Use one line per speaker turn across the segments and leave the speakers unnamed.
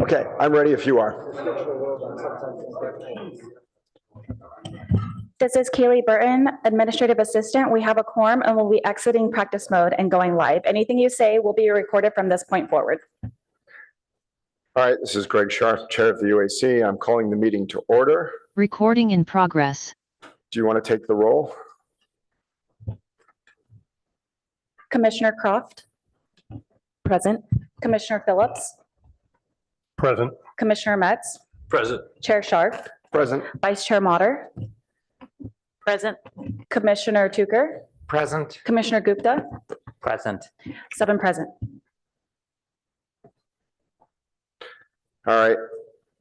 Okay, I'm ready if you are.
This is Kaylee Burton, Administrative Assistant. We have a quorum and we'll be exiting practice mode and going live. Anything you say will be recorded from this point forward.
All right, this is Greg Scharf, Chair of the UAC. I'm calling the meeting to order.
Recording in progress.
Do you want to take the roll?
Commissioner Croft? Present. Commissioner Phillips?
Present.
Commissioner Metz?
Present.
Chair Scharf?
Present.
Vice Chair Mater? Present. Commissioner Tucker?
Present.
Commissioner Gupta?
Present.
7 present.
All right,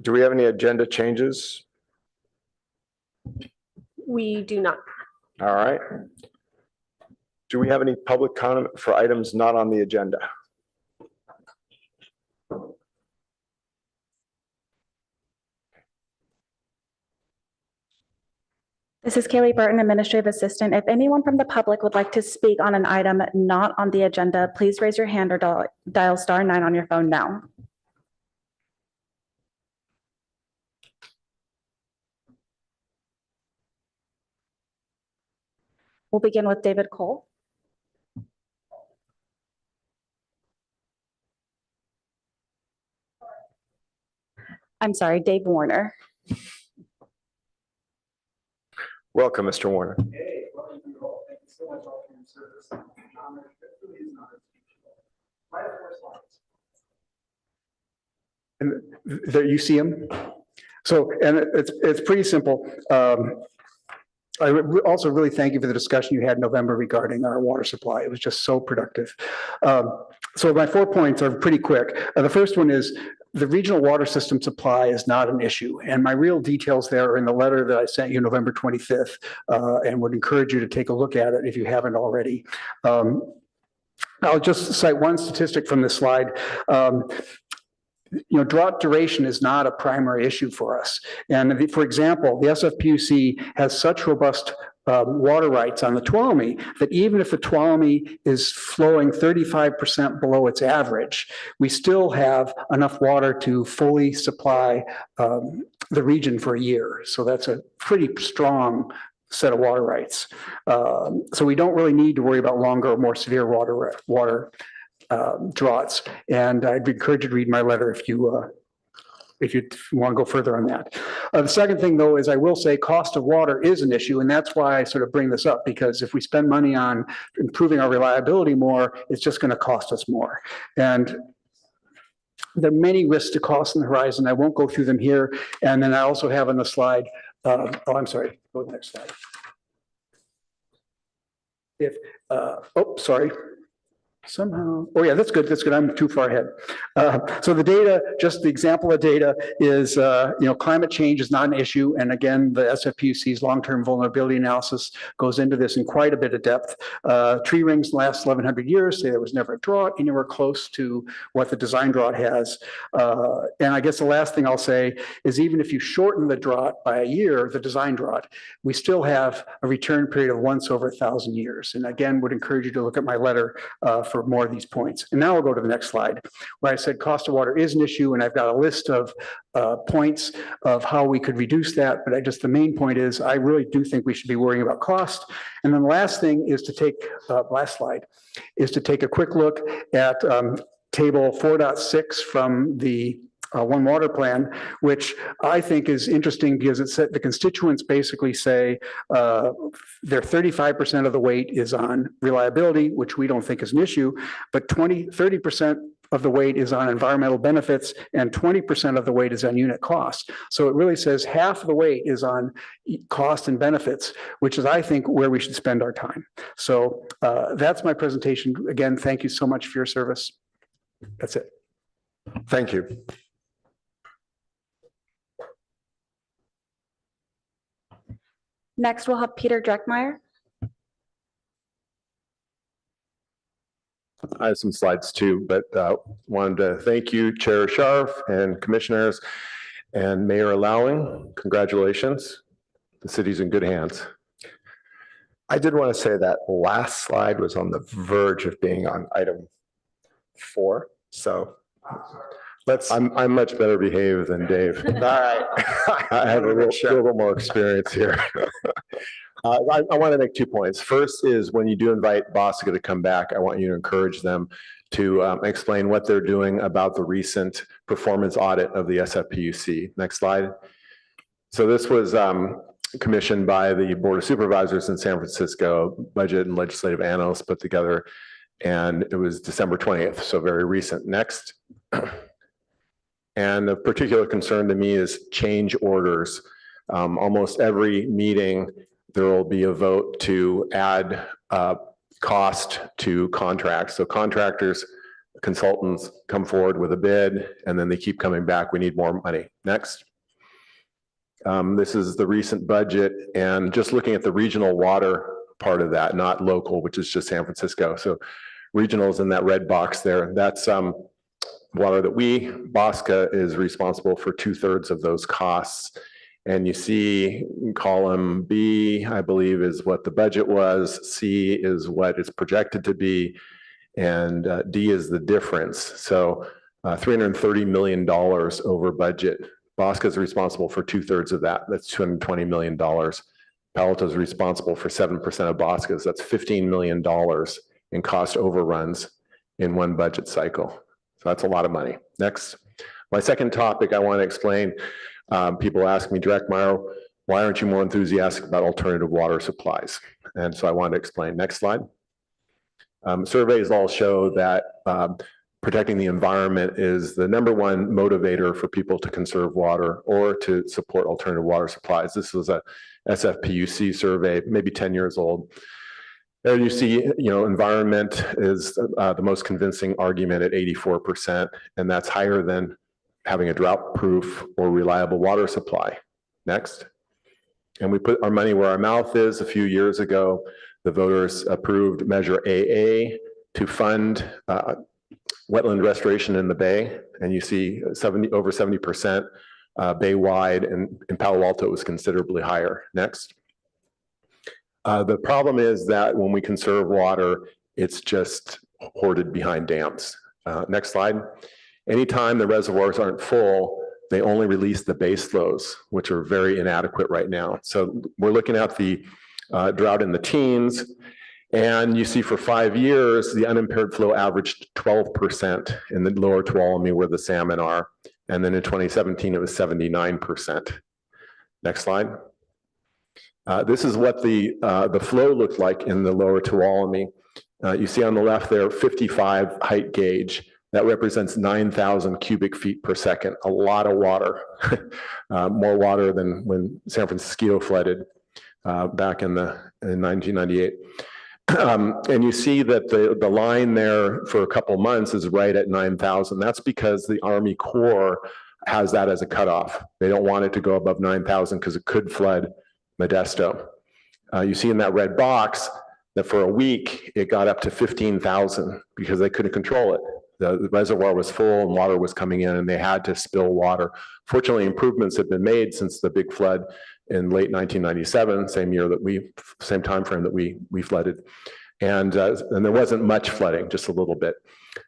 do we have any agenda changes?
We do not.
All right. Do we have any public comment for items not on the agenda?
This is Kaylee Burton, Administrative Assistant. If anyone from the public would like to speak on an item not on the agenda, please raise your hand or dial *9 on your phone now. We'll begin with David Cole. I'm sorry, Dave Warner.
Welcome, Mr. Warner.
Hey, welcome to the all. Thank you so much all for your service. It really is not unspeakable. I have 4 slides.
And there you see them. So, and it's pretty simple. I also really thank you for the discussion you had in November regarding our water supply. It was just so productive. So my 4 points are pretty quick. The first one is the regional water system supply is not an issue. And my real details there are in the letter that I sent you November 25th, and would encourage you to take a look at it if you haven't already. I'll just cite one statistic from this slide. Drought duration is not a primary issue for us. And for example, the SFPUC has such robust water rights on the Tuolumne that even if the Tuolumne is flowing 35% below its average, we still have enough water to fully supply the region for a year. So that's a pretty strong set of water rights. So we don't really need to worry about longer or more severe water droughts. And I'd encourage you to read my letter if you want to go further on that. The second thing, though, is I will say cost of water is an issue, and that's why I sort of bring this up, because if we spend money on improving our reliability more, it's just going to cost us more. And there are many risks to cost on the horizon. I won't go through them here. And then I also have on the slide, I'm sorry, go to the next slide. Sorry. Somehow, oh yeah, that's good. That's good. I'm too far ahead. So the data, just the example of data is, climate change is not an issue. And again, the SFPUC's long-term vulnerability analysis goes into this in quite a bit of depth. Tree rings last 1,100 years, say there was never a drought anywhere close to what the design drought has. And I guess the last thing I'll say is even if you shorten the drought by a year, the design drought, we still have a return period of once over 1,000 years. And again, would encourage you to look at my letter for more of these points. And now we'll go to the next slide, where I said cost of water is an issue, and I've got a list of points of how we could reduce that. But the main point is I really do think we should be worrying about cost. And then the last thing is to take, last slide, is to take a quick look at table 4.6 from the One Water Plan, which I think is interesting because it said the constituents basically say their 35% of the weight is on reliability, which we don't think is an issue, but 30% of the weight is on environmental benefits and 20% of the weight is on unit cost. So it really says half of the weight is on cost and benefits, which is, I think, where we should spend our time. So that's my presentation. Again, thank you so much for your service. That's it.
Thank you.
Next, we'll have Peter Dreckmeyer.
I have some slides too, but wanted to thank you, Chair Scharf and commissioners and Mayor Allowing. Congratulations. The city's in good hands. I did want to say that last slide was on the verge of being on item 4. So I'm much better behaved than Dave.
All right.
I have a little more experience here. I want to make 2 points. First is when you do invite Bosca to come back, I want you to encourage them to explain what they're doing about the recent performance audit of the SFPUC. Next slide. So this was commissioned by the Board of Supervisors in San Francisco, budget and legislative analysts put together, and it was December 20th, so very recent. Next. And of particular concern to me is change orders. Almost every meeting, there will be a vote to add cost to contracts. So contractors, consultants come forward with a bid, and then they keep coming back. We need more money. Next. This is the recent budget, and just looking at the regional water part of that, not local, which is just San Francisco. So regionals in that red box there, that's water that Bosca is responsible for 2/3 of those costs. And you see column B, I believe, is what the budget was. C is what it's projected to be. And D is the difference. So $330 million over budget. Bosca is responsible for 2/3 of that. That's $220 million. Palo Alto is responsible for 7% of Bosca's. That's $15 million in cost overruns in one budget cycle. So that's a lot of money. Next. My second topic I want to explain. People ask me, Dreckmeyer, why aren't you more enthusiastic about alternative water supplies? And so I wanted to explain. Next slide. Surveys all show that protecting the environment is the #1 motivator for people to conserve water or to support alternative water supplies. This was a SFPUC survey, maybe 10 years old. There you see, environment is the most convincing argument at 84%, and that's higher than having a drought-proof or reliable water supply. Next. And we put our money where our mouth is. A few years ago, the voters approved Measure AA to fund wetland restoration in the Bay, and you see over 70% Bay-wide, and in Palo Alto it was considerably higher. Next. The problem is that when we conserve water, it's just hoarded behind dams. Next slide. Anytime the reservoirs aren't full, they only release the base flows, which are very inadequate right now. So we're looking at the drought in the teens, and you see for 5 years, the unimpaired flow averaged 12% in the lower Tuolumne where the salmon are. And then in 2017, it was 79%. Next slide. This is what the flow looked like in the lower Tuolumne. You see on the left there, 55 height gauge. That represents 9,000 cubic feet per second, a lot of water, more water than when San Francisco flooded back in 1998. And you see that the line there for a couple months is right at 9,000. That's because the Army Corps has that as a cutoff. They don't want it to go above 9,000 because it could flood Modesto. You see in that red box that for a week, it got up to 15,000 because they couldn't control it. The reservoir was full and water was coming in and they had to spill water. Fortunately, improvements have been made since the big flood in late 1997, same time frame that we flooded. And there wasn't much flooding, just a little bit.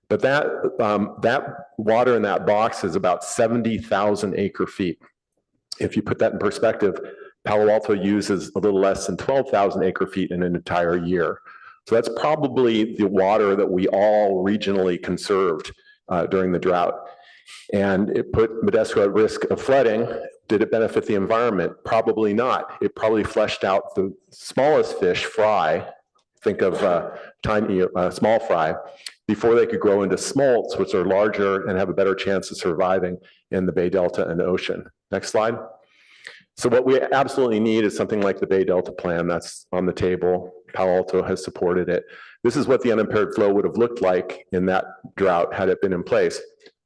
But that water in that box is about 70,000 acre feet. If you put that in perspective, Palo Alto uses a little less than 12,000 acre feet in an entire year. So that's probably the water that we all regionally conserved during the drought. And it put Modesto at risk of flooding. Did it benefit the environment? Probably not. It probably fleshed out the smallest fish, fry, think of tiny, small fry, before they could grow into smolts, which are larger and have a better chance of surviving in the Bay Delta and the ocean. Next slide. So what we absolutely need is something like the Bay Delta Plan that's on the table. Palo Alto has supported it. This is what the unimpaired flow would have looked like in that drought had it been in place.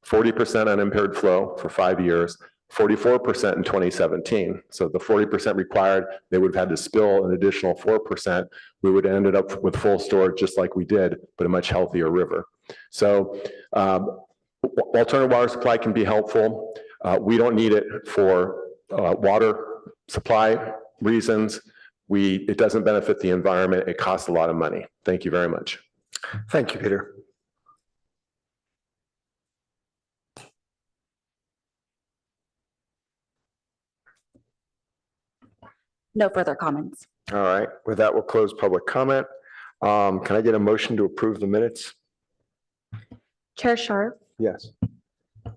40% unimpaired flow for 5 years, 44% in 2017. So the 40% required, they would have had to spill an additional 4%. We would have ended up with full storage just like we did, but a much healthier river. So alternative water supply can be helpful. We don't need it for water supply reasons. It doesn't benefit the environment. It costs a lot of money. Thank you very much.
Thank you, Peter.
No further comments.
All right, with that, we'll close public comment. Can I get a motion to approve the minutes?
Chair Sharp,
Yes.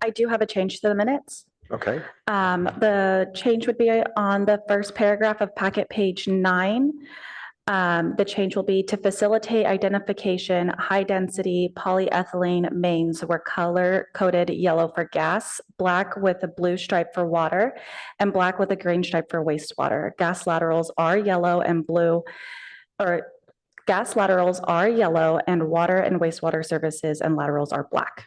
I do have a change to the minutes.
Okay,
The change would be on the first paragraph of packet page 9. The change will be to facilitate identification, high-density polyethylene mains were color-coded yellow for gas, black with a blue stripe for water, and black with a green stripe for wastewater. Gas laterals are yellow and blue, or gas laterals are yellow, and water and wastewater services and laterals are black.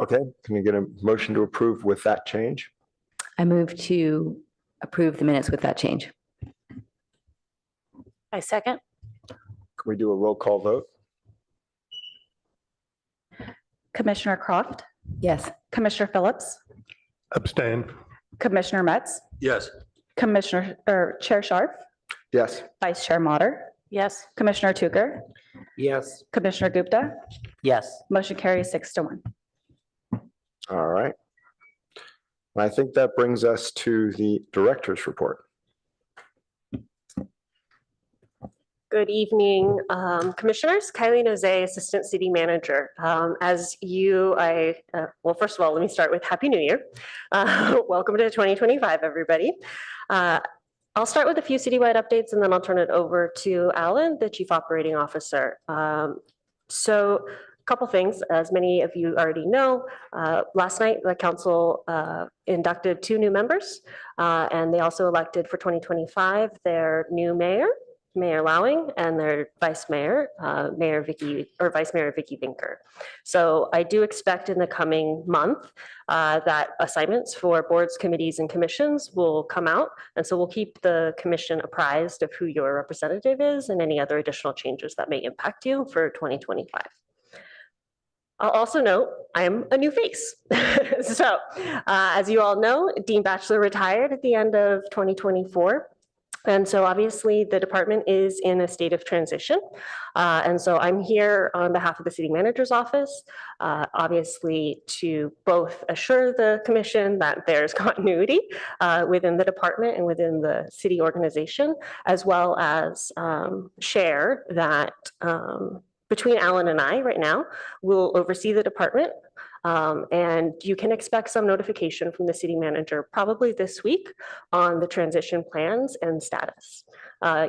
okay. Can we get a motion to approve with that change?
I move to approve the minutes with that change.
I second.
Can we do a roll call vote?
Commissioner Croft,
Yes.
Commissioner Phillips,
Abstain.
Commissioner Metz,
Yes.
Chair Sharp,
Yes.
Vice Chair Mater. Yes. Commissioner Tucker,
Yes.
Commissioner Gupta,
Yes.
motion carries 6-1.
All right. And I think that brings us to the director's report.
Good evening, Commissioners. Kylie Nozay, Assistant City Manager. Well, first of all, let me start with Happy New Year. Welcome to 2025, everybody. I'll start with a few citywide updates and then I'll turn it over to Alan, the Chief Operating Officer. So a couple things, as many of you already know, last night the council inducted 2 new members and they also elected for 2025 their new mayor, Mayor Lowing, and their vice mayor, Vice Mayor Vicky Vinker. So I do expect in the coming month that assignments for boards, committees, and commissions will come out. And so we'll keep the commission apprised of who your representative is and any other additional changes that may impact you for 2025. I'll also note I'm a new face. So as you all know, Dean Batchelor retired at the end of 2024. And so obviously the department is in a state of transition. And so I'm here on behalf of the city manager's office, obviously to both assure the commission that there's continuity within the department and within the city organization, as well as share that between Alan and I right now, we'll oversee the department. And you can expect some notification from the city manager probably this week on the transition plans and status.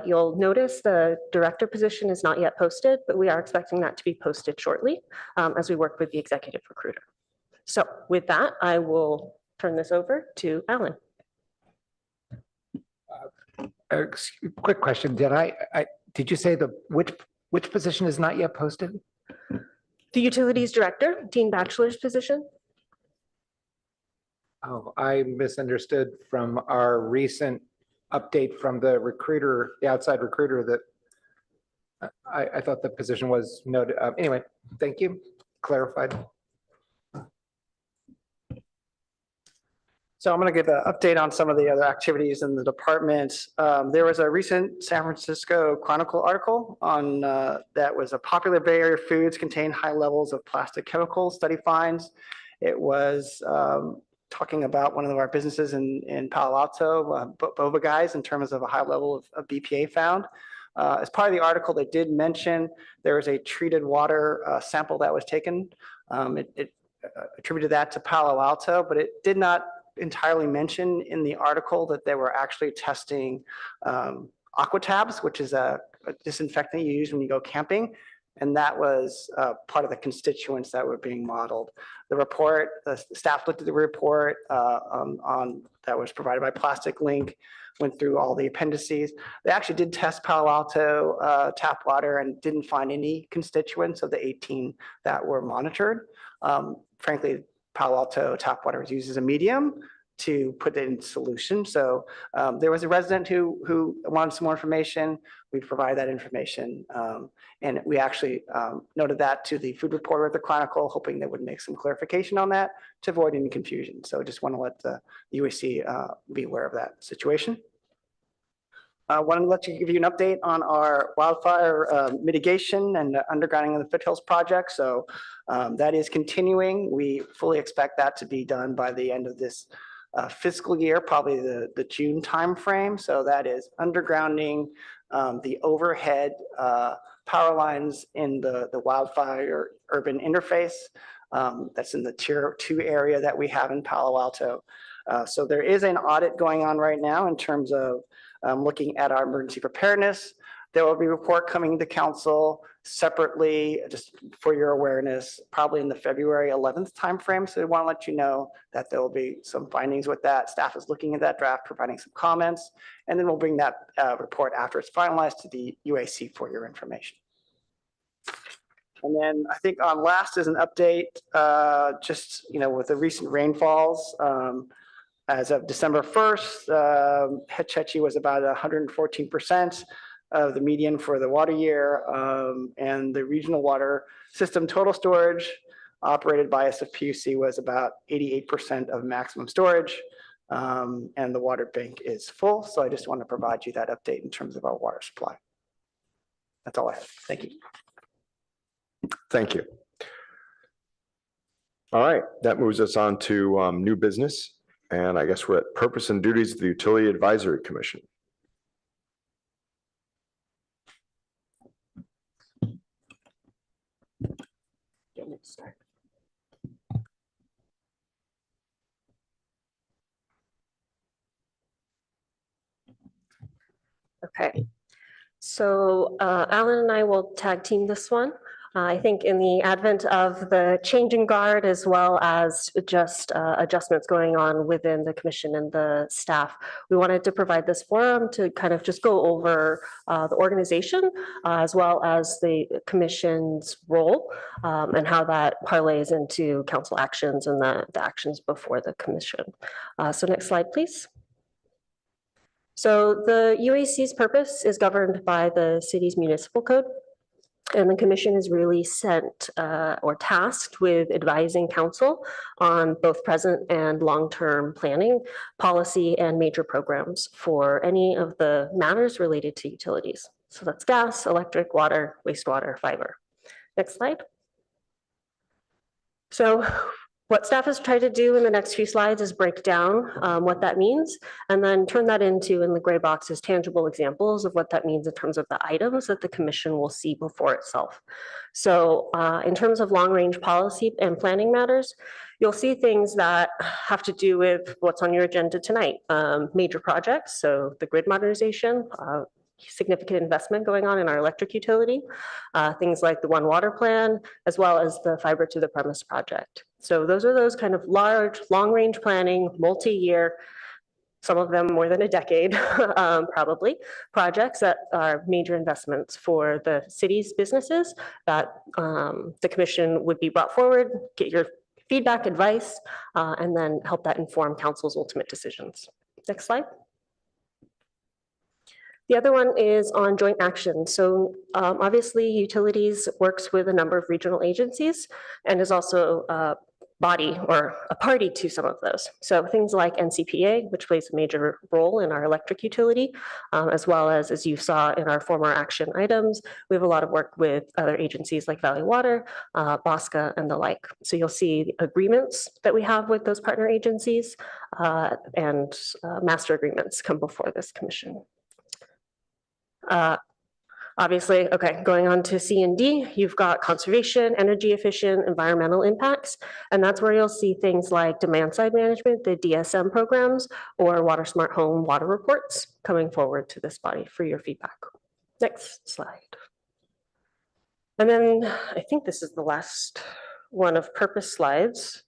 You'll notice the director position is not yet posted, but we are expecting that to be posted shortly as we work with the executive recruiter. So with that, I will turn this over to Alan.
Quick question. Did you say which position is not yet posted?
The utilities director, Dean Batchelor's position.
Oh, I misunderstood from our recent update from the recruiter, the outside recruiter, that I thought the position was noted. Anyway, thank you. Clarified.
So I'm going to give an update on some of the other activities in the department. There was a recent San Francisco Chronicle article on that was a popular Bay Area foods contain high levels of plastic chemicals, study finds. It was talking about one of our businesses in Palo Alto, Boba Guys, in terms of a high level of BPA found. As part of the article, they did mention there was a treated water sample that was taken. It attributed that to Palo Alto, but it did not entirely mention in the article that they were actually testing Aquatabs, which is a disinfectant you use when you go camping. And that was part of the constituents that were being modeled. The report, the staff looked at the report that was provided by Plastic Link, went through all the appendices. They actually did test Palo Alto tap water and didn't find any constituents of the 18 that were monitored. Frankly, Palo Alto tap water is used as a medium to put it in solution. So there was a resident who wanted some more information. We provided that information. And we actually noted that to the food reporter at the Chronicle, hoping they would make some clarification on that to avoid any confusion. So I just want to let the UAC be aware of that situation. I wanted to give you an update on our wildfire mitigation and undergrounding of the Foothills project. So that is continuing. We fully expect that to be done by the end of this fiscal year, probably the June timeframe. So that is undergrounding the overhead power lines in the wildfire urban interface. That's in the tier 2 area that we have in Palo Alto. So there is an audit going on right now in terms of looking at our emergency preparedness. There will be a report coming to council separately, just for your awareness, probably in the February 11th timeframe. So we want to let you know that there will be some findings with that. Staff is looking at that draft, providing some comments, and then we'll bring that report after it's finalized to the UAC for your information. And then I think on last is an update, just, with the recent rainfalls. As of December 1st, Hetch Hetchy was about 114% of the median for the water year, and the regional water system total storage operated by SFPUC was about 88% of maximum storage, and the water bank is full. So I just want to provide you that update in terms of our water supply. That's all I have. Thank you.
Thank you. All right, that moves us on to new business. And I guess we're at purpose and duties of the Utility Advisory Commission.
Okay, so Alan and I will tag team this one. I think in the advent of the changing guard, as well as just adjustments going on within the commission and the staff, we wanted to provide this forum to kind of just go over the organization, as well as the commission's role, and how that parlays into council actions and the actions before the commission. So next slide, please. So the UAC's purpose is governed by the city's municipal code. And the commission is really sent or tasked with advising council on both present and long-term planning, policy, and major programs for any of the matters related to utilities. So that's gas, electric, water, wastewater, fiber. Next slide. So what staff has tried to do in the next few slides is break down what that means, and then turn that into, in the gray boxes, tangible examples of what that means in terms of the items that the commission will see before itself. So in terms of long-range policy and planning matters, you'll see things that have to do with what's on your agenda tonight. Major projects, so the grid modernization, significant investment going on in our electric utility, things like the One Water Plan, as well as the fiber to the premise project. So those are those kind of large, long-range planning, multi-year, some of them more than a decade, probably, projects that are major investments for the city's businesses that the commission would be brought forward, get your feedback, advice, and then help that inform council's ultimate decisions. Next slide. The other one is on joint action. So obviously utilities works with a number of regional agencies and is also a body or a party to some of those. So things like NCPA, which plays a major role in our electric utility, as well as you saw in our former action items, we have a lot of work with other agencies like Valley Water, BOSCA, and the like. So you'll see agreements that we have with those partner agencies and master agreements come before this commission. Obviously, okay, going on to C and D, you've got conservation, energy efficient, environmental impacts, and that's where you'll see things like demand side management, the DSM programs, or Water Smart Home water reports coming forward to this body for your feedback. Next slide. And then I think this is the last one of purpose slides.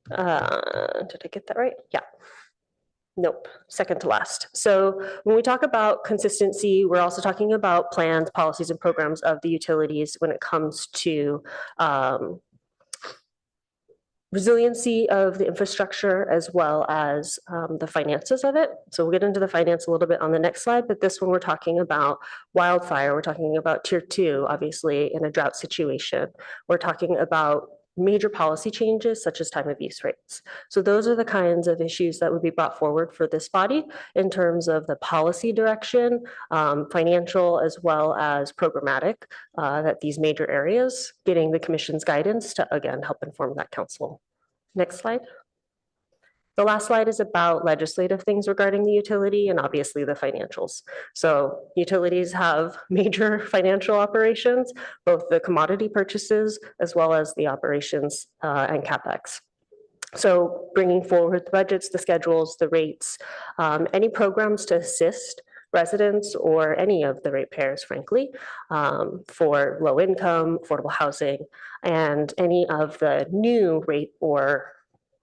Did I get that right? Yeah. Nope, second to last. So when we talk about consistency, we're also talking about plans, policies, and programs of the utilities when it comes to resiliency of the infrastructure as well as the finances of it. So we'll get into the finance a little bit on the next slide, but this one we're talking about wildfire, we're talking about tier 2, obviously in a drought situation. We're talking about major policy changes such as time of use rates. So those are the kinds of issues that would be brought forward for this body in terms of the policy direction, financial as well as programmatic, that these major areas, getting the commission's guidance to again help inform that council. Next slide. The last slide is about legislative things regarding the utility and obviously the financials. So utilities have major financial operations, both the commodity purchases as well as the operations and CapEx. So bringing forward the budgets, the schedules, the rates, any programs to assist residents or any of the ratepayers, frankly, for low income, affordable housing, and any of the new rate or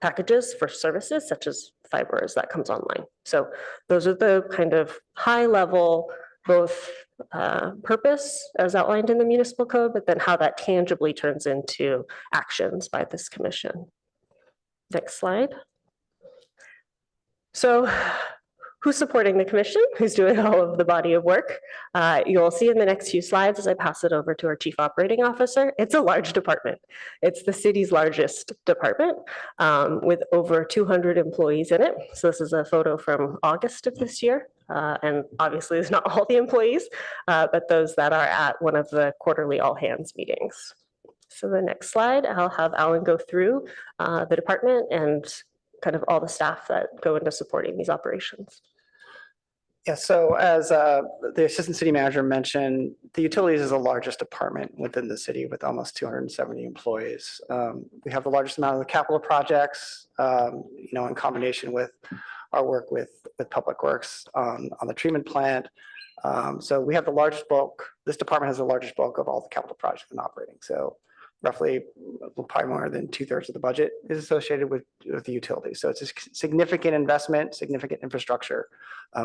packages for services such as fiber as that comes online. So those are the kind of high level, both purpose as outlined in the municipal code, but then how that tangibly turns into actions by this commission. Next slide. So who's supporting the commission? Who's doing all of the body of work? You'll see in the next few slides as I pass it over to our Chief Operating Officer. It's a large department. It's the city's largest department with over 200 employees in it. So this is a photo from August of this year. And obviously it's not all the employees, but those that are at one of the quarterly all hands meetings. So the next slide, I'll have Alan go through the department and kind of all the staff that go into supporting these operations.
Yeah, so as the Assistant City Manager mentioned, the utilities is the largest department within the city with almost 270 employees. We have the largest amount of the capital projects, in combination with our work with Public Works on the treatment plant. So we have the largest bulk. This department has the largest bulk of all the capital projects and operating. So roughly, probably more than 2/3 of the budget is associated with the utilities. So it's a significant investment, significant infrastructure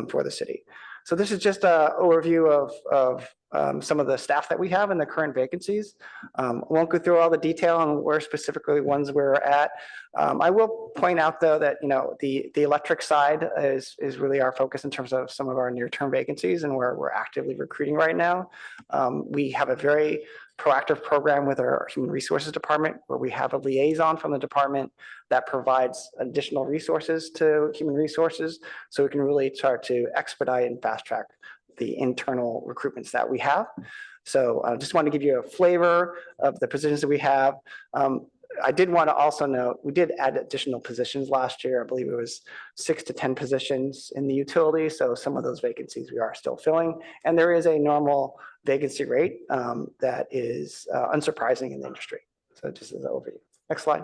for the city. So this is just an overview of some of the staff that we have and the current vacancies. I won't go through all the detail on where specifically ones we're at. I will point out though that the electric side is really our focus in terms of some of our near-term vacancies and where we're actively recruiting right now. We have a very proactive program with our Human Resources Department where we have a liaison from the department that provides additional resources to Human Resources so we can really start to expedite and fast track the internal recruitments that we have. So I just want to give you a flavor of the positions that we have. I did want to also note, we did add additional positions last year. I believe it was 6 to 10 positions in the utility. So some of those vacancies we are still filling. And there is a normal vacancy rate that is unsurprising in the industry. So just as an overview. Next slide.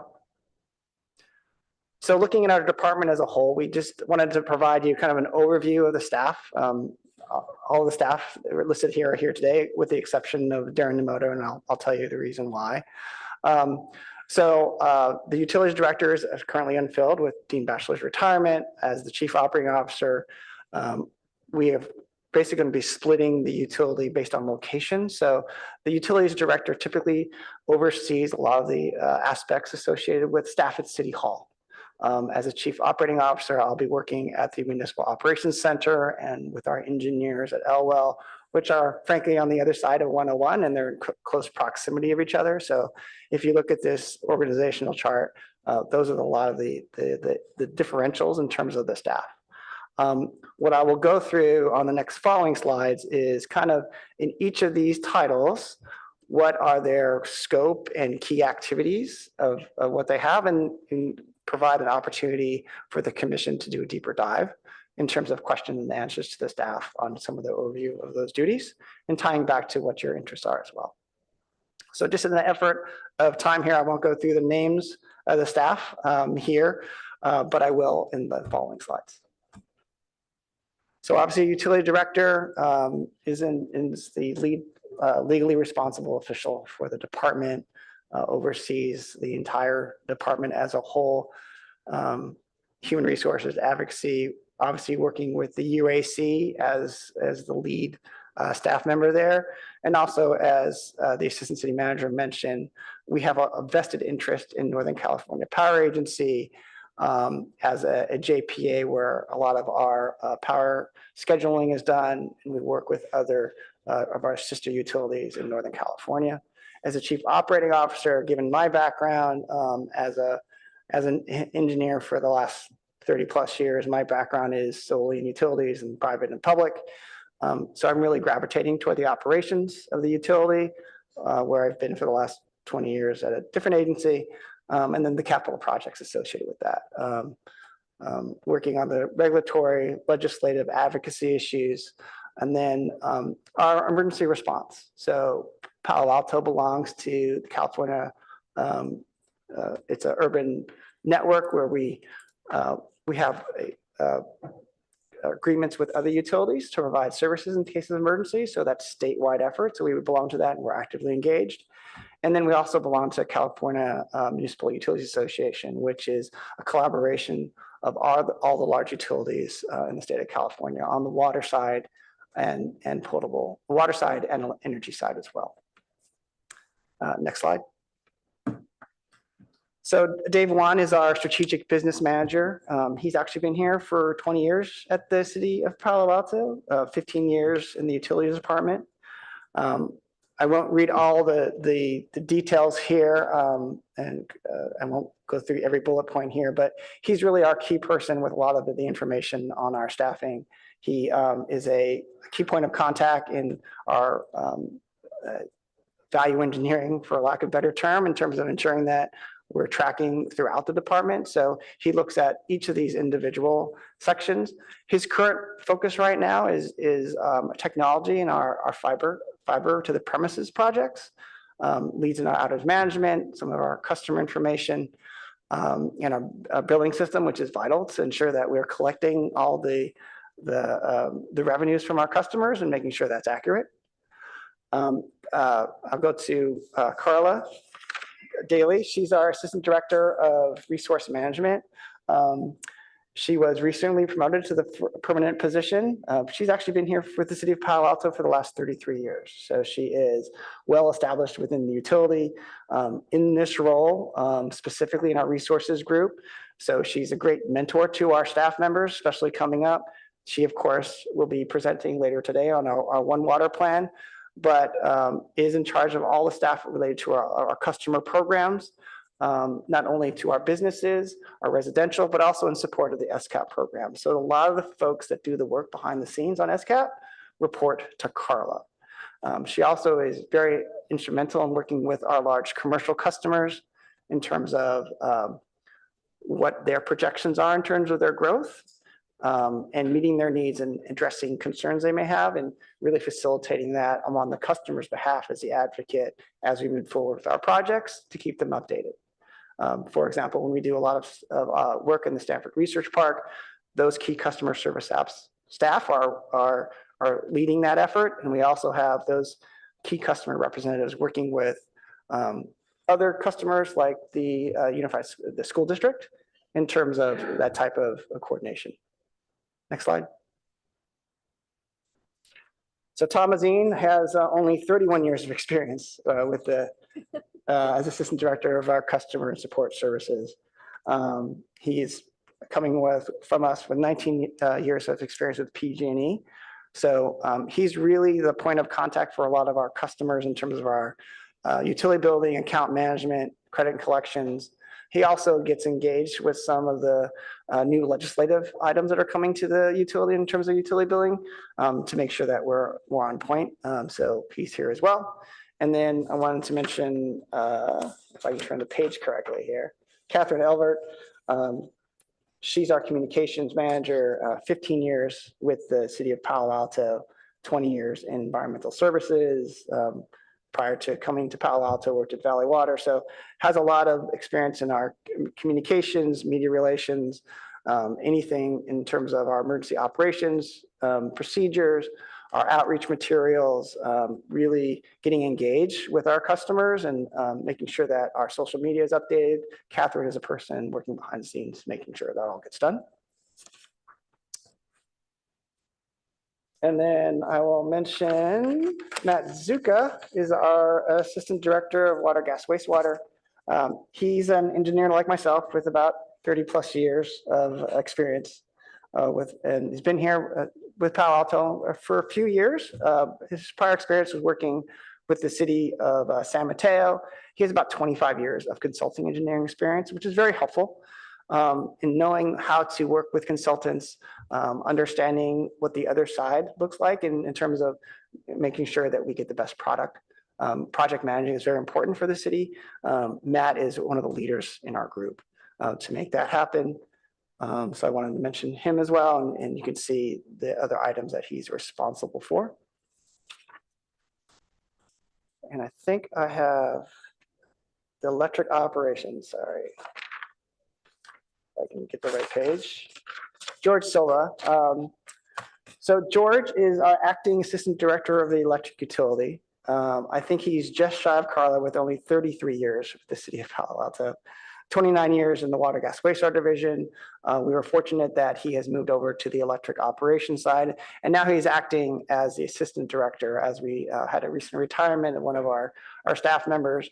So looking at our department as a whole, we just wanted to provide you kind of an overview of the staff. All the staff that were listed here are here today, with the exception of Darren Nemoto, and I'll tell you the reason why. So the utilities director is currently unfilled with Dean Batchelor's retirement. As the chief operating officer, we have basically going to be splitting the utility based on location. So the utilities director typically oversees a lot of the aspects associated with staff at City Hall. As a chief operating officer, I'll be working at the Municipal Operations Center and with our engineers at Elwell, which are frankly on the other side of 101, and they're in close proximity of each other. So if you look at this organizational chart, those are a lot of the differentials in terms of the staff. What I will go through on the next following slides is kind of in each of these titles, what are their scope and key activities of what they have, and provide an opportunity for the commission to do a deeper dive in terms of questions and answers to the staff on some of the overview of those duties and tying back to what your interests are as well. So just in the effort of time here, I won't go through the names of the staff here, but I will in the following slides. So obviously, utility director is the lead legally responsible official for the department, oversees the entire department as a whole. Human resources advocacy, obviously working with the UAC as the lead staff member there. And also, as the assistant city manager mentioned, we have a vested interest in Northern California Power Agency as a JPA, where a lot of our power scheduling is done, and we work with other of our sister utilities in Northern California. As a chief operating officer, given my background as an engineer for the last 30+ years, my background is solely in utilities and private and public. So I'm really gravitating toward the operations of the utility, where I've been for the last 20 years at a different agency, and then the capital projects associated with that. working on the regulatory, legislative advocacy issues, and then our emergency response. So Palo Alto belongs to California. It's an urban network where we have agreements with other utilities to provide services in cases of emergency. So that's statewide effort. So we would belong to that, and we're actively engaged. And then we also belong to California Municipal Utilities Association, which is a collaboration of all the large utilities in the state of California on the water side and potable water side and energy side as well. Next slide. So Dave Wan is our strategic business manager. He's actually been here for 20 years at the city of Palo Alto, 15 years in the utilities department. I won't read all the details here, and I won't go through every bullet point here, but he's really our key person with a lot of the information on our staffing. He is a key point of contact in our value engineering, for lack of a better term, in terms of ensuring that we're tracking throughout the department. So he looks at each of these individual sections. His current focus right now is technology and our fiber to the premises projects, leads in our outage management, some of our customer information, and our billing system, which is vital to ensure that we're collecting all the revenues from our customers and making sure that's accurate. I'll go to Carla Daly. She's our Assistant Director of Resource Management. She was recently promoted to the permanent position. She's actually been here with the city of Palo Alto for the last 33 years. So she is well established within the utility in this role, specifically in our resources group. So she's a great mentor to our staff members, especially coming up. She, of course, will be presenting later today on our One Water plan, but is in charge of all the staff related to our customer programs, not only to our businesses, our residential, but also in support of the SCAP program. So a lot of the folks that do the work behind the scenes on SCAP report to Carla. She also is very instrumental in working with our large commercial customers in terms of what their projections are in terms of their growth, and meeting their needs and addressing concerns they may have, and really facilitating that on the customer's behalf as the advocate as we move forward with our projects to keep them updated. For example, when we do a lot of work in the Stanford Research Park, those key customer service staff are leading that effort, and we also have those key customer representatives working with other customers like the school district in terms of that type of coordination. Next slide. So Tom Azine has only 31 years of experience with as Assistant Director of our Customer and Support Services. He's coming from us with 19 years of experience with PG&E. So he's really the point of contact for a lot of our customers in terms of our utility billing, account management, credit and collections. He also gets engaged with some of the new legislative items that are coming to the utility in terms of utility billing to make sure that we're on point. So he's here as well. And then I wanted to mention, if I can turn the page correctly here, Catherine Elbert. She's our communications manager, 15 years with the city of Palo Alto, 20 years in environmental services. Prior to coming to Palo Alto, worked at Valley Water, so has a lot of experience in our communications, media relations, anything in terms of our emergency operations, procedures, our outreach materials, really getting engaged with our customers and making sure that our social media is updated. Catherine is a person working behind the scenes, making sure that all gets done. And then I will mention Matt Zuka is our Assistant Director of Water, Gas, Wastewater. He's an engineer like myself with about 30 plus years of experience and he's been here with Palo Alto for a few years. His prior experience was working with the city of San Mateo. He has about 25 years of consulting engineering experience, which is very helpful in knowing how to work with consultants, understanding what the other side looks like in terms of making sure that we get the best product. Project managing is very important for the city. Matt is one of the leaders in our group to make that happen. So I wanted to mention him as well, and you can see the other items that he's responsible for. And I think I have the electric operations, sorry. If I can get the right page. George Silva. So George is our acting assistant director of the electric utility. I think he's just shy of Carla with only 33 years with the city of Palo Alto, 29 years in the water gas wastewater division. We were fortunate that he has moved over to the electric operations side, and now he's acting as the assistant director as we had a recent retirement of one of our staff members.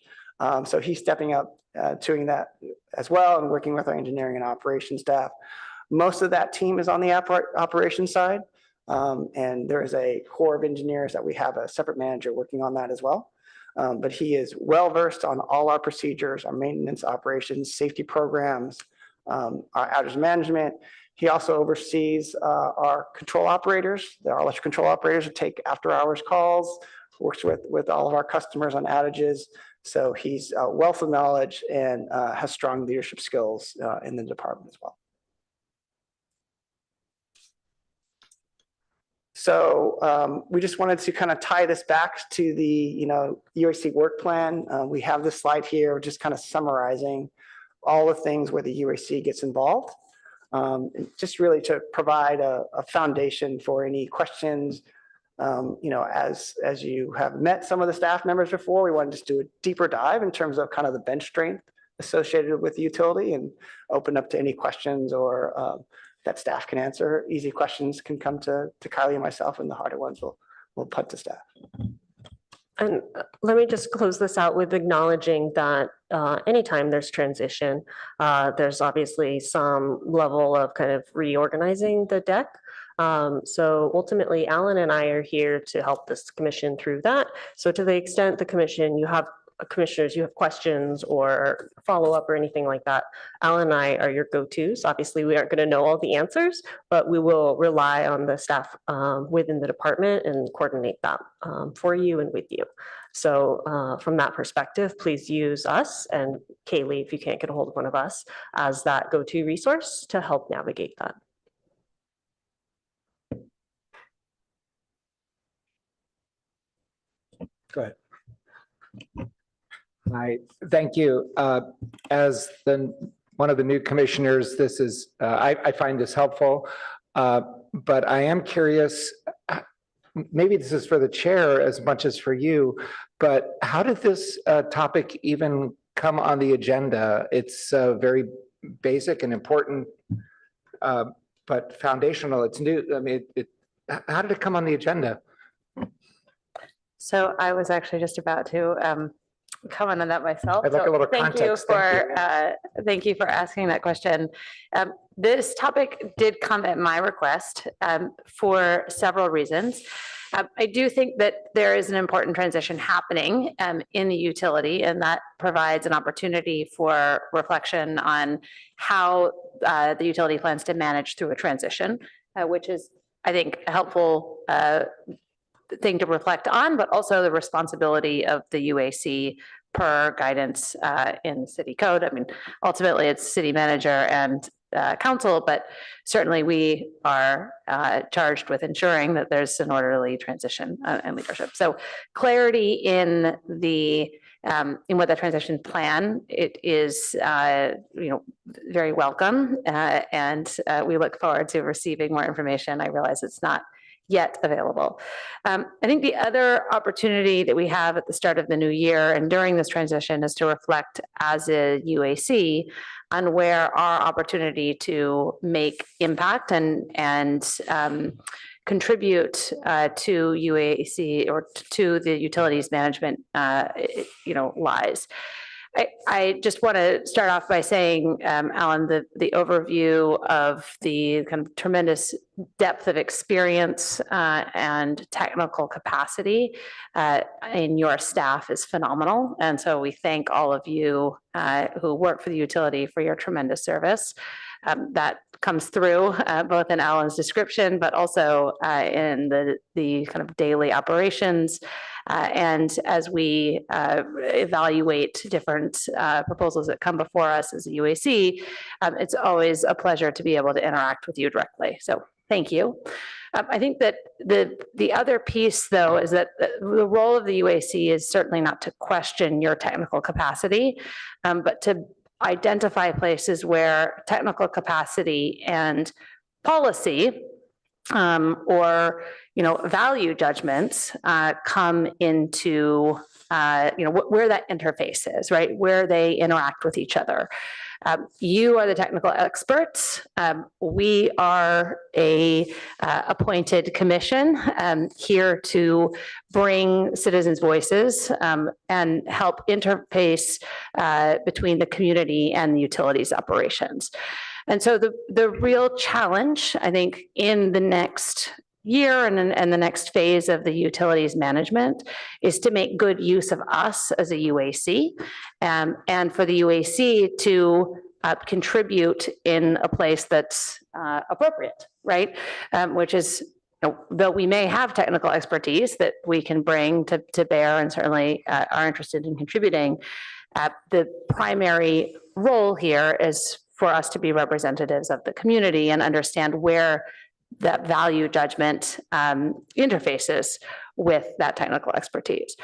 So he's stepping up, doing that as well and working with our engineering and operations staff. Most of that team is on the operations side. And there is a core of engineers that we have a separate manager working on that as well. But he is well-versed on all our procedures, our maintenance operations, safety programs, our outage management. He also oversees our control operators, our electric control operators who take after-hours calls, works with all of our customers on outages. So he's a wealth of knowledge and has strong leadership skills in the department as well. So we just wanted to kind of tie this back to the UAC work plan. We have this slide here just kind of summarizing all the things where the UAC gets involved. Just really to provide a foundation for any questions. As you have met some of the staff members before, we want to just do a deeper dive in terms of kind of the bench strength associated with the utility and open up to any questions or that staff can answer. Easy questions can come to Kylie and myself, and the harder ones we'll put to staff.
And let me just close this out with acknowledging that anytime there's transition, there's obviously some level of kind of reorganizing the deck. So ultimately, Alan and I are here to help this commission through that. So to the extent the commission, commissioners, you have questions or follow-up or anything like that, Alan and I are your go-tos. Obviously, we aren't going to know all the answers, but we will rely on the staff within the department and coordinate that for you and with you. So from that perspective, please use us and Kaylee, if you can't get a hold of one of us, as that go-to resource to help navigate that.
Go ahead. Hi, thank you. As one of the new commissioners, this is I find this helpful, but I am curious. Maybe this is for the chair as much as for you, but how did this topic even come on the agenda? It's very basic and important, but foundational. It's new. I mean, how did it come on the agenda?
So I was actually just about to comment on that myself.
I'd like a little context.
Thank you for asking that question. This topic did come at my request for several reasons. I do think that there is an important transition happening in the utility, and that provides an opportunity for reflection on how the utility plans to manage through a transition, which is, I think, a helpful thing to reflect on, but also the responsibility of the UAC per guidance in city code. I mean, ultimately it's city manager and council, but certainly we are charged with ensuring that there's an orderly transition and leadership. So clarity in what the transition plan, it is very welcome, and we look forward to receiving more information. I realize it's not yet available. I think the other opportunity that we have at the start of the new year and during this transition is to reflect as a UAC on where our opportunity to make impact and contribute to UAC or to the utilities management, lies. I just want to start off by saying, Alan, the overview of the kind of tremendous depth of experience and technical capacity in your staff is phenomenal. And so we thank all of you who work for the utility for your tremendous service. That comes through both in Alan's description, but also in the kind of daily operations. And as we evaluate different proposals that come before us as a UAC, it's always a pleasure to be able to interact with you directly. So thank you. I think that the other piece, though, is that the role of the UAC is certainly not to question your technical capacity, but to identify places where technical capacity and policy or value judgments come into where that interface is, right? Where they interact with each other. You are the technical experts. We are a appointed commission here to bring citizens' voices and help interface between the community and the utilities operations. And so the real challenge, I think, in the next year and the next phase of the utilities management is to make good use of us as a UAC and for the UAC to contribute in a place that's appropriate, right? Which is, though we may have technical expertise that we can bring to bear and certainly are interested in contributing, the primary role here is for us to be representatives of the community and understand where that value judgment interfaces with that technical expertise.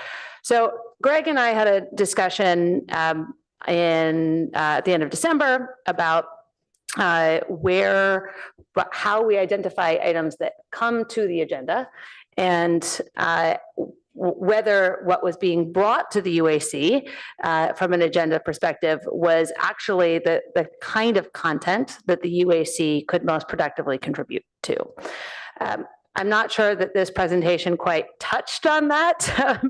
So Greg and I had a discussion at the end of December about how we identify items that come to the agenda and whether what was being brought to the UAC from an agenda perspective was actually the kind of content that the UAC could most productively contribute to. I'm not sure that this presentation quite touched on that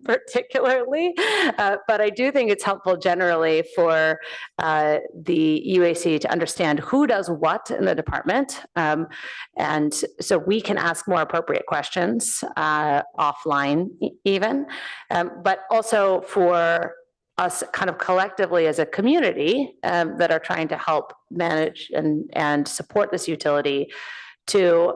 particularly, but I do think it's helpful generally for the UAC to understand who does what in the department. And so we can ask more appropriate questions offline even, but also for us kind of collectively as a community that are trying to help manage and support this utility to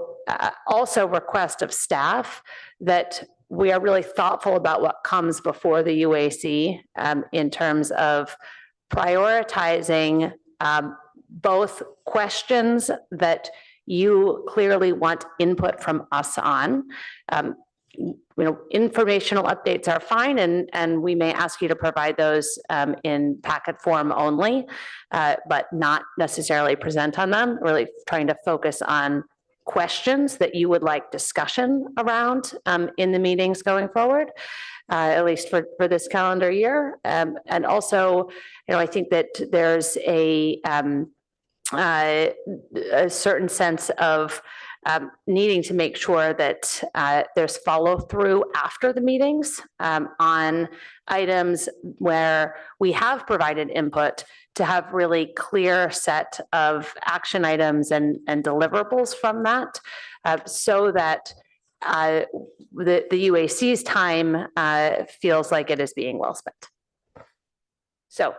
also request of staff that we are really thoughtful about what comes before the UAC in terms of prioritizing both questions that you clearly want input from us on. Informational updates are fine, and we may ask you to provide those in packet form only, but not necessarily present on them, really trying to focus on questions that you would like discussion around in the meetings going forward, at least for this calendar year. And also, I think that there's a certain sense of needing to make sure that there's follow through after the meetings on items where we have provided input to have really clear set of action items and deliverables from that so that the UAC's time feels like it is being well spent. So,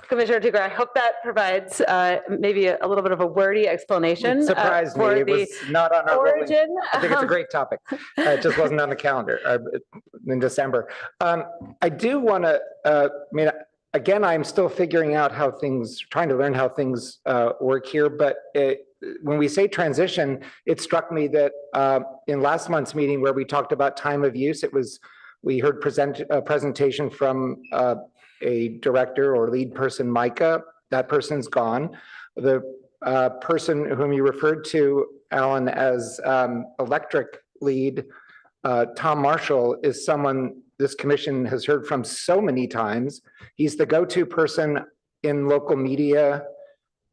Commissioner Tucker, I hope that provides maybe a little bit of a wordy explanation.
It surprised me. It was not on our
origin.
I think it's a great topic. It just wasn't on the calendar in December. I do want to, again, I'm still figuring out trying to learn how things work here. But when we say transition, it struck me that in last month's meeting where we talked about time of use, we heard a presentation from a director or lead person, Micah. That person's gone. The person whom you referred to, Alan, as electric lead, Tom Marshall, is someone this commission has heard from so many times. He's the go-to person in local media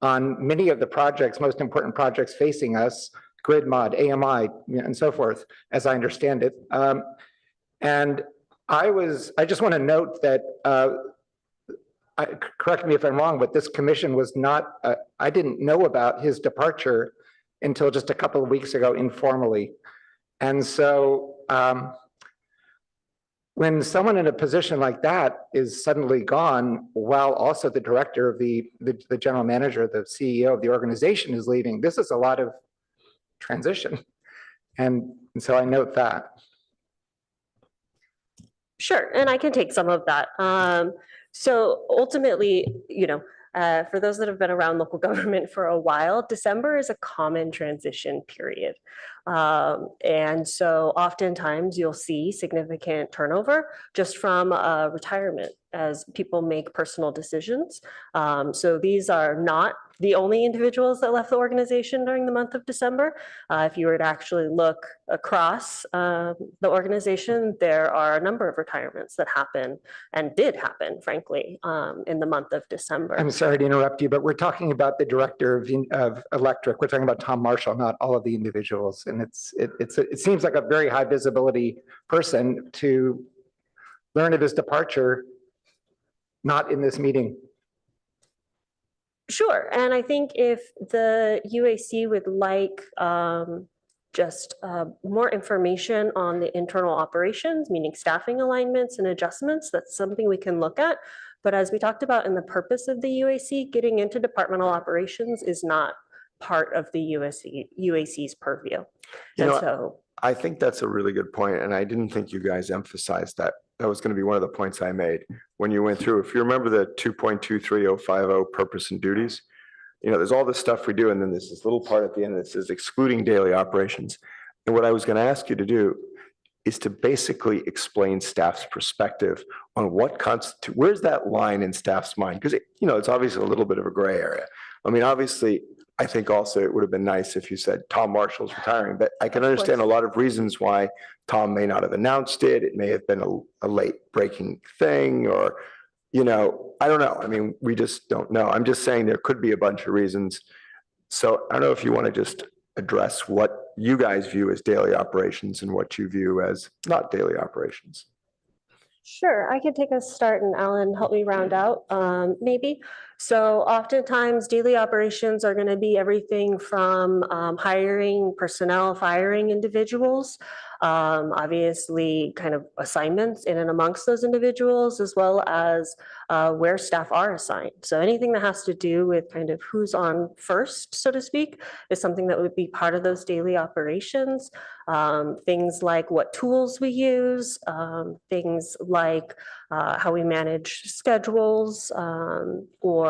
on many of the projects, most important projects facing us, grid mod, AMI, and so forth, as I understand it. And I just want to note that correct me if I'm wrong, but this commission was not, I didn't know about his departure until just a couple of weeks ago informally. And so when someone in a position like that is suddenly gone, while also the director of the general manager, the CEO of the organization is leaving, this is a lot of transition. And so I note that.
Sure, and I can take some of that. So ultimately, for those that have been around local government for a while, December is a common transition period. And so oftentimes you'll see significant turnover just from retirement as people make personal decisions. So these are not the only individuals that left the organization during the month of December. If you were to actually look across the organization, there are a number of retirements that happen and did happen, frankly, in the month of December.
I'm sorry to interrupt you, but we're talking about the director of electric. We're talking about Tom Marshall, not all of the individuals. And it seems like a very high visibility person to learn of his departure, not in this meeting.
Sure, and I think if the UAC would like just more information on the internal operations, meaning staffing alignments and adjustments, that's something we can look at. But as we talked about in the purpose of the UAC, getting into departmental operations is not part of the UAC's purview.
You
And
know,
so,
I think that's a really good point, and I didn't think you guys emphasized that. That was going to be one of the points I made when you went through. If you remember the 2.23050 purpose and duties, there's all this stuff we do, and then there's this little part at the end that says excluding daily operations. And what I was going to ask you to do is to basically explain staff's perspective on what constitutes, where's that line in staff's mind? Because it's obviously a little bit of a gray area. I mean, obviously, I think also it would have been nice if you said Tom Marshall's retiring, but I can understand a lot of reasons why Tom may not have announced it. It may have been a late breaking thing, or, I don't know. I mean, we just don't know. I'm just saying there could be a bunch of reasons. So I don't know if you want to just address what you guys view as daily operations and what you view as not daily operations.
sure, I can take a start and Alan, help me round out, maybe. So oftentimes daily operations are going to be everything from hiring personnel, firing individuals, obviously kind of assignments in and amongst those individuals, as well as where staff are assigned. So anything that has to do with kind of who's on first, so to speak, is something that would be part of those daily operations. Things like what tools we use, things like how we manage schedules, or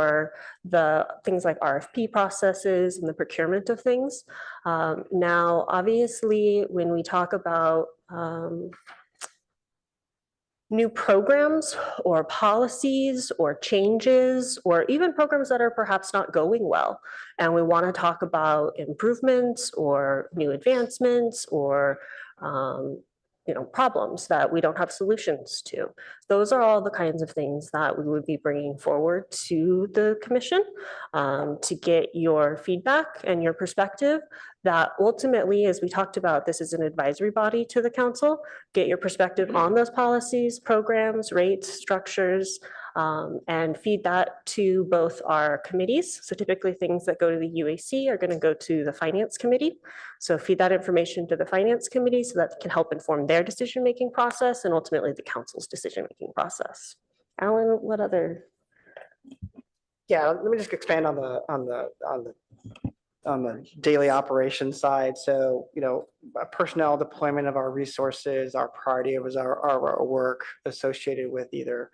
the things like RFP processes and the procurement of things. Now, obviously, when we talk about new programs or policies or changes, or even programs that are perhaps not going well, and we want to talk about improvements or new advancements or problems that we don't have solutions to. Those are all the kinds of things that we would be bringing forward to the commission to get your feedback and your perspective. That ultimately, as we talked about, this is an advisory body to the council, get your perspective on those policies, programs, rates, structures, and feed that to both our committees. So typically things that go to the UAC are going to go to the finance committee. So feed that information to the finance committee so that can help inform their decision-making process and ultimately the council's decision-making process. Alan, what other?
Yeah, let me just expand on the daily operations side. So, personnel deployment of our resources, our priority was our work associated with either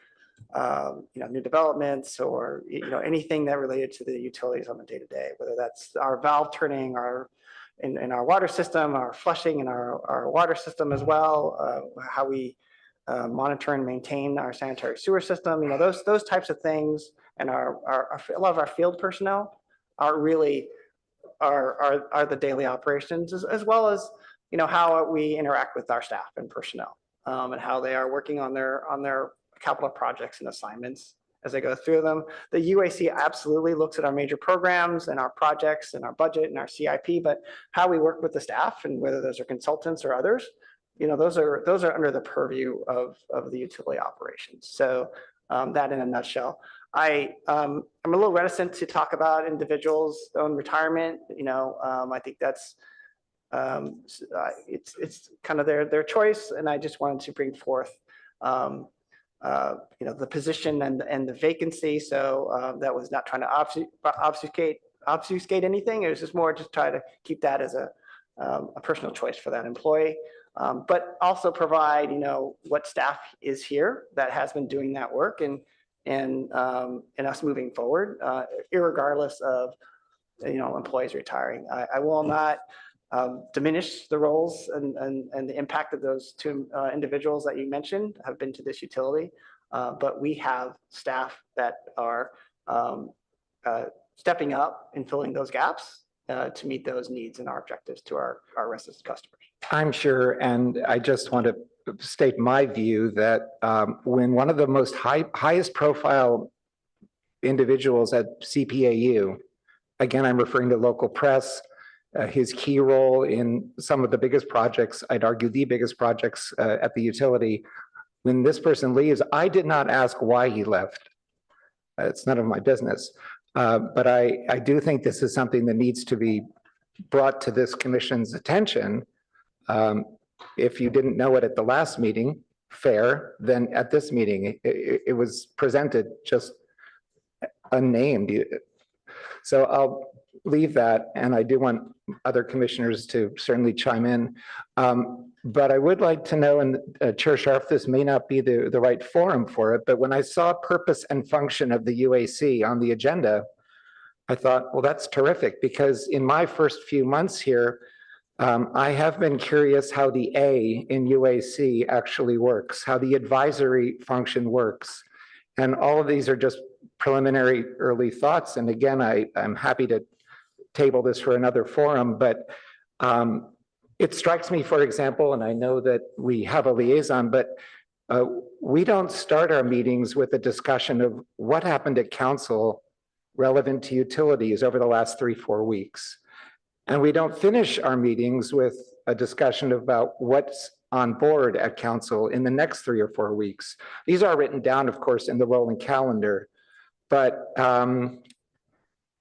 new developments or anything that related to the utilities on the day-to-day, whether that's our valve turning, in our water system, our flushing in our water system as well, how we monitor and maintain our sanitary sewer system, those types of things, and a lot of our field personnel are really are the daily operations, as well as how we interact with our staff and personnel, and how they are working on their capital projects and assignments as they go through them. The UAC absolutely looks at our major programs and our projects and our budget and our CIP, but how we work with the staff and whether those are consultants or others, those are under the purview of the utility operations. So that in a nutshell. I'm a little reticent to talk about individuals' own retirement. I think that's it's kind of their choice, and I just wanted to bring forth the position and the vacancy. So that was not trying to obfuscate anything. It was just more just try to keep that as a personal choice for that employee, but also provide what staff is here that has been doing that work and us moving forward, irregardless of employees retiring. I will not diminish the roles and the impact that those two individuals that you mentioned have been to this utility, but we have staff that are stepping up and filling those gaps to meet those needs and our objectives to our residents, customers.
I'm sure, and I just want to state my view that when one of the most highest profile individuals at CPAU, again, I'm referring to local press, his key role in some of the biggest projects, I'd argue the biggest projects at the utility. When this person leaves, I did not ask why he left. It's none of my business. But I do think this is something that needs to be brought to this commission's attention. If you didn't know it at the last meeting, fair, then at this meeting, it was presented just unnamed. So I'll leave that, and I do want other commissioners to certainly chime in. But I would like to know, and Chair Scharf, this may not be the right forum for it, but when I saw purpose and function of the UAC on the agenda, I thought, well, that's terrific, because in my first few months here, I have been curious how the A in UAC actually works, how the advisory function works. And all of these are just preliminary early thoughts. And again, I'm happy to table this for another forum, but it strikes me, for example, and I know that we have a liaison, but we don't start our meetings with a discussion of what happened at council relevant to utilities over the last 3-4 weeks. And we don't finish our meetings with a discussion about what's on board at council in the next 3 or 4 weeks. These are written down, of course, in the rolling calendar, but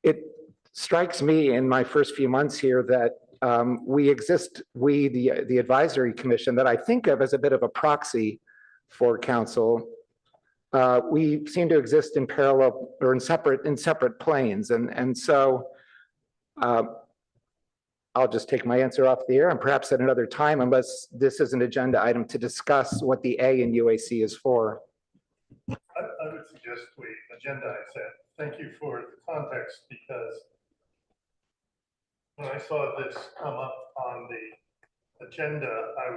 it strikes me in my first few months here that the advisory commission that I think of as a bit of a proxy for council, we seem to exist in parallel or in separate planes. And so I'll just take my answer off the air and perhaps at another time, unless this is an agenda item to discuss what the A in UAC is for.
I would suggest we agendize that. Thank you for the context, because when I saw this come up on the agenda, I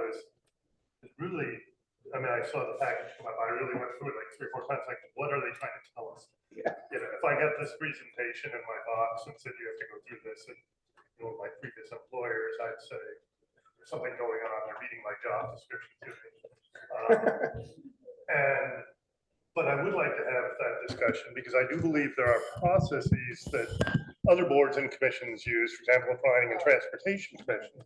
saw the package come up. I really went through it like 3 or 4 times, like, what are they trying to tell us?
Yeah.
If I got this presentation in my box and said, you have to go through this, and my previous employers, I'd say there's something going on. They're reading my job description to me. But I would like to have that discussion, because I do believe there are processes that other boards and commissions use. For example, the Planning and Transportation Commission.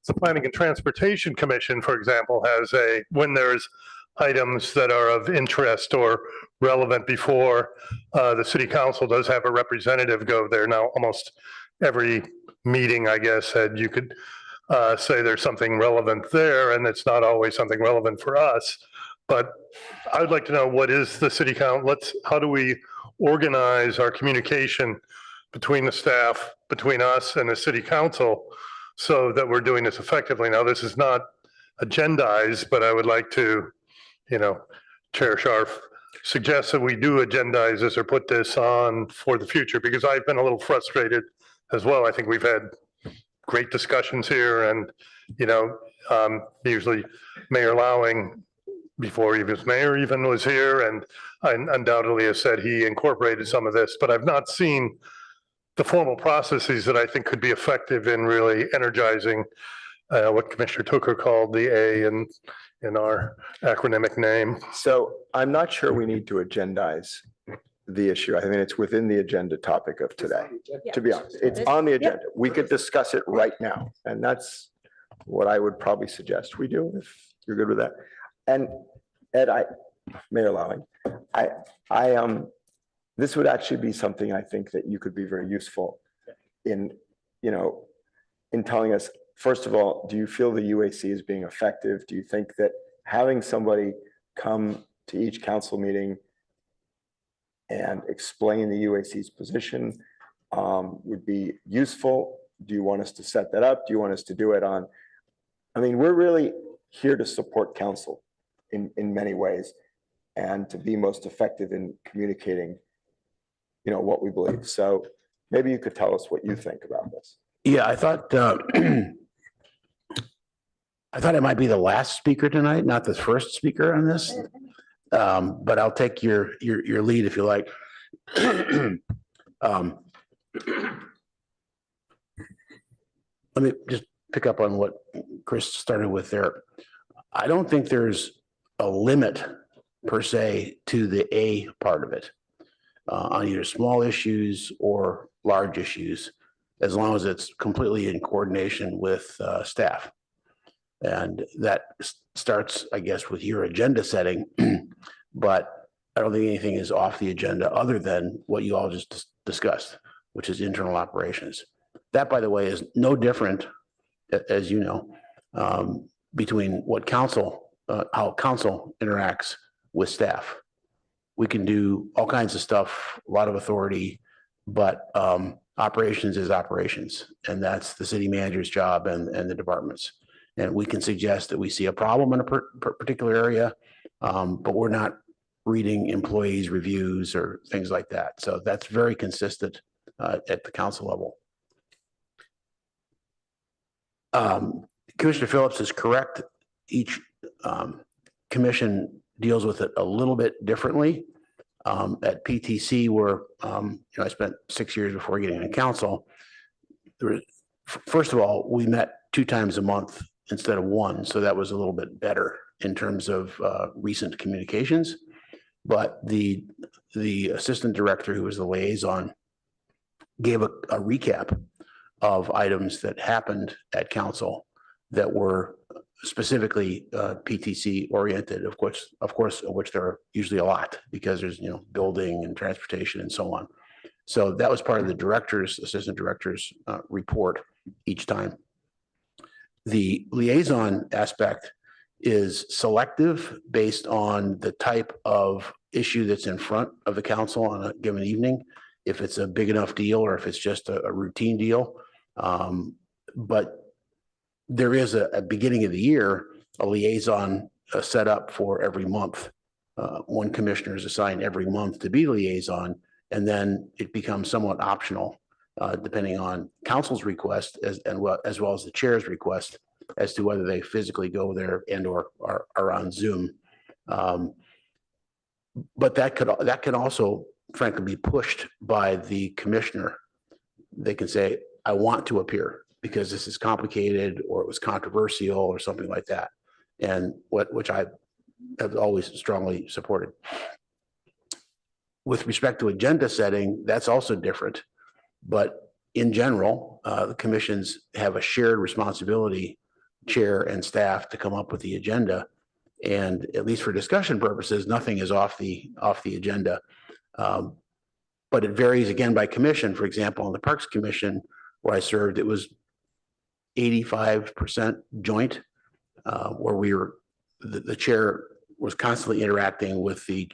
The Planning and Transportation Commission, for example, has when there's items that are of interest or relevant before the city council does have a representative go there. Now, almost every meeting, I guess, said you could say there's something relevant there, and it's not always something relevant for us. But I would like to know, what is the city council? How do we organize our communication between the staff, between us and the city council, so that we're doing this effectively? Now, this is not agendized, but I would like to, Chair Scharf, suggest that we do agendize this or put this on for the future, because I've been a little frustrated as well. I think we've had great discussions here, and, usually Mayor Lowing, before he was mayor, even was here, and undoubtedly has said he incorporated some of this, but I've not seen the formal processes that I think could be effective in really energizing what Commissioner Tooker called the A in our acronymic name.
So I'm not sure we need to agendize the issue. I mean, it's within the agenda topic of today, to be honest. It's on the agenda. We could discuss it right now. And that's what I would probably suggest we do, if you're good with that. And Ed, Mayor Lowing, this would actually be something I think that you could be very useful in, in telling us, first of all, do you feel the UAC is being effective? Do you think that having somebody come to each council meeting and explain the UAC's position would be useful? Do you want us to set that up? Do you want us to do it on? I mean, we're really here to support council in many ways and to be most effective in communicating, what we believe. So maybe you could tell us what you think about this.
Yeah, I thought I might be the last speaker tonight, not the first speaker on this. But I'll take your lead if you like. Let me just pick up on what Chris started with there. I don't think there's a limit per se to the A part of it on either small issues or large issues, as long as it's completely in coordination with staff. And that starts, I guess, with your agenda setting, but I don't think anything is off the agenda other than what you all just discussed, which is internal operations. That, by the way, is no different, as you know, between what how council interacts with staff. We can do all kinds of stuff, a lot of authority, but operations is operations, and that's the city manager's job and the departments. And we can suggest that we see a problem in a particular area, but we're not reading employees' reviews or things like that. So that's very consistent at the council level. Commissioner Phillips is correct. Each commission deals with it a little bit differently. At PTC, where I spent 6 years before getting on council. First of all, we met 2 times a month instead of 1, so that was a little bit better in terms of recent communications. But the assistant director, who was the liaison, gave a recap of items that happened at council that were specifically PTC oriented, of course, of which there are usually a lot, because there's, building and transportation and so on. So that was part of the assistant director's report each time. The liaison aspect is selective based on the type of issue that's in front of the council on a given evening, if it's a big enough deal or if it's just a routine deal. But there is a beginning of the year, a liaison set up for every month. One commissioner is assigned every month to be liaison, and then it becomes somewhat optional, depending on council's request as well as the chair's request as to whether they physically go there and or are on Zoom. But that can also, frankly, be pushed by the commissioner. They can say, I want to appear because this is complicated, or it was controversial, or something like that, and which I have always strongly supported. With respect to agenda setting, that's also different, but in general, the commissions have a shared responsibility, chair and staff, to come up with the agenda, and at least for discussion purposes, nothing is off the agenda. But it varies again by commission. For example, on the Parks Commission, where I served, it was 85% joint, where the chair was constantly interacting with the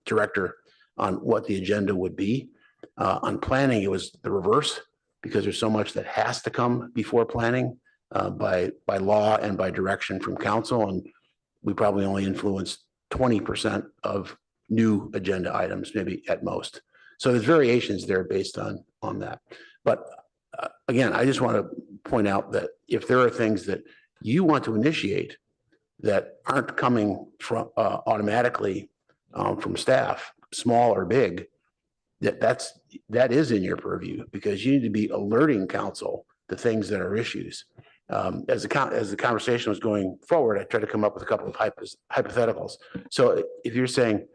director on what the agenda would be. On planning, it was the reverse, because there's so much that has to come before planning by law and by direction from council, and we probably only influenced 20% of new agenda items, maybe at most. So there's variations there based on that. But again, I just want to point out that if there are things that you want to initiate that aren't coming from automatically from staff, small or big, that is in your purview, because you need to be alerting council to things that are issues. As the conversation was going forward, I tried to come up with a couple of hypotheticals. So if you're saying,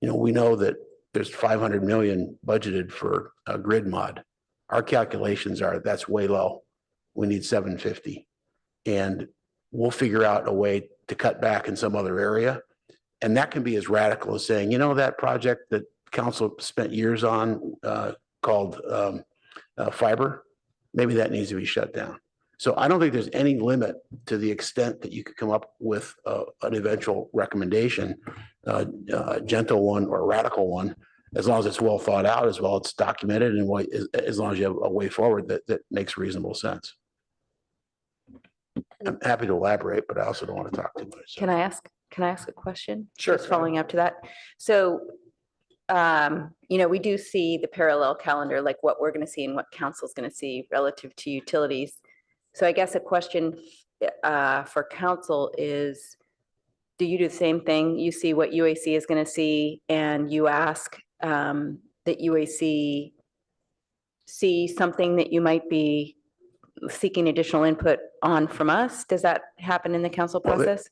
we know that there's 500 million budgeted for a grid mod, our calculations are that's way low. We need 750, and we'll figure out a way to cut back in some other area. And that can be as radical as saying, you know, that project that council spent years on called fiber, maybe that needs to be shut down. So I don't think there's any limit to the extent that you could come up with an eventual recommendation, a gentle one or a radical one, as long as it's well thought out, as well as it's documented, and as long as you have a way forward that makes reasonable sense. I'm happy to elaborate, but I also don't want to talk too much. so.
Can I ask a question?
Sure.
Just following up to that. So, we do see the parallel calendar, like what we're going to see and what council's going to see relative to utilities. So I guess a question for council is, do you do the same thing? You see what UAC is going to see and you ask that UAC see something that you might be seeking additional input on from us? Does that happen in the council
Well,
process?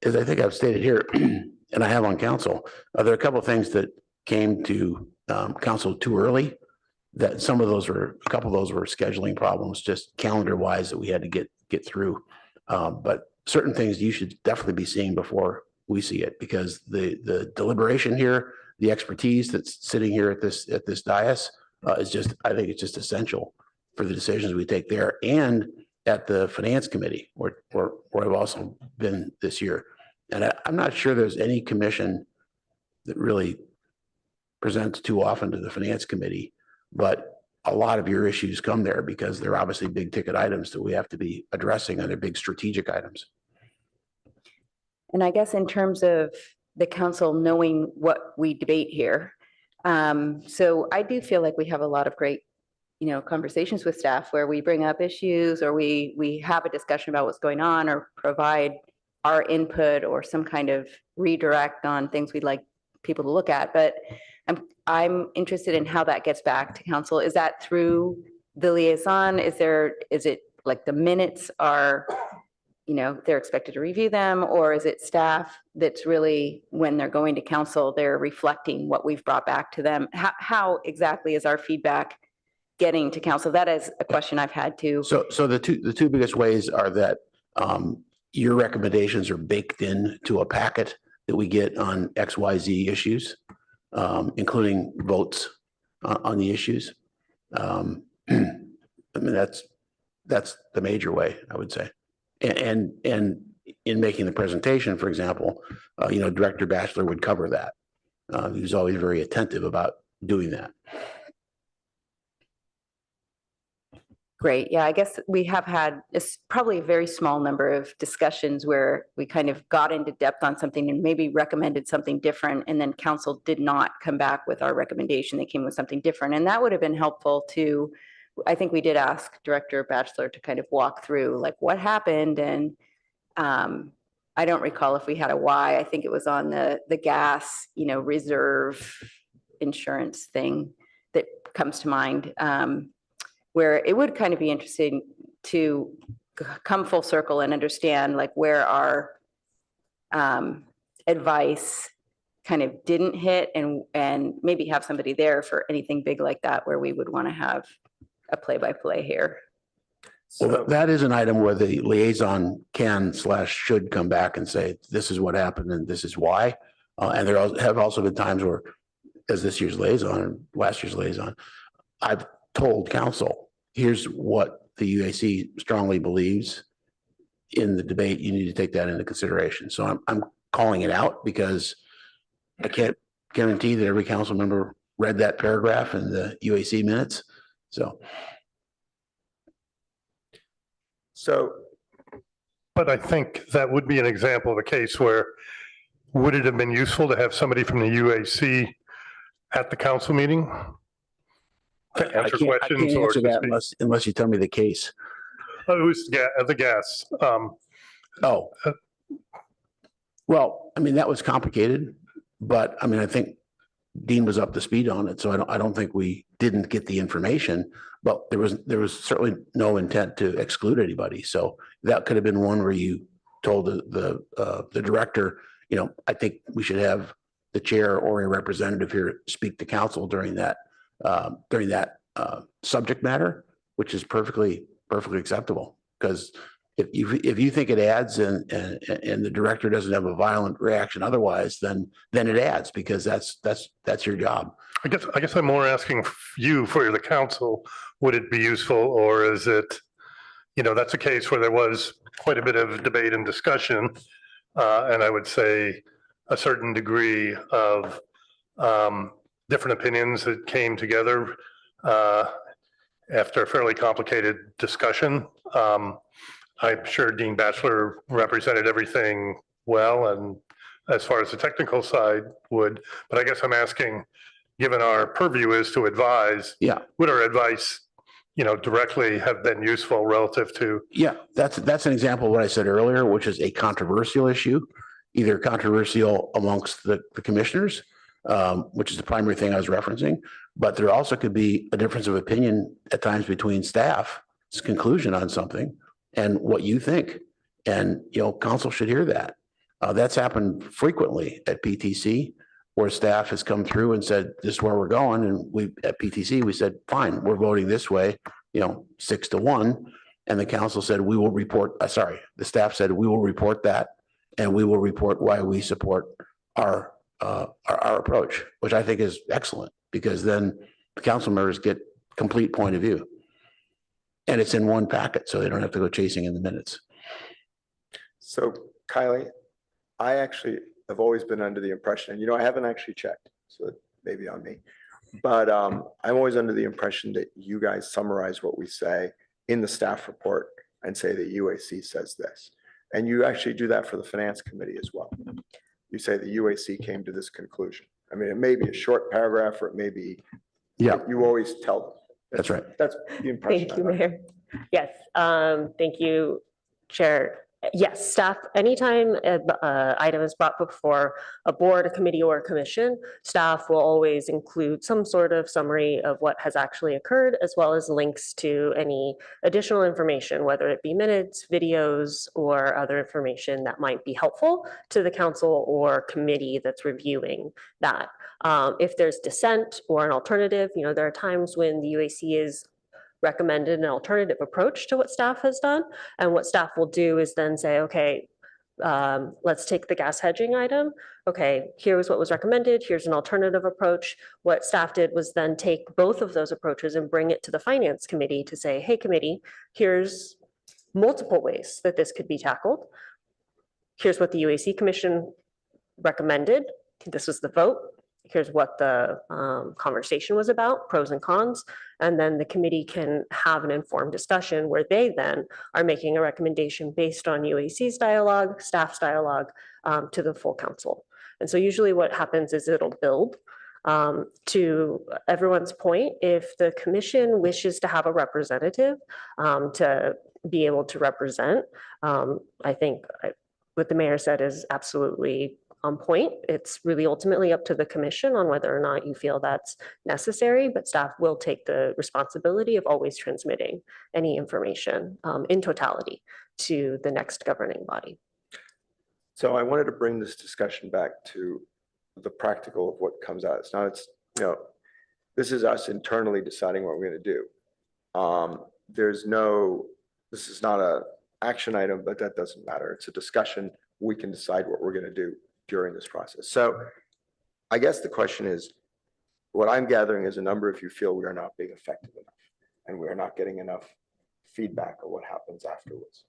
As I think I've stated here, and I have on council, there are a couple of things that came to council too early. That a couple of those were scheduling problems, just calendar wise that we had to get through. But certain things you should definitely be seeing before we see it, because the deliberation here, the expertise that's sitting here at this dais is just, I think it's just essential for the decisions we take there and at the finance committee where I've also been this year. And I'm not sure there's any commission that really presents too often to the finance committee, but a lot of your issues come there because they're obviously big ticket items that we have to be addressing, and they're big strategic items.
And I guess in terms of the council knowing what we debate here, so I do feel like we have a lot of great, conversations with staff where we bring up issues or we have a discussion about what's going on or provide our input or some kind of redirect on things we'd like people to look at. But I'm interested in how that gets back to council. Is that through the liaison? Is it like the minutes are, they're expected to review them, or is it staff that's really, when they're going to council, they're reflecting what we've brought back to them? How exactly is our feedback getting to council? That is a question I've had too.
So the two biggest ways are that your recommendations are baked in to a packet that we get on XYZ issues, including votes on the issues. I mean, that's the major way, I would say. And in making the presentation, for example, Director Batchelor would cover that. He was always very attentive about doing that.
Great. Yeah, I guess we have had probably a very small number of discussions where we kind of got into depth on something and maybe recommended something different, and then council did not come back with our recommendation. They came with something different, and that would have been helpful to, I think we did ask Director Batchelor to kind of walk through like what happened, and I don't recall if we had a why. I think it was on the gas, reserve insurance thing that comes to mind. Where it would kind of be interesting to come full circle and understand like where our advice kind of didn't hit, and maybe have somebody there for anything big like that where we would want to have a play-by-play here.
Well, that is an item where the liaison can/should come back and say, this is what happened and this is why. And there have also been times where, as this year's liaison and last year's liaison, I've told council, here's what the UAC strongly believes in the debate. You need to take that into consideration. So I'm calling it out because I can't guarantee that every council member read that paragraph in the UAC minutes.
But I think that would be an example of a case where, would it have been useful to have somebody from the UAC at the council meeting? To
I
answer
can't
questions or
answer
to
that
speak?
unless you tell me the case.
Oh, it was the gas.
Oh. Well, I mean, that was complicated, but I mean, I think Dean was up to speed on it. So I don't think we didn't get the information, but there was certainly no intent to exclude anybody. So that could have been one where you told the director, I think we should have the chair or a representative here speak to council during that subject matter, which is perfectly acceptable, because if you think it adds and the director doesn't have a violent reaction otherwise, then it adds because that's your job.
I guess I'm more asking you for the council, would it be useful, or is it, that's a case where there was quite a bit of debate and discussion. And I would say a certain degree of different opinions that came together after a fairly complicated discussion. I'm sure Dean Batchelor represented everything well, and as far as the technical side would, but I guess I'm asking, given our purview is to advise, would our advice, directly have been useful relative to?
Yeah, that's an example of what I said earlier, which is a controversial issue, either controversial amongst the commissioners, which is the primary thing I was referencing, but there also could be a difference of opinion at times between staff's conclusion on something and what you think. And, council should hear that. That's happened frequently at PTC, where staff has come through and said, this is where we're going. And at PTC, we said, fine, we're voting this way, 6-1. And the council said, we will report, the staff said, we will report that. And we will report why we support our approach, which I think is excellent, because then the council members get complete point of view. And it's in one packet, so they don't have to go chasing in the minutes.
So Kylie, I actually have always been under the impression, and I haven't actually checked, so it may be on me, but I'm always under the impression that you guys summarize what we say in the staff report and say that UAC says this. And you actually do that for the finance committee as well. You say the UAC came to this conclusion. I mean, it may be a short paragraph or it may be, you always tell them.
That's right.
That's the impression.
Thank you, Mayor. Yes, thank you, Chair. Yes, staff, anytime an item is brought before a board, a committee, or a commission, staff will always include some sort of summary of what has actually occurred, as well as links to any additional information, whether it be minutes, videos, or other information that might be helpful to the council or committee that's reviewing that. If there's dissent or an alternative, there are times when the UAC is recommended an alternative approach to what staff has done. And what staff will do is then say, okay, let's take the gas hedging item. Okay, here's what was recommended. Here's an alternative approach. What staff did was then take both of those approaches and bring it to the finance committee to say, hey, committee, here's multiple ways that this could be tackled. Here's what the UAC Commission recommended. This was the vote. Here's what the conversation was about, pros and cons, and then the committee can have an informed discussion where they then are making a recommendation based on UAC's dialogue, staff's dialogue, to the full council. And so usually what happens is it'll build. To everyone's point, if the commission wishes to have a representative to be able to represent, I think what the mayor said is absolutely on point. It's really ultimately up to the commission on whether or not you feel that's necessary, but staff will take the responsibility of always transmitting any information in totality to the next governing body.
So I wanted to bring this discussion back to the practical of what comes out. It's not, this is us internally deciding what we're going to do. This is not an action item, but that doesn't matter. It's a discussion. We can decide what we're going to do during this process. So I guess the question is, what I'm gathering is a number of you feel we are not being effective enough and we are not getting enough feedback of what happens afterwards.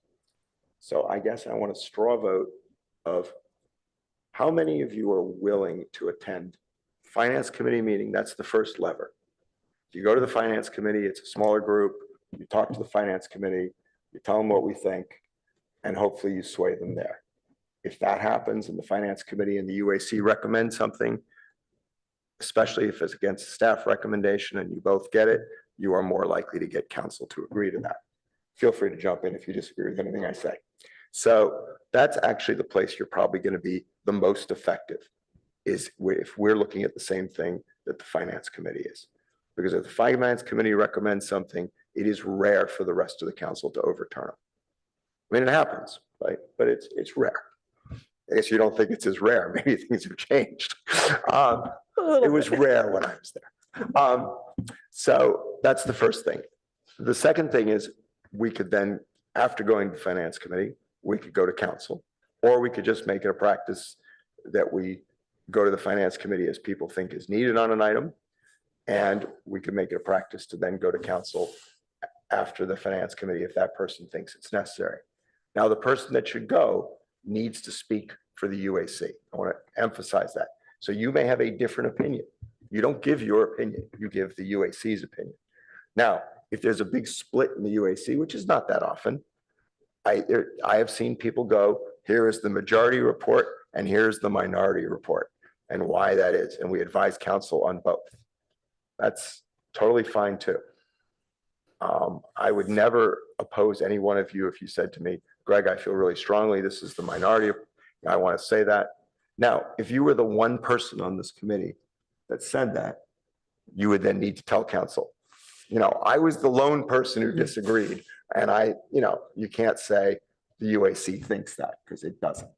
So I guess I want a straw vote of how many of you are willing to attend finance committee meeting. That's the first lever. If you go to the finance committee, it's a smaller group. You talk to the finance committee, you tell them what we think, and hopefully you sway them there. If that happens and the finance committee and the UAC recommend something, especially if it's against staff recommendation and you both get it, you are more likely to get council to agree to that. Feel free to jump in if you disagree with anything I say. So that's actually the place you're probably going to be the most effective, is if we're looking at the same thing that the finance committee is. Because if the finance committee recommends something, it is rare for the rest of the council to overturn it. I mean, it happens, right? But it's rare. I guess you don't think it's as rare. Maybe things have changed. It was rare when I was there. So that's the first thing. The second thing is we could then after going to finance committee, we could go to council, or we could just make it a practice that we go to the finance committee as people think is needed on an item. And we could make it a practice to then go to council after the finance committee if that person thinks it's necessary. Now, the person that should go needs to speak for the UAC. I want to emphasize that. So you may have a different opinion. You don't give your opinion, you give the UAC's opinion. Now, if there's a big split in the UAC, which is not that often, I have seen people go, here is the majority report and here's the minority report and why that is. And we advise council on both. That's totally fine too. I would never oppose any one of you if you said to me, Greg, I feel really strongly this is the minority. I want to say that. Now, if you were the one person on this committee that said that, you would then need to tell council. I was the lone person who disagreed, and you can't say the UAC thinks that because it doesn't.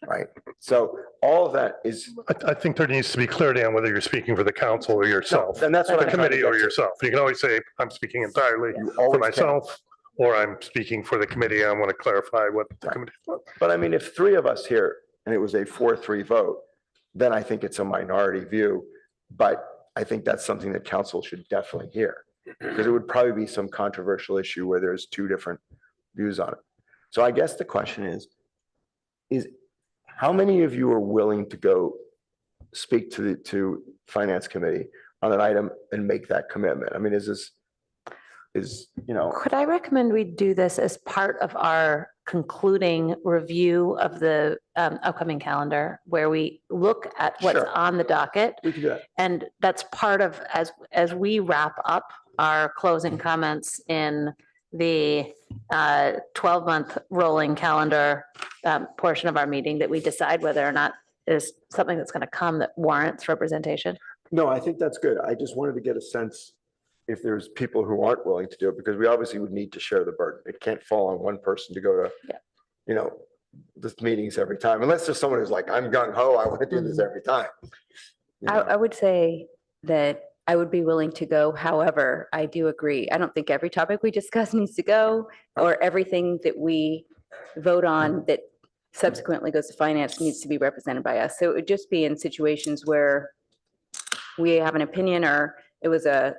Right. So all of that is.
I think there needs to be clarity on whether you're speaking for the council or yourself.
And that's what
The
I'm trying to
committee
get
or
to.
yourself. You can always say, I'm speaking entirely
You
for
always can.
myself, or I'm speaking for the committee. I want to clarify what the committee.
But I mean, if three of us here and it was a 4-3 vote, then I think it's a minority view. But I think that's something that council should definitely hear, because it would probably be some controversial issue where there's two different views on it. So I guess the question is how many of you are willing to go speak to finance committee on an item and make that commitment? I mean,
Could I recommend we do this as part of our concluding review of the upcoming calendar, where we look at what's
Sure.
on the docket?
we could do that.
And that's part of, as we wrap up our closing comments in the 12-month rolling calendar portion of our meeting, that we decide whether or not there's something that's going to come that warrants representation.
No, I think that's good. I just wanted to get a sense if there's people who aren't willing to do it, because we obviously would need to share the burden. It can't fall on one person to go to, the meetings every time, unless there's someone who's like, I'm gung ho, I want to do this every time.
I would say that I would be willing to go. However, I do agree. I don't think every topic we discuss needs to go, or everything that we vote on that subsequently goes to finance needs to be represented by us. So it would just be in situations where we have an opinion, or it was a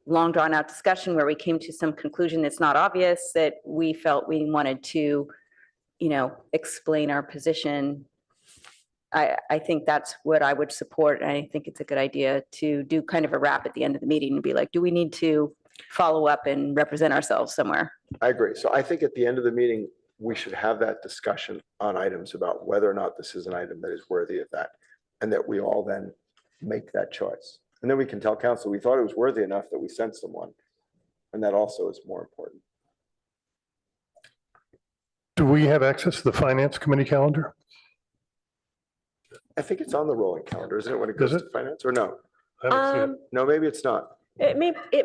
long drawn out discussion where we came to some conclusion that's not obvious, that we felt we wanted to, explain our position. I think that's what I would support. And I think it's a good idea to do kind of a wrap at the end of the meeting and be like, do we need to follow up and represent ourselves somewhere?
I agree. So I think at the end of the meeting, we should have that discussion on items about whether or not this is an item that is worthy of that, and that we all then make that choice. And then we can tell council, we thought it was worthy enough that we sent someone. And that also is more important.
Do we have access to the finance committee calendar?
I think it's on the rolling calendar, isn't it, when it goes
Is
to finance, or no?
I haven't seen it.
No, maybe it's not.
It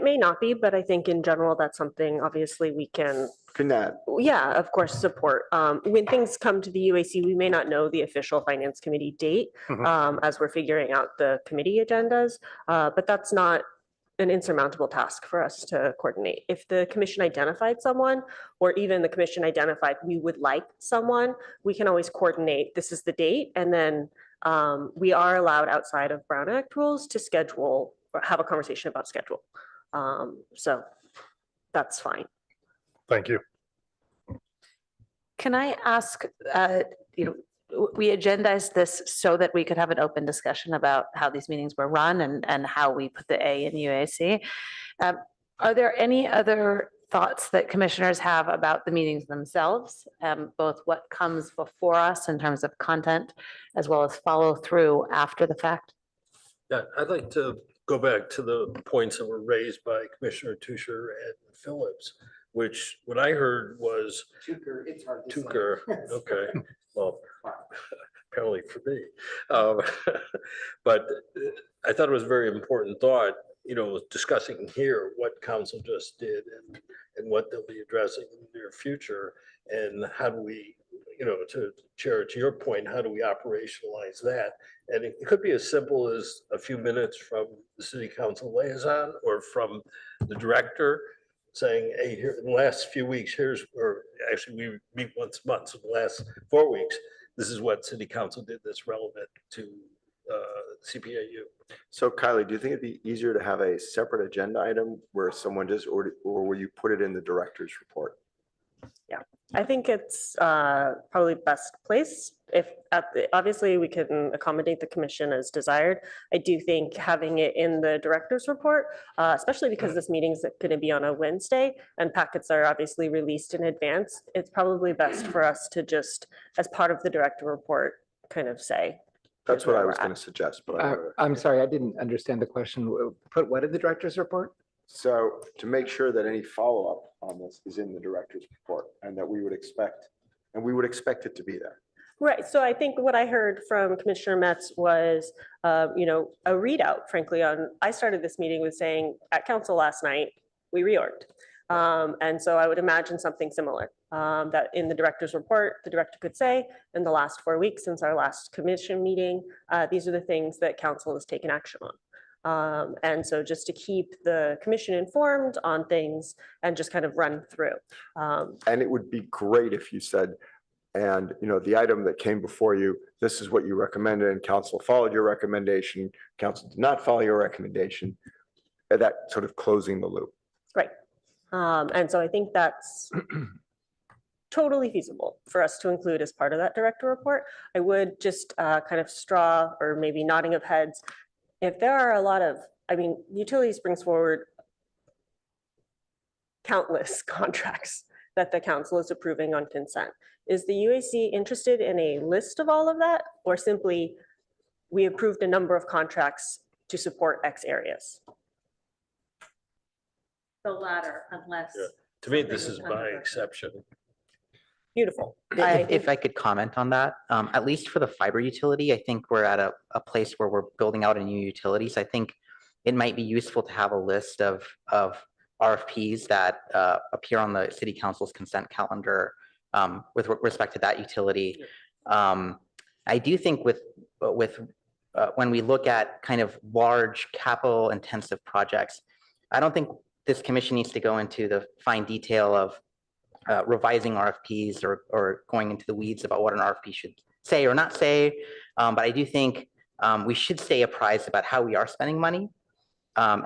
may not be, but I think in general, that's something obviously we can,
Can that,
yeah, of course, support. When things come to the UAC, we may not know the official finance committee date as we're figuring out the committee agendas, but that's not an insurmountable task for us to coordinate. If the commission identified someone, or even the commission identified we would like someone, we can always coordinate, this is the date, and then we are allowed outside of Brown Act rules to schedule or have a conversation about schedule. So that's fine.
Thank you.
Can I ask, we agendized this so that we could have an open discussion about how these meetings were run and how we put the A in UAC. Are there any other thoughts that commissioners have about the meetings themselves, both what comes before us in terms of content, as well as follow through after the fact?
Yeah, I'd like to go back to the points that were raised by Commissioner Tusher and Phillips, which what I heard was Tucker, okay, well, apparently for me. But I thought it was a very important thought, discussing here what council just did and what they'll be addressing in the near future, and how do we, to Chair, to your point, how do we operationalize that? And it could be as simple as a few minutes from the city council liaison or from the director, saying, hey, here, in the last few weeks, here's, or actually we meet once a month, so the last 4 weeks, this is what city council did that's relevant to CPAU.
So Kylie, do you think it'd be easier to have a separate agenda item where someone just, or will you put it in the director's report?
I think it's probably best place if, obviously, we can accommodate the commission as desired. I do think having it in the director's report, especially because this meeting's going to be on a Wednesday and packets are obviously released in advance, it's probably best for us to just, as part of the director report, kind of say.
That's what I was going to suggest, but
I'm sorry, I didn't understand the question. Put what in the director's report?
so to make sure that any follow-up on this is in the director's report and that we would expect it to be there.
Right, so I think what I heard from Commissioner Metz was, you know, a readout, frankly, on, I started this meeting with saying, at council last night, we reorged. And so I would imagine something similar, that in the director's report, the director could say, in the last 4 weeks since our last commission meeting, these are the things that council has taken action on. And so just to keep the commission informed on things and just kind of run through.
And it would be great if you said, and you know, the item that came before you, this is what you recommended and council followed your recommendation, council did not follow your recommendation, that sort of closing the loop.
Right. And so I think that's totally feasible for us to include as part of that director report. I would just kind of straw or maybe nodding of heads. If there are a lot of, I mean, utilities brings forward countless contracts that the council is approving on consent. Is the UAC interested in a list of all of that, or simply we approved a number of contracts to support X areas?
The latter, unless.
Yeah. To me, this is by exception.
Beautiful.
If I could comment on that, at least for the fiber utility, I think we're at a place where we're building out a new utilities. I think it might be useful to have a list of RFPs that appear on the city council's consent calendar with respect to that utility. I do think with when we look at kind of large capital intensive projects, I don't think this commission needs to go into the fine detail of revising RFPs or going into the weeds about what an RFP should say or not say. But I do think we should stay apprised about how we are spending money. I'm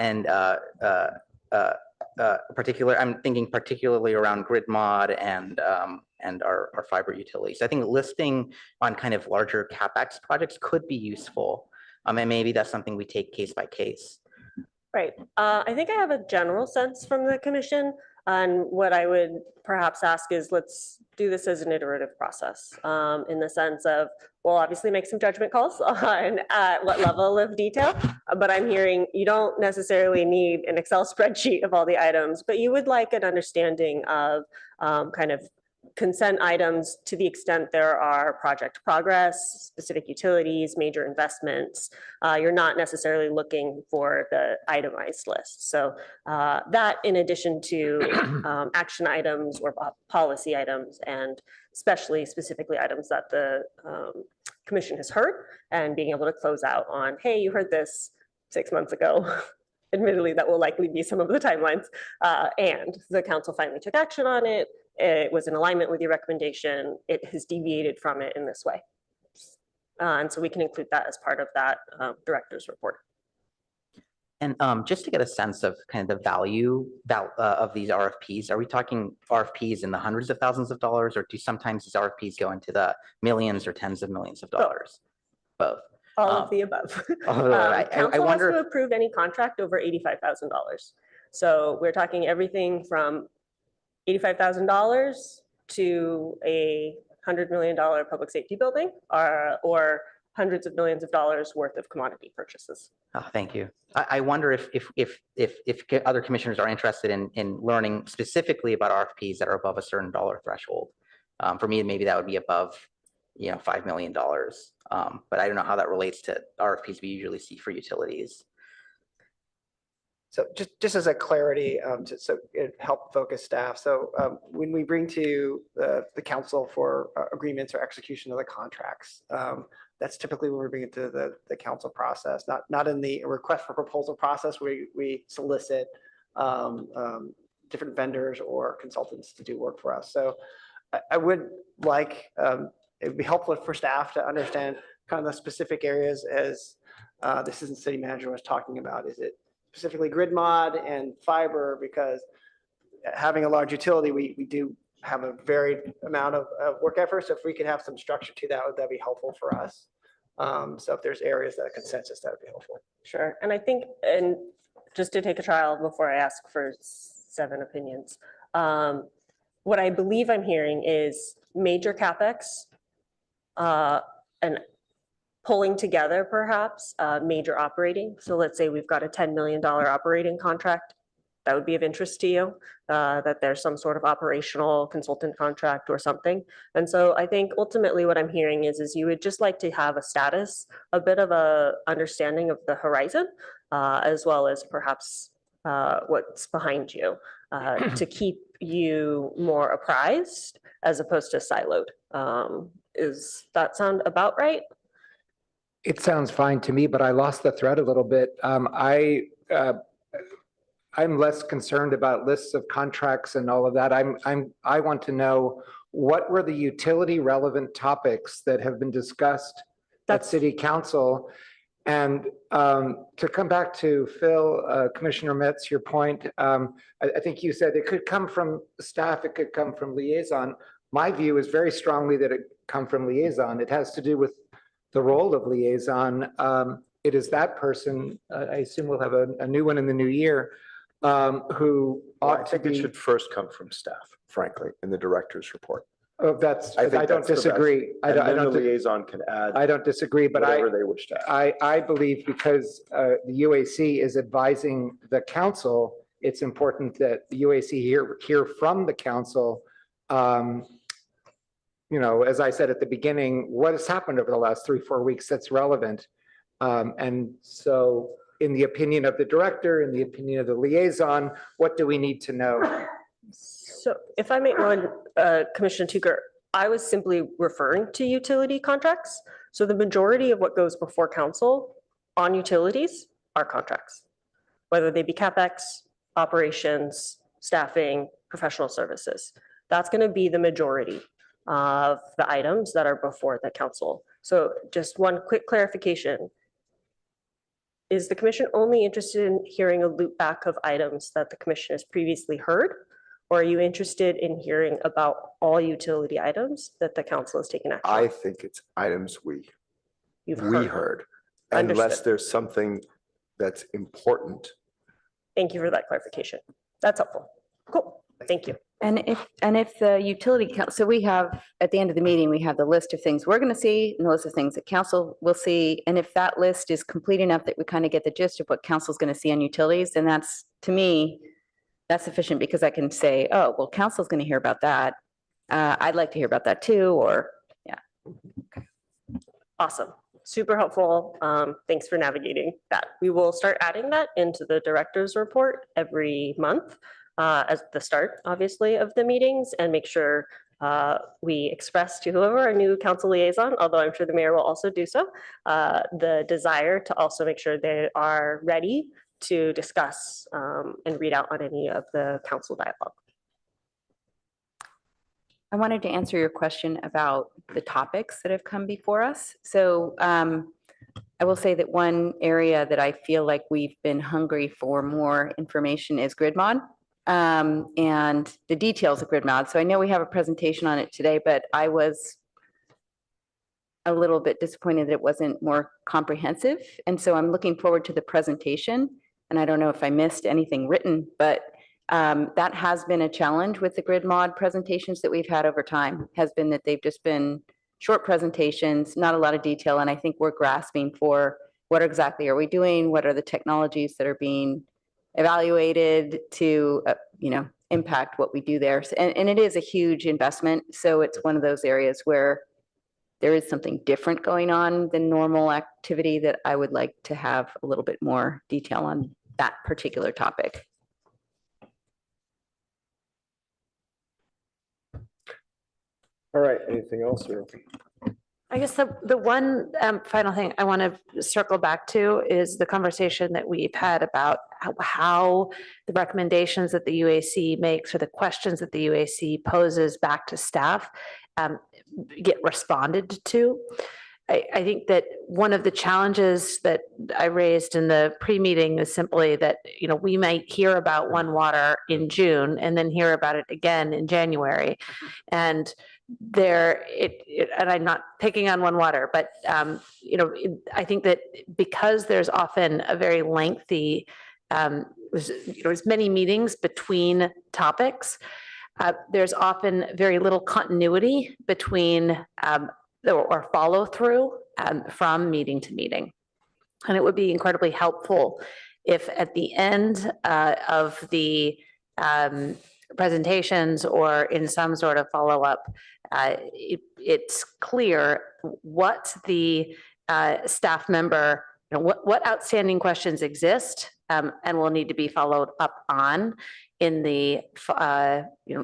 thinking particularly around grid mod and our fiber utilities. I think listing on kind of larger CapEx projects could be useful. And maybe that's something we take case by case.
Right. I think I have a general sense from the commission. And what I would perhaps ask is, let's do this as an iterative process in the sense of, we'll obviously make some judgment calls on what level of detail, but I'm hearing you don't necessarily need an Excel spreadsheet of all the items, but you would like an understanding of kind of consent items to the extent there are project progress, specific utilities, major investments. You're not necessarily looking for the itemized list. So that in addition to action items or policy items, and especially specifically items that the commission has heard, and being able to close out on, hey, you heard this 6 months ago. Admittedly, that will likely be some of the timelines. And the council finally took action on it. It was in alignment with your recommendation. It has deviated from it in this way. And so we can include that as part of that director's report.
And just to get a sense of kind of the value of these RFPs, are we talking RFPs in the hundreds of thousands of dollars, or do sometimes these RFPs go into the millions or tens of millions of dollars? Both.
All of the above.
I wonder
if to approve any contract over $85,000. So we're talking everything from $85,000 to a $100 million public safety building, or hundreds of millions of dollars worth of commodity purchases.
Oh, thank you. I wonder if other commissioners are interested in learning specifically about RFPs that are above a certain dollar threshold. For me, maybe that would be above, $5 million. But I don't know how that relates to RFPs we usually see for utilities.
So just as a clarity, so it help focus staff. So when we bring to the council for agreements or execution of the contracts, that's typically when we bring it to the council process, not in the request for proposal process where we solicit different vendors or consultants to do work for us. So I would like, it would be helpful for staff to understand kind of the specific areas as the assistant city manager was talking about. Is it specifically grid mod and fiber? Because having a large utility, we do have a varied amount of work effort. So if we could have some structure to that, that'd be helpful for us. So if there's areas that are consensus, that would be helpful.
Sure. And I think, and just to take a trial before I ask for 7 opinions, what I believe I'm hearing is major CapEx and pulling together perhaps major operating. So let's say we've got a $10 million operating contract. That would be of interest to you, that there's some sort of operational consultant contract or something. And so I think ultimately what I'm hearing is you would just like to have a status, a bit of a understanding of the horizon, as well as perhaps what's behind you, to keep you more apprised as opposed to siloed. Is that sound about right?
It sounds fine to me, but I lost the thread a little bit. I'm less concerned about lists of contracts and all of that. I want to know, what were the utility relevant topics that have been discussed at city council? And to come back to Phil, Commissioner Metz, your point, I think you said it could come from staff, it could come from liaison. My view is very strongly that it come from liaison. It has to do with the role of liaison. It is that person, I assume we'll have a new one in the new year, who ought to be.
It should first come from staff, frankly, in the director's report.
Oh, that's,
I think
I don't
that's the best.
disagree.
And then the liaison can add
I don't disagree, but
whatever they wish to add.
I believe because the UAC is advising the council, it's important that the UAC hear from the council. You know, as I said at the beginning, what has happened over the last 3-4 weeks that's relevant. And so in the opinion of the director, in the opinion of the liaison, what do we need to know?
So if I may, Commissioner Tucker, I was simply referring to utility contracts. So the majority of what goes before council on utilities are contracts, whether they be CapEx, operations, staffing, professional services. That's going to be the majority of the items that are before the council. So just one quick clarification. Is the commission only interested in hearing a loop back of items that the commission has previously heard? Or are you interested in hearing about all utility items that the council has taken action on?
I think it's items we
You've
heard.
Understood.
Unless there's something that's important.
Thank you for that clarification. That's helpful. Cool. Thank you.
And if the utility, so we have, at the end of the meeting, we have the list of things we're going to see and the list of things that council will see. And if that list is complete enough that we kind of get the gist of what council's going to see on utilities, then that's, to me, that's sufficient, because I can say, oh, well, council's going to hear about that. I'd like to hear about that too, or, yeah.
Awesome. Super helpful. Thanks for navigating that. We will start adding that into the director's report every month as the start, obviously, of the meetings, and make sure we express to whoever our new council liaison, although I'm sure the mayor will also do so, the desire to also make sure they are ready to discuss and read out on any of the council dialogue.
I wanted to answer your question about the topics that have come before us. So I will say that one area that I feel like we've been hungry for more information is grid mod and the details of grid mod. So I know we have a presentation on it today, but I was a little bit disappointed that it wasn't more comprehensive. And so I'm looking forward to the presentation. And I don't know if I missed anything written, but that has been a challenge with the grid mod presentations that we've had over time, has been that they've just been short presentations, not a lot of detail. And I think we're grasping for what exactly are we doing? What are the technologies that are being evaluated to, impact what we do there? And it is a huge investment. So it's one of those areas where there is something different going on than normal activity that I would like to have a little bit more detail on that particular topic.
All right, anything else? Or?
I guess the one final thing I want to circle back to is the conversation that we've had about how the recommendations that the UAC makes or the questions that the UAC poses back to staff get responded to. I think that one of the challenges that I raised in the pre-meeting is simply that, you know, we might hear about One Water in June and then hear about it again in January. And and I'm not picking on One Water, but, you know, I think that because there's often a very lengthy, there's many meetings between topics, there's often very little continuity between or follow through from meeting to meeting. And it would be incredibly helpful if at the end of the presentations or in some sort of follow-up, it's clear what the staff member, you know, what outstanding questions exist and will need to be followed up on in the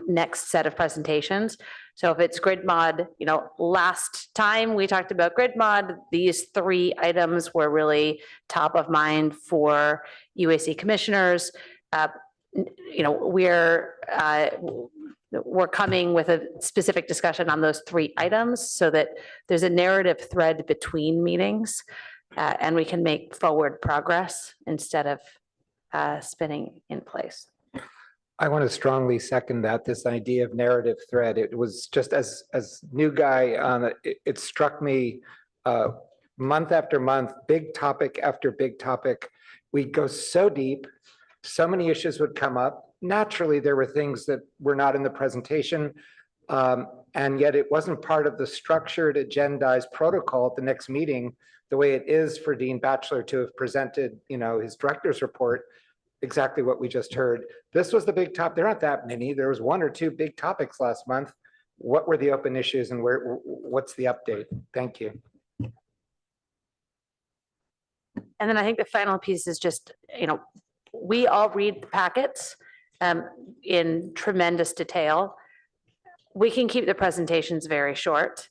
next set of presentations. So if it's grid mod, you know, last time we talked about grid mod, these 3 items were really top of mind for UAC commissioners. You know, we're coming with a specific discussion on those 3 items so that there's a narrative thread between meetings and we can make forward progress instead of spinning in place.
I want to strongly second that, this idea of narrative thread. It was just as new guy on it, it struck me month after month, big topic after big topic. We'd go so deep, so many issues would come up. Naturally, there were things that were not in the presentation, and yet it wasn't part of the structured agendized protocol at the next meeting, the way it is for Dean Batchelor to have presented, you know, his director's report, exactly what we just heard. This was the big top. There aren't that many. There was 1 or 2 big topics last month. What were the open issues and what's the update? Thank you.
And then I think the final piece is just, you know, we all read the packets in tremendous detail. We can keep the presentations very short.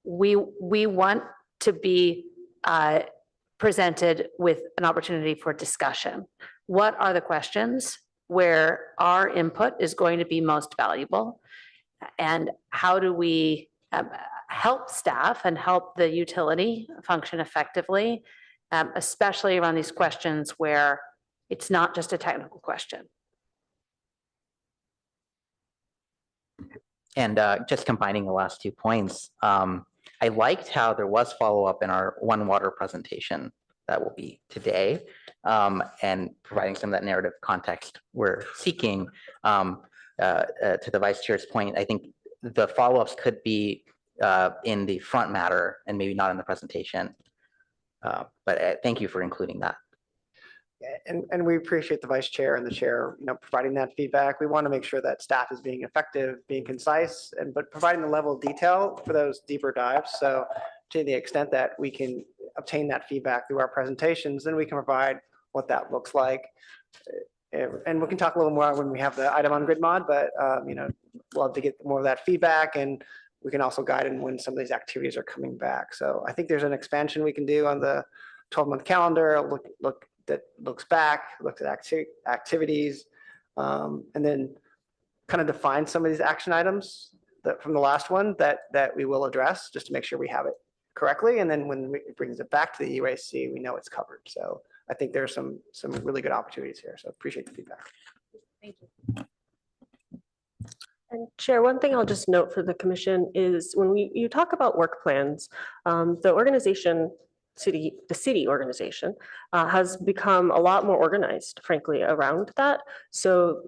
We want to be presented with an opportunity for discussion. What are the questions where our input is going to be most valuable? And how do we help staff and help the utility function effectively, especially around these questions where it's not just a technical question?
And just combining the last 2 points, I liked how there was follow-up in our One Water presentation that will be today, and providing some of that narrative context we're seeking. To the vice chair's point, I think the follow-ups could be in the front matter and maybe not in the presentation. But thank you for including that.
And we appreciate the vice chair and the chair, you know, providing that feedback. We want to make sure that staff is being effective, being concise, but providing the level of detail for those deeper dives. So to the extent that we can obtain that feedback through our presentations, then we can provide what that looks like. And we can talk a little more when we have the item on grid mod, but you know, we'll have to get more of that feedback, and we can also guide in when some of these activities are coming back. So I think there's an expansion we can do on the 12-month calendar, look that looks back, looks at activities, and then kind of define some of these action items that from the last one that we will address, just to make sure we have it correctly. And then when it brings it back to the UAC, we know it's covered. So I think there's some really good opportunities here. So appreciate the feedback.
Thank you.
And Chair, one thing I'll just note for the commission is when you talk about work plans, the organization, the city organization has become a lot more organized, frankly, around that. So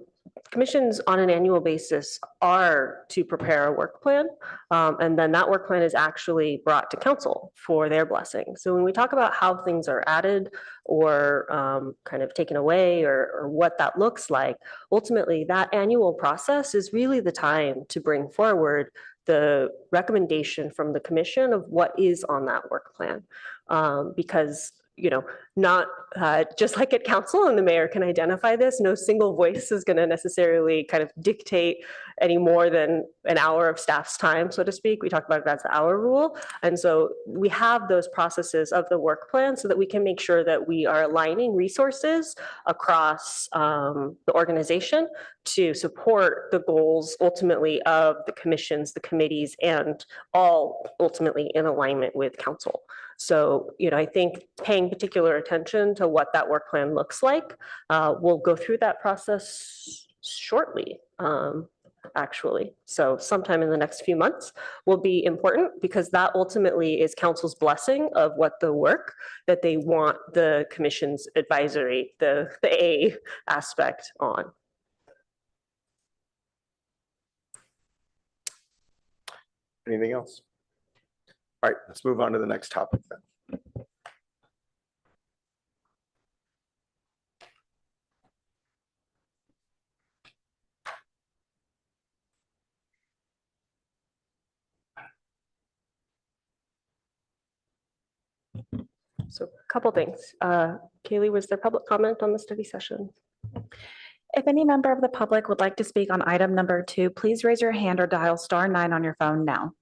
commissions on an annual basis are to prepare a work plan, and then that work plan is actually brought to council for their blessing. So when we talk about how things are added or kind of taken away or what that looks like, ultimately that annual process is really the time to bring forward the recommendation from the commission of what is on that work plan. Because not just like at council, and the mayor can identify this, no single voice is going to necessarily kind of dictate any more than an hour of staff's time, so to speak. We talk about it as the hour rule. And so we have those processes of the work plan so that we can make sure that we are aligning resources across the organization to support the goals ultimately of the commissions, the committees, and all ultimately in alignment with council. So, I think paying particular attention to what that work plan looks like, we'll go through that process shortly, actually. So sometime in the next few months will be important because that ultimately is council's blessing of what the work that they want the commission's advisory, the A aspect on.
Anything else? All right, let's move on to the next topic then.
So a couple things. Kaylee, was there public comment on the study session?
If any member of the public would like to speak on item number 2, please raise your hand or dial *9 on your phone now.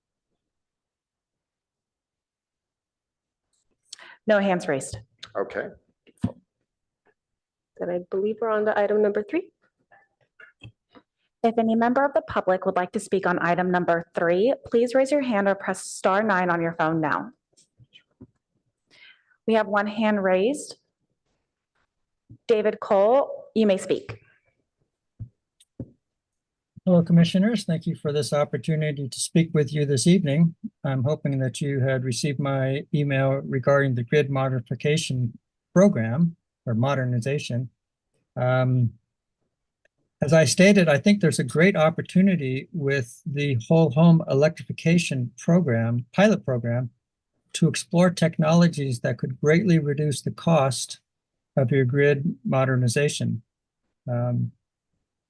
No hands raised.
Okay.
Then I believe we're on to item number 3.
If any member of the public would like to speak on item number 3, please raise your hand or press *9 on your phone now. We have one hand raised. David Cole, you may speak.
Hello, Commissioners. Thank you for this opportunity to speak with you this evening. I'm hoping that you had received my email regarding the grid modification program or modernization. As I stated, I think there's a great opportunity with the whole home electrification program, pilot program, to explore technologies that could greatly reduce the cost of your grid modernization.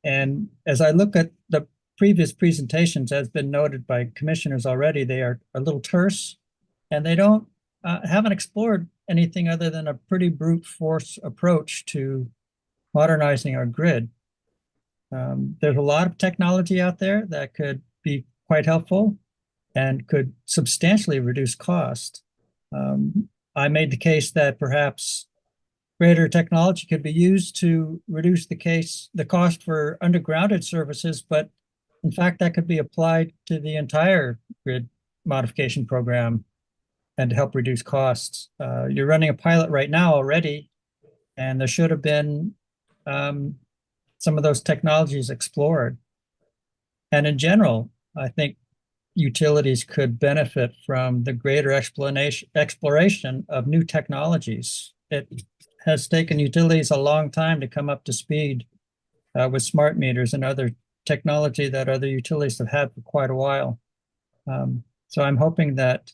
And as I look at the previous presentations, as been noted by commissioners already, they are a little terse and they haven't explored anything other than a pretty brute force approach to modernizing our grid. There's a lot of technology out there that could be quite helpful and could substantially reduce cost. I made the case that perhaps greater technology could be used to reduce the cost for undergrounded services, but in fact, that could be applied to the entire grid modification program and to help reduce costs. You're running a pilot right now already, and there should have been some of those technologies explored. And in general, I think utilities could benefit from the greater exploration of new technologies. It has taken utilities a long time to come up to speed with smart meters and other technology that other utilities have had for quite a while. So I'm hoping that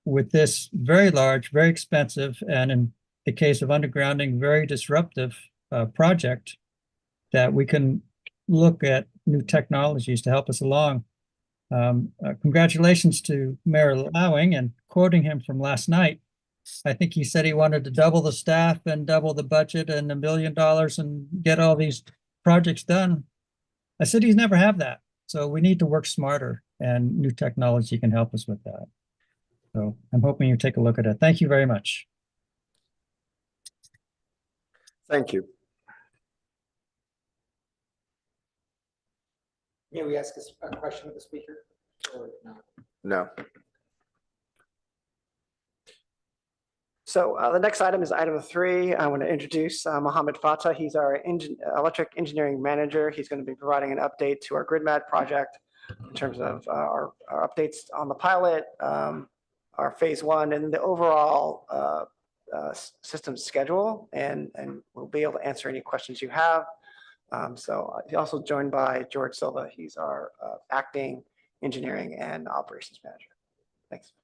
with this very large, very expensive, and in the case of undergrounding, very disruptive project, that we can look at new technologies to help us along. Congratulations to Mayor Lowing, and quoting him from last night, I think he said he wanted to double the staff and double the budget and $1 million and get all these projects done. I said he's never have that. So we need to work smarter, and new technology can help us with that. So I'm hoping you take a look at it. Thank you very much.
Thank you.
May we ask a question of the speaker or not?
No.
So the next item is item 3. I want to introduce Mohammed Fatah. He's our electric engineering manager. He's going to be providing an update to our GridMat project in terms of our updates on the pilot, our phase 1, and the overall system schedule. And we'll be able to answer any questions you have. So he's also joined by George Silva. He's our acting engineering and operations manager. Thanks.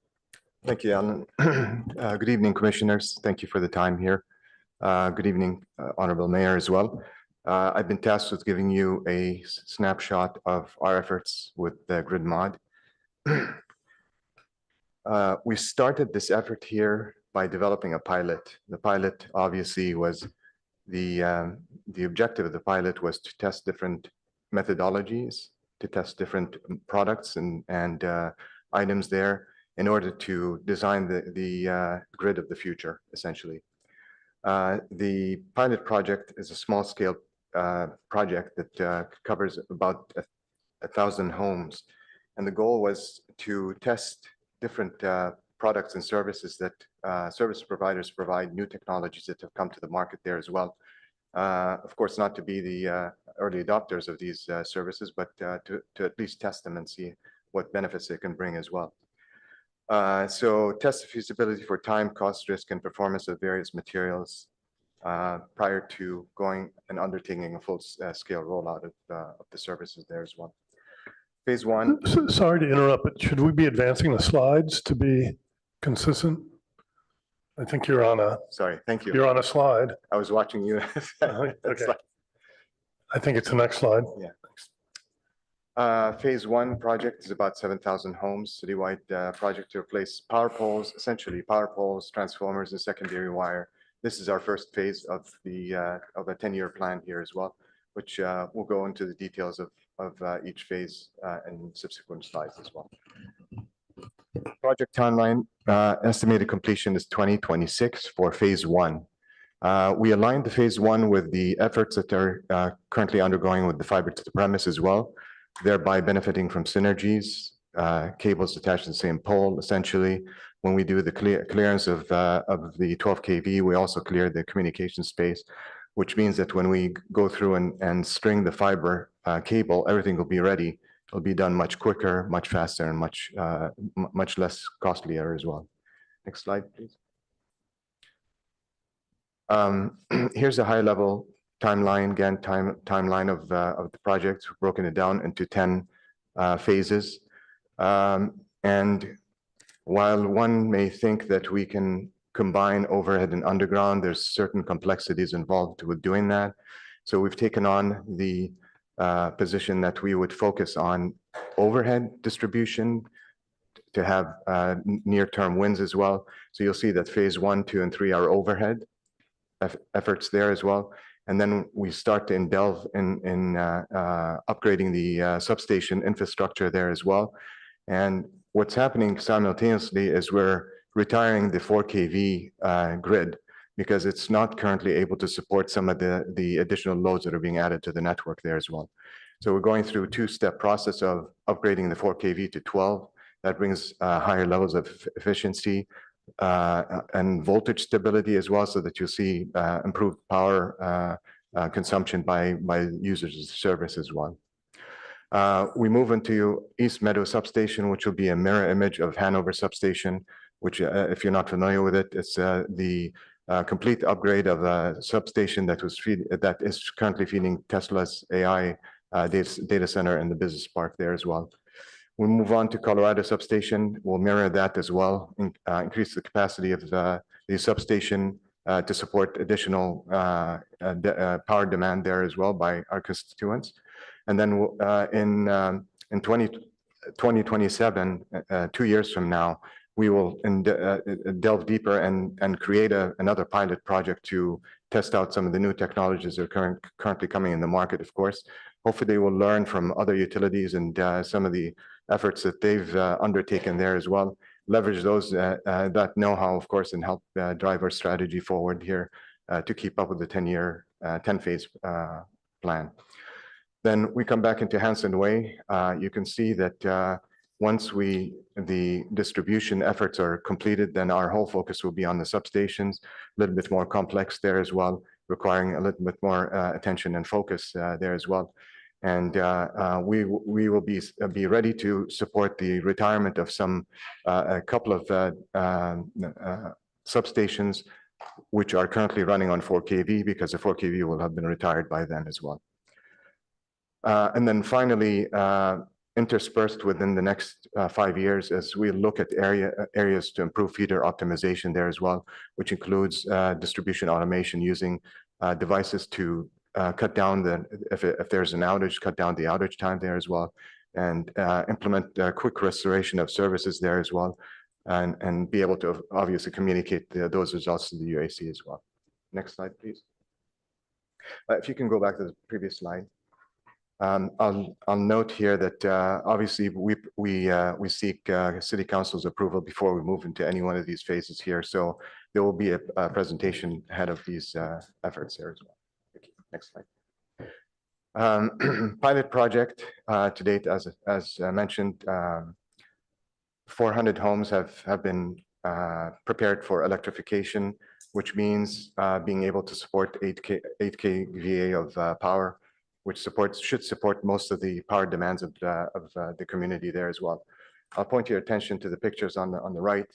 Thank you, Alan. Good evening, commissioners. Thank you for the time here. Good evening, Honorable Mayor as well. I've been tasked with giving you a snapshot of our efforts with the grid mod. We started this effort here by developing a pilot. The pilot obviously was the objective of the pilot was to test different methodologies, to test different products and items there in order to design the grid of the future, essentially. The pilot project is a small scale project that covers about 1,000 homes. And the goal was to test different products and services that service providers provide, new technologies that have come to the market there as well. Of course, not to be the early adopters of these services, but to at least test them and see what benefits they can bring as well. So test the feasibility for time, cost, risk, and performance of various materials prior to going and undertaking a full scale rollout of the services there as well. Phase one.
Sorry to interrupt, but should we be advancing the slides to be consistent? I think you're on a.
Sorry, thank you.
You're on a slide.
I was watching you.
Okay. I think it's the next slide.
Yeah. Phase one project is about 7,000 homes, citywide project to replace power poles, essentially power poles, transformers, and secondary wire. This is our first phase of a 10-year plan here as well, which we'll go into the details of each phase in subsequent slides as well. Project timeline, estimated completion is 2026 for phase one. We aligned the phase one with the efforts that are currently undergoing with the fiber to the premise as well, thereby benefiting from synergies, cables attached to the same pole. Essentially, when we do the clearance of the 12 kV, we also clear the communication space, which means that when we go through and string the fiber cable, everything will be ready. It'll be done much quicker, much faster, and much less costlier as well. Next slide, please. Here's a high-level timeline, again, timeline of the project, broken it down into 10 phases. And while one may think that we can combine overhead and underground, there's certain complexities involved with doing that. So we've taken on the position that we would focus on overhead distribution to have near-term wins as well. So you'll see that phase 1, 2, and 3 are overhead efforts there as well. And then we start to delve in upgrading the substation infrastructure there as well. And what's happening simultaneously is we're retiring the 4 kV grid because it's not currently able to support some of the additional loads that are being added to the network there as well. So we're going through a two-step process of upgrading the 4 kV to 12. That brings higher levels of efficiency and voltage stability as well, so that you'll see improved power consumption by users of the service as well. We move into East Meadow Substation, which will be a mirror image of Hanover Substation, which if you're not familiar with it, it's the complete upgrade of a substation that is currently feeding Tesla's AI data center in the business park there as well. We move on to Colorado Substation. We'll mirror that as well, increase the capacity of the substation to support additional power demand there as well by our constituents. And then in 2027, 2 years from now, we will delve deeper and create another pilot project to test out some of the new technologies that are currently coming in the market, of course. Hopefully, they will learn from other utilities and some of the efforts that they've undertaken there as well. Leverage those that know-how, of course, and help drive our strategy forward here to keep up with the 10-phase plan. Then we come back into Hanson Way. You can see that once the distribution efforts are completed, then our whole focus will be on the substations, a little bit more complex there as well, requiring a little bit more attention and focus there as well. And we will be ready to support the retirement of a couple of substations which are currently running on 4 kV because the 4 kV will have been retired by then as well. And then finally, interspersed within the next 5 years as we look at areas to improve feeder optimization there as well, which includes distribution automation using devices to cut down if there's an outage, cut down the outage time there as well, and implement quick restoration of services there as well, and be able to obviously communicate those results to the UAC as well. Next slide, please. If you can go back to the previous slide. I'll note here that obviously we seek City Council's approval before we move into any one of these phases here. So there will be a presentation ahead of these efforts there as well. Thank you. Next slide. Pilot project to date, as mentioned, 400 homes have been prepared for electrification, which means being able to support 8 kVA of power, which should support most of the power demands of the community there as well. I'll point your attention to the pictures on the right.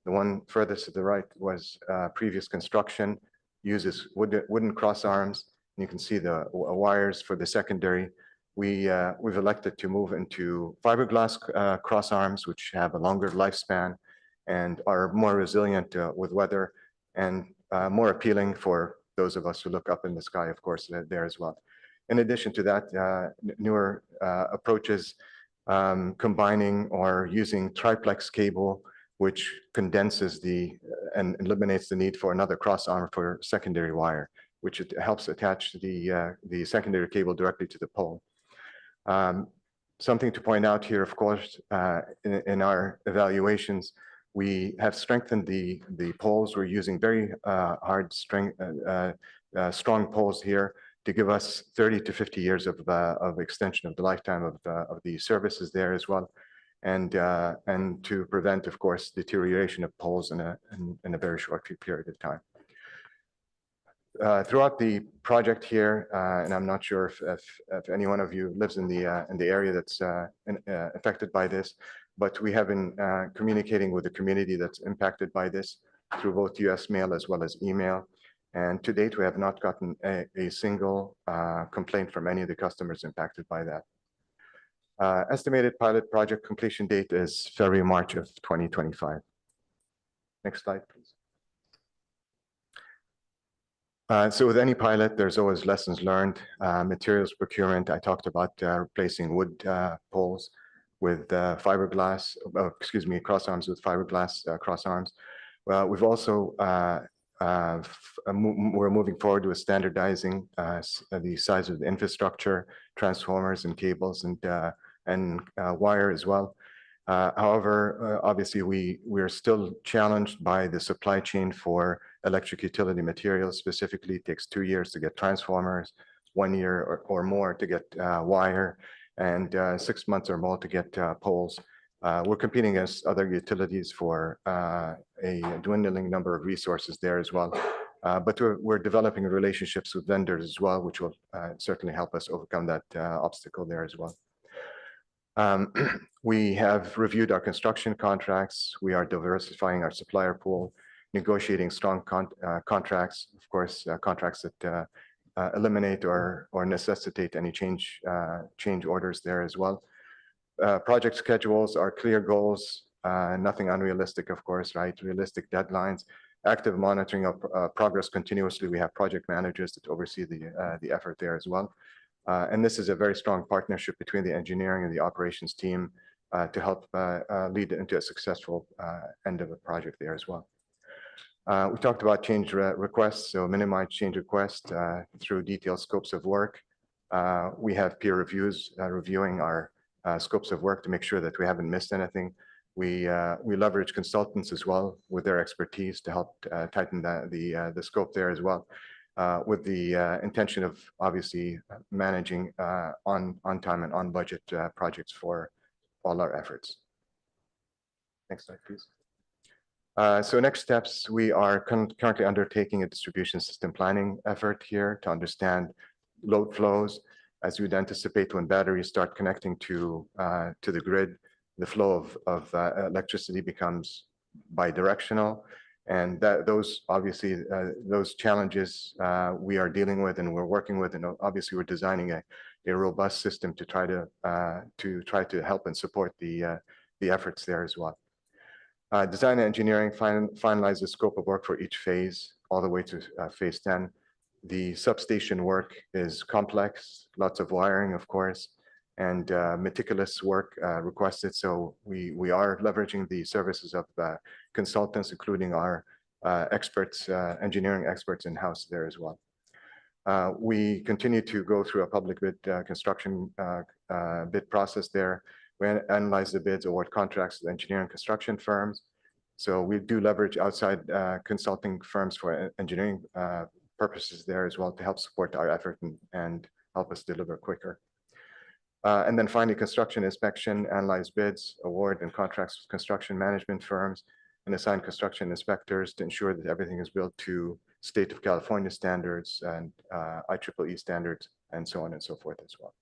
The one furthest to the right was previous construction, uses wooden cross arms. You can see the wires for the secondary. We've elected to move into fiberglass cross arms, which have a longer lifespan and are more resilient with weather and more appealing for those of us who look up in the sky, of course, there as well. In addition to that, newer approaches combining or using triplex cable, which condenses and eliminates the need for another cross arm for secondary wire, which helps attach the secondary cable directly to the pole. Something to point out here, of course, in our evaluations, we have strengthened the poles. We're using very strong poles here to give us 30 to 50 years of extension of the lifetime of the services there as well, and to prevent, of course, deterioration of poles in a very short period of time. Throughout the project here, and I'm not sure if any one of you lives in the area that's affected by this, but we have been communicating with the community that's impacted by this through both US mail as well as email. And to date, we have not gotten a single complaint from any of the customers impacted by that. Estimated pilot project completion date is February, March of 2025. Next slide, please. So with any pilot, there's always lessons learned. Materials procurement, I talked about replacing wood poles with fiberglass, cross arms with fiberglass cross arms. We've also, we're moving forward with standardizing the size of the infrastructure, transformers and cables and wire as well. However, obviously we're still challenged by the supply chain for electric utility materials. Specifically, it takes 2 years to get transformers, 1 year or more to get wire, and 6 months or more to get poles. We're competing against other utilities for a dwindling number of resources there as well. But we're developing relationships with vendors as well, which will certainly help us overcome that obstacle there as well. We have reviewed our construction contracts. We are diversifying our supplier pool, negotiating strong contracts, of course, contracts that eliminate or necessitate any change orders there as well. Project schedules are clear goals, nothing unrealistic, of course, right? Realistic deadlines, active monitoring of progress continuously. We have project managers that oversee the effort there as well. And this is a very strong partnership between the engineering and the operations team to help lead into a successful end of a project there as well. We talked about change requests, so minimize change requests through detailed scopes of work. We have peer reviews reviewing our scopes of work to make sure that we haven't missed anything. We leverage consultants as well with their expertise to help tighten the scope there as well, with the intention of obviously managing on time and on budget projects for all our efforts. Next slide, please. So next steps, we are currently undertaking a distribution system planning effort here to understand load flows. As you would anticipate, when batteries start connecting to the grid, the flow of electricity becomes bidirectional. And those obviously, those challenges we are dealing with and we're working with, and obviously we're designing a robust system to try to help and support the efforts there as well. Design and engineering finalize the scope of work for each phase all the way to phase 10. The substation work is complex, lots of wiring, of course, and meticulous work requested. So we are leveraging the services of consultants, including our experts, engineering experts in-house there as well. We continue to go through a public bid construction bid process there. We analyze the bids, award contracts with engineering construction firms. So we do leverage outside consulting firms for engineering purposes there as well to help support our effort and help us deliver quicker. And then finally, construction inspection, analyze bids, award and contracts with construction management firms, and assign construction inspectors to ensure that everything is built to state of California standards and IEEE standards, and so on and so forth as well.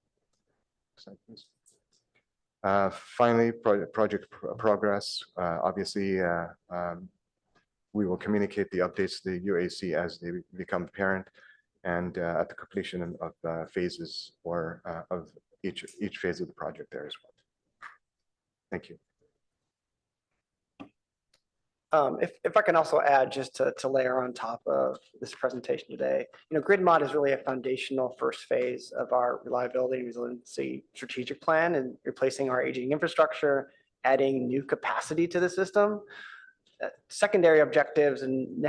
Finally, project progress. Obviously, we will communicate the updates to the UAC as they become apparent and at the completion of phases or of each phase of the project there as well. Thank you.
If I can also add, just to layer on top of this presentation today, grid mod is really a foundational first phase of our reliability and resiliency strategic plan, and replacing our aging infrastructure, adding new capacity to the system. Secondary objectives and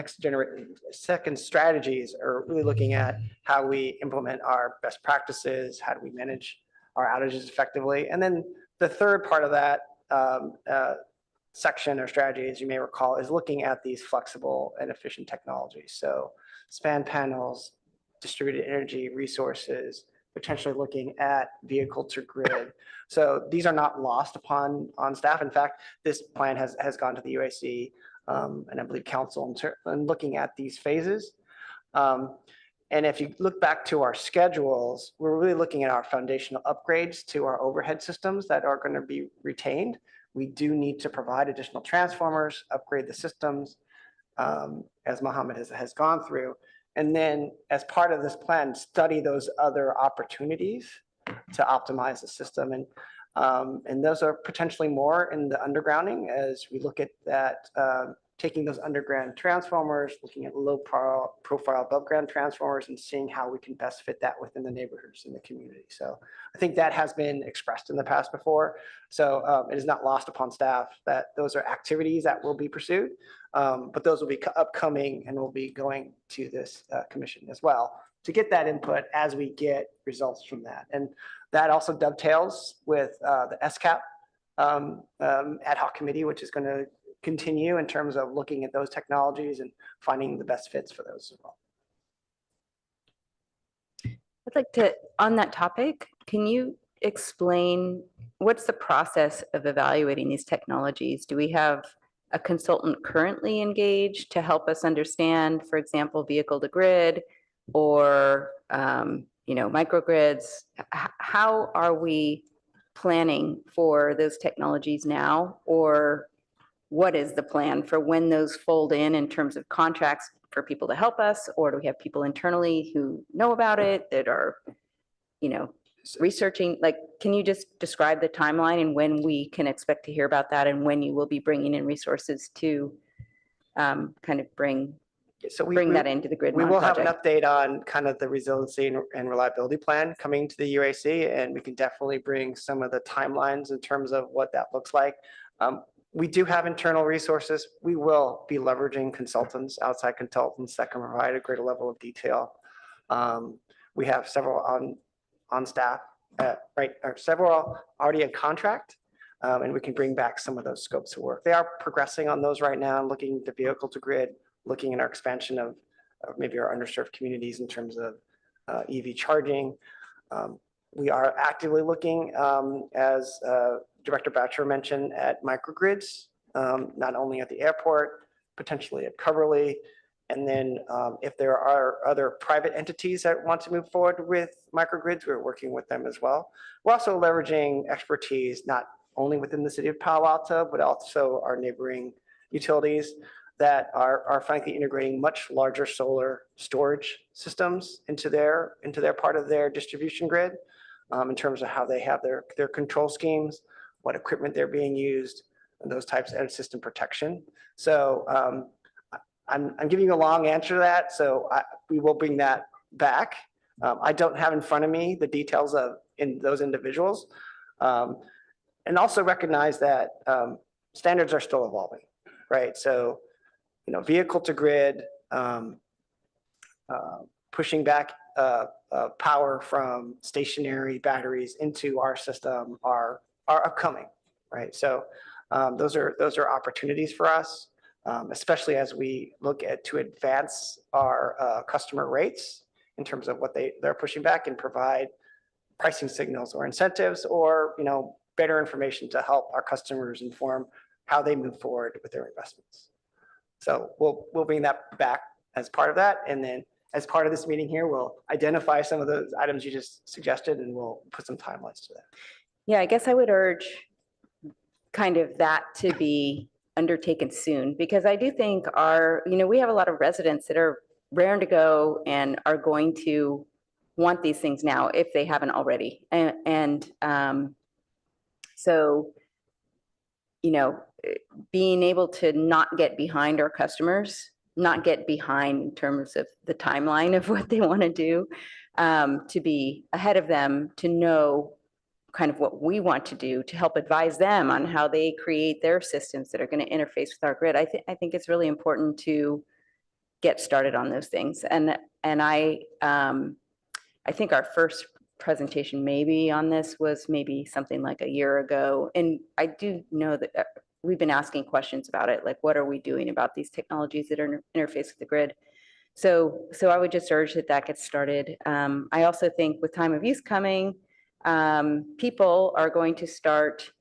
second strategies are really looking at how we implement our best practices, how do we manage our outages effectively, and then the third part of that section or strategy, as you may recall, is looking at these flexible and efficient technologies. So span panels, distributed energy resources, potentially looking at vehicle to grid. So these are not lost upon staff. In fact, this plan has gone to the UAC and I believe council in looking at these phases. And if you look back to our schedules, we're really looking at our foundational upgrades to our overhead systems that are going to be retained. We do need to provide additional transformers, upgrade the systems, as Mohammed has gone through. And then as part of this plan, study those other opportunities to optimize the system. And those are potentially more in the undergrounding as we look at that, taking those underground transformers, looking at low profile above ground transformers and seeing how we can best fit that within the neighborhoods in the community. So I think that has been expressed in the past before. So it is not lost upon staff that those are activities that will be pursued, but those will be upcoming and will be going to this commission as well to get that input as we get results from that. And that also dovetails with the SCAP ad hoc committee, which is going to continue in terms of looking at those technologies and finding the best fits for those as well.
I'd like to, on that topic, can you explain what's the process of evaluating these technologies? Do we have a consultant currently engaged to help us understand, for example, vehicle to grid or microgrids? How are we planning for those technologies now, or what is the plan for when those fold in terms of contracts for people to help us, or do we have people internally who know about it that are, researching? Like, can you just describe the timeline and when we can expect to hear about that, and when you will be bringing in resources to kind of bring that into the grid?
We will have an update on kind of the resiliency and reliability plan coming to the UAC, and we can definitely bring some of the timelines in terms of what that looks like. We do have internal resources. We will be leveraging consultants, outside consultants that can provide a greater level of detail. We have several on staff, several already in contract, and we can bring back some of those scopes of work. They are progressing on those right now, looking at the vehicle to grid, looking at our expansion of maybe our underserved communities in terms of EV charging. We are actively looking, as Director Batcher mentioned, at microgrids, not only at the airport, potentially at Coverly. And then if there are other private entities that want to move forward with microgrids, we're working with them as well. We're also leveraging expertise, not only within the city of Palo Alto, but also our neighboring utilities that are frankly integrating much larger solar storage systems into their part of their distribution grid, in terms of how they have their control schemes, what equipment they're being used, and those types of system protection. So I'm giving you a long answer to that, so we will bring that back. I don't have in front of me the details of in those individuals. And also recognize that standards are still evolving, right? So, vehicle to grid, pushing back power from stationary batteries into our system are upcoming, right? So those are opportunities for us, especially as we look to advance our customer rates in terms of what they're pushing back and provide pricing signals or incentives or, better information to help our customers inform how they move forward with their investments. So we'll bring that back as part of that. And then as part of this meeting here, we'll identify some of those items you just suggested and we'll put some timelines to that.
Yeah, I guess I would urge kind of that to be undertaken soon, because I do think we have a lot of residents that are raring to go and are going to want these things now if they haven't already. So, being able to not get behind our customers, not get behind in terms of the timeline of what they want to do, to be ahead of them, to know kind of what we want to do to help advise them on how they create their systems that are going to interface with our grid. I think it's really important to get started on those things. And I think our first presentation maybe on this was maybe something like a year ago. And I do know that we've been asking questions about it, like what are we doing about these technologies that are interface with the grid? So I would just urge that gets started. I also think with time of use coming, people are going to start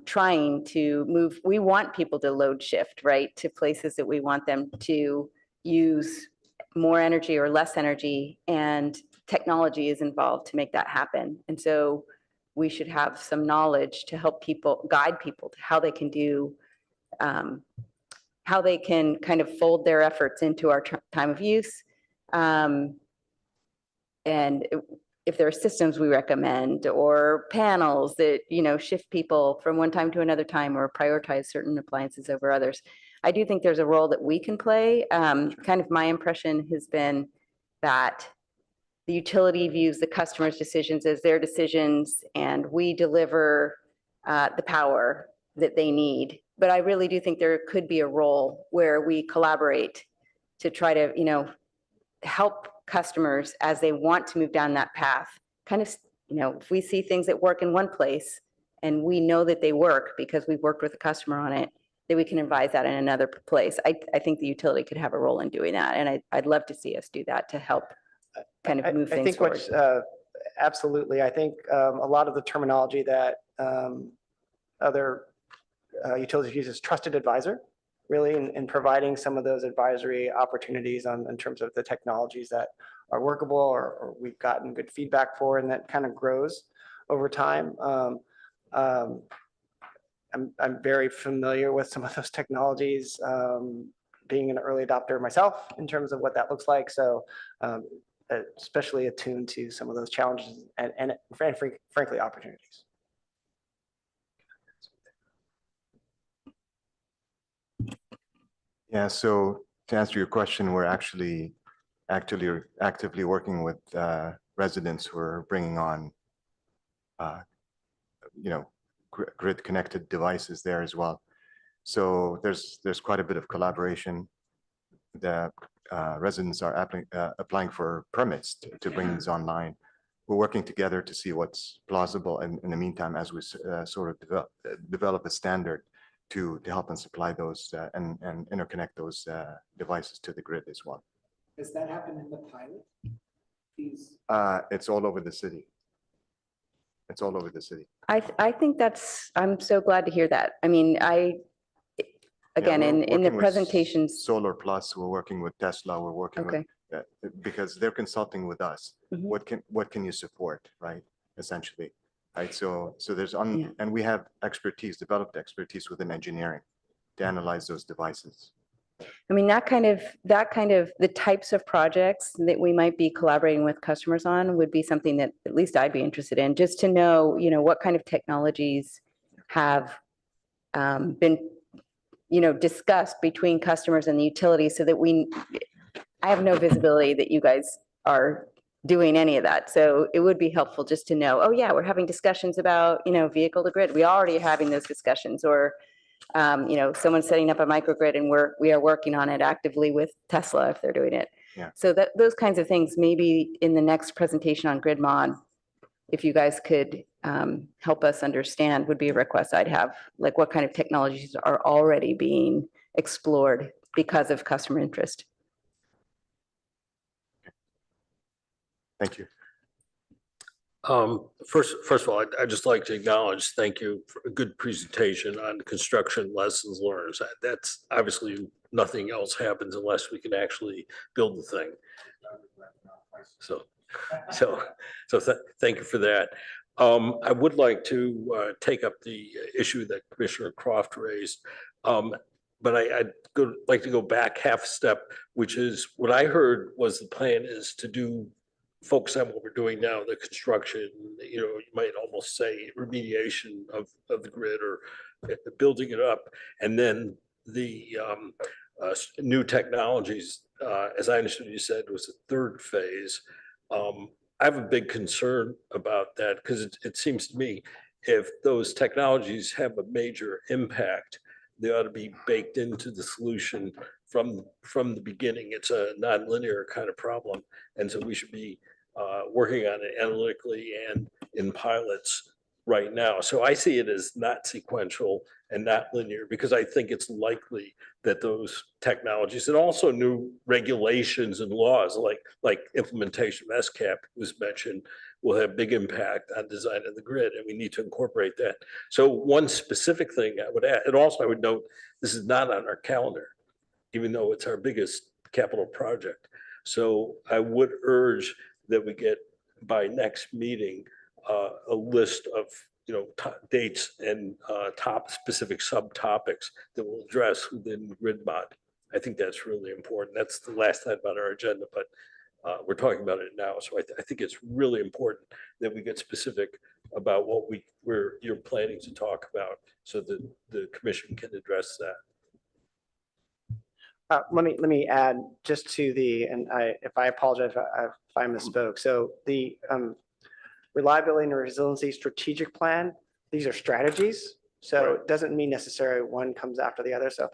trying to move. We want people to load shift, right, to places that we want them to use more energy or less energy, and technology is involved to make that happen. And so we should have some knowledge to help people, guide people to how they can do, how they can kind of fold their efforts into our time of use. And if there are systems we recommend or panels that, shift people from one time to another time or prioritize certain appliances over others, I do think there's a role that we can play. Kind of my impression has been that the utility views the customer's decisions as their decisions, and we deliver the power that they need. But I really do think there could be a role where we collaborate to try to, help customers as they want to move down that path. Kind of, if we see things that work in one place and we know that they work because we've worked with a customer on it, that we can advise that in another place. I think the utility could have a role in doing that. And I'd love to see us do that to help kind of move things forward.
Absolutely. I think a lot of the terminology that other utilities use is trusted advisor, really, in providing some of those advisory opportunities in terms of the technologies that are workable or we've gotten good feedback for, and that kind of grows over time. I'm very familiar with some of those technologies, being an early adopter myself in terms of what that looks like. So especially attuned to some of those challenges and frankly, opportunities.
Yeah, so to answer your question, we're actually actively working with residents who are bringing on, grid connected devices there as well. So there's quite a bit of collaboration. The residents are applying for permits to bring these online. We're working together to see what's plausible in the meantime as we sort of develop a standard to help and supply those and interconnect those devices to the grid as well.
Does that happen in the pilot?
It's all over the city. It's all over the city.
I think I'm so glad to hear that. I mean, again, in the presentations.
Solar Plus, we're working with Tesla, we're working with, because they're consulting with us.
Mm-hmm.
What can you support, right? Essentially, right? So there's and we have developed expertise within engineering to analyze those devices.
I mean, that kind of the types of projects that we might be collaborating with customers on would be something that at least I'd be interested in, just to know, what kind of technologies have been, discussed between customers and the utility, so that I have no visibility that you guys are doing any of that. So it would be helpful just to know, oh yeah, we're having discussions about, vehicle to grid. We already are having those discussions, or, someone's setting up a microgrid and we are working on it actively with Tesla if they're doing it.
Yeah.
So those kinds of things, maybe in the next presentation on grid mod, if you guys could help us understand, would be a request I'd have, like what kind of technologies are already being explored because of customer interest.
Thank you.
First of all, I'd just like to acknowledge, thank you for a good presentation on construction lessons learned. That's obviously nothing else happens unless we can actually build the thing. Thank you for that. I would like to take up the issue that Commissioner Croft raised. But I'd like to go back half a step, which is what I heard was the plan is to focus on what we're doing now, the construction, you might almost say remediation of the grid or building it up. And then the new technologies, as I understood you said, was the third phase. I have a big concern about that because it seems to me if those technologies have a major impact, they ought to be baked into the solution from the beginning. It's a nonlinear kind of problem. And so we should be working on it analytically and in pilots right now. So I see it as not sequential and not linear because I think it's likely that those technologies and also new regulations and laws like implementation of SCAP was mentioned will have big impact on design of the grid, and we need to incorporate that. So one specific thing I would add, and also I would note, this is not on our calendar, even though it's our biggest capital project. So I would urge that we get by next meeting a list of dates and top specific subtopics that will address within grid mod. I think that's really important. That's the last item on our agenda, but we're talking about it now. So I think it's really important that we get specific about what you're planning to talk about so that the commission can address that.
Let me add just to if I apologize if I misspoke. So the reliability and resiliency strategic plan, these are strategies. So it doesn't mean necessarily one comes after the other. So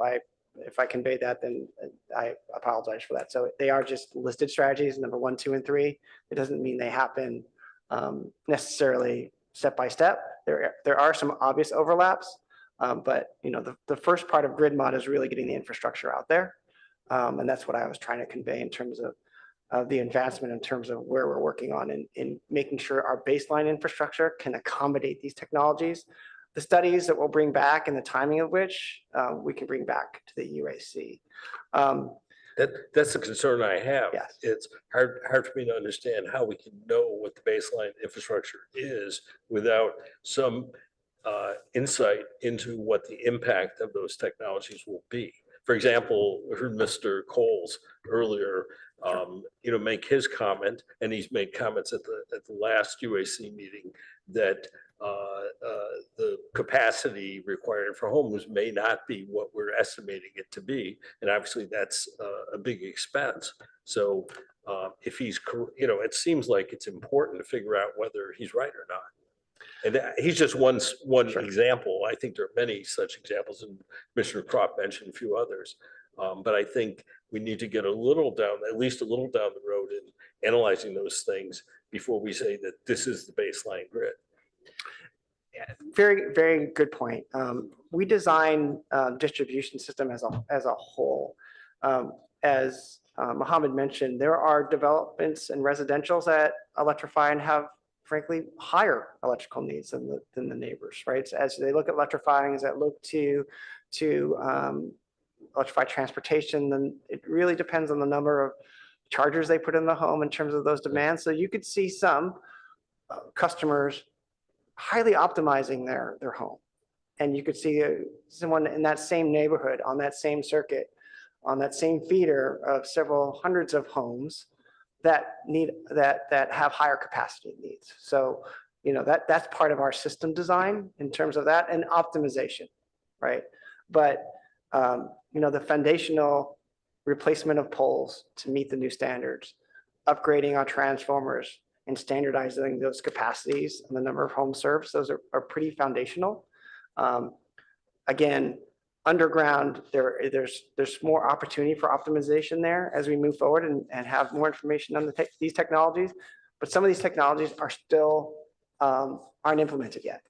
if I convey that, then I apologize for that. So they are just listed strategies, number 1, 2, and 3. It doesn't mean they happen necessarily step by step. There are some obvious overlaps, but the first part of grid mod is really getting the infrastructure out there. And that's what I was trying to convey in terms of the advancement in terms of where we're working on in making sure our baseline infrastructure can accommodate these technologies. The studies that we'll bring back and the timing of which we can bring back to the UAC.
That's the concern I have.
Yes.
It's hard for me to understand how we can know what the baseline infrastructure is without some insight into what the impact of those technologies will be. For example, we heard Mr. Coles earlier, make his comment, and he's made comments at the last UAC meeting that the capacity required for homes may not be what we're estimating it to be, and obviously that's a big expense. So if he's, it seems like it's important to figure out whether he's right or not. And he's just one example. I think there are many such examples, and Commissioner Croft mentioned a few others. But I think we need to get at least a little down the road in analyzing those things before we say that this is the baseline grid.
Yeah, very, very good point. We design distribution system as a whole. As Mohammed mentioned, there are developments and residentials that electrify and have frankly higher electrical needs than the neighbors, right? So as they look at electrifying, as they look to electrify transportation, then it really depends on the number of chargers they put in the home in terms of those demands. So you could see some customers highly optimizing their home. And you could see someone in that same neighborhood, on that same circuit, on that same feeder of several hundreds of homes that have higher capacity needs. So, that's part of our system design in terms of that and optimization, right? But, the foundational replacement of poles to meet the new standards, upgrading our transformers and standardizing those capacities and the number of homes served. Those are pretty foundational. Again, underground, there's more opportunity for optimization there as we move forward and have more information on these technologies. But some of these technologies are still aren't implemented yet.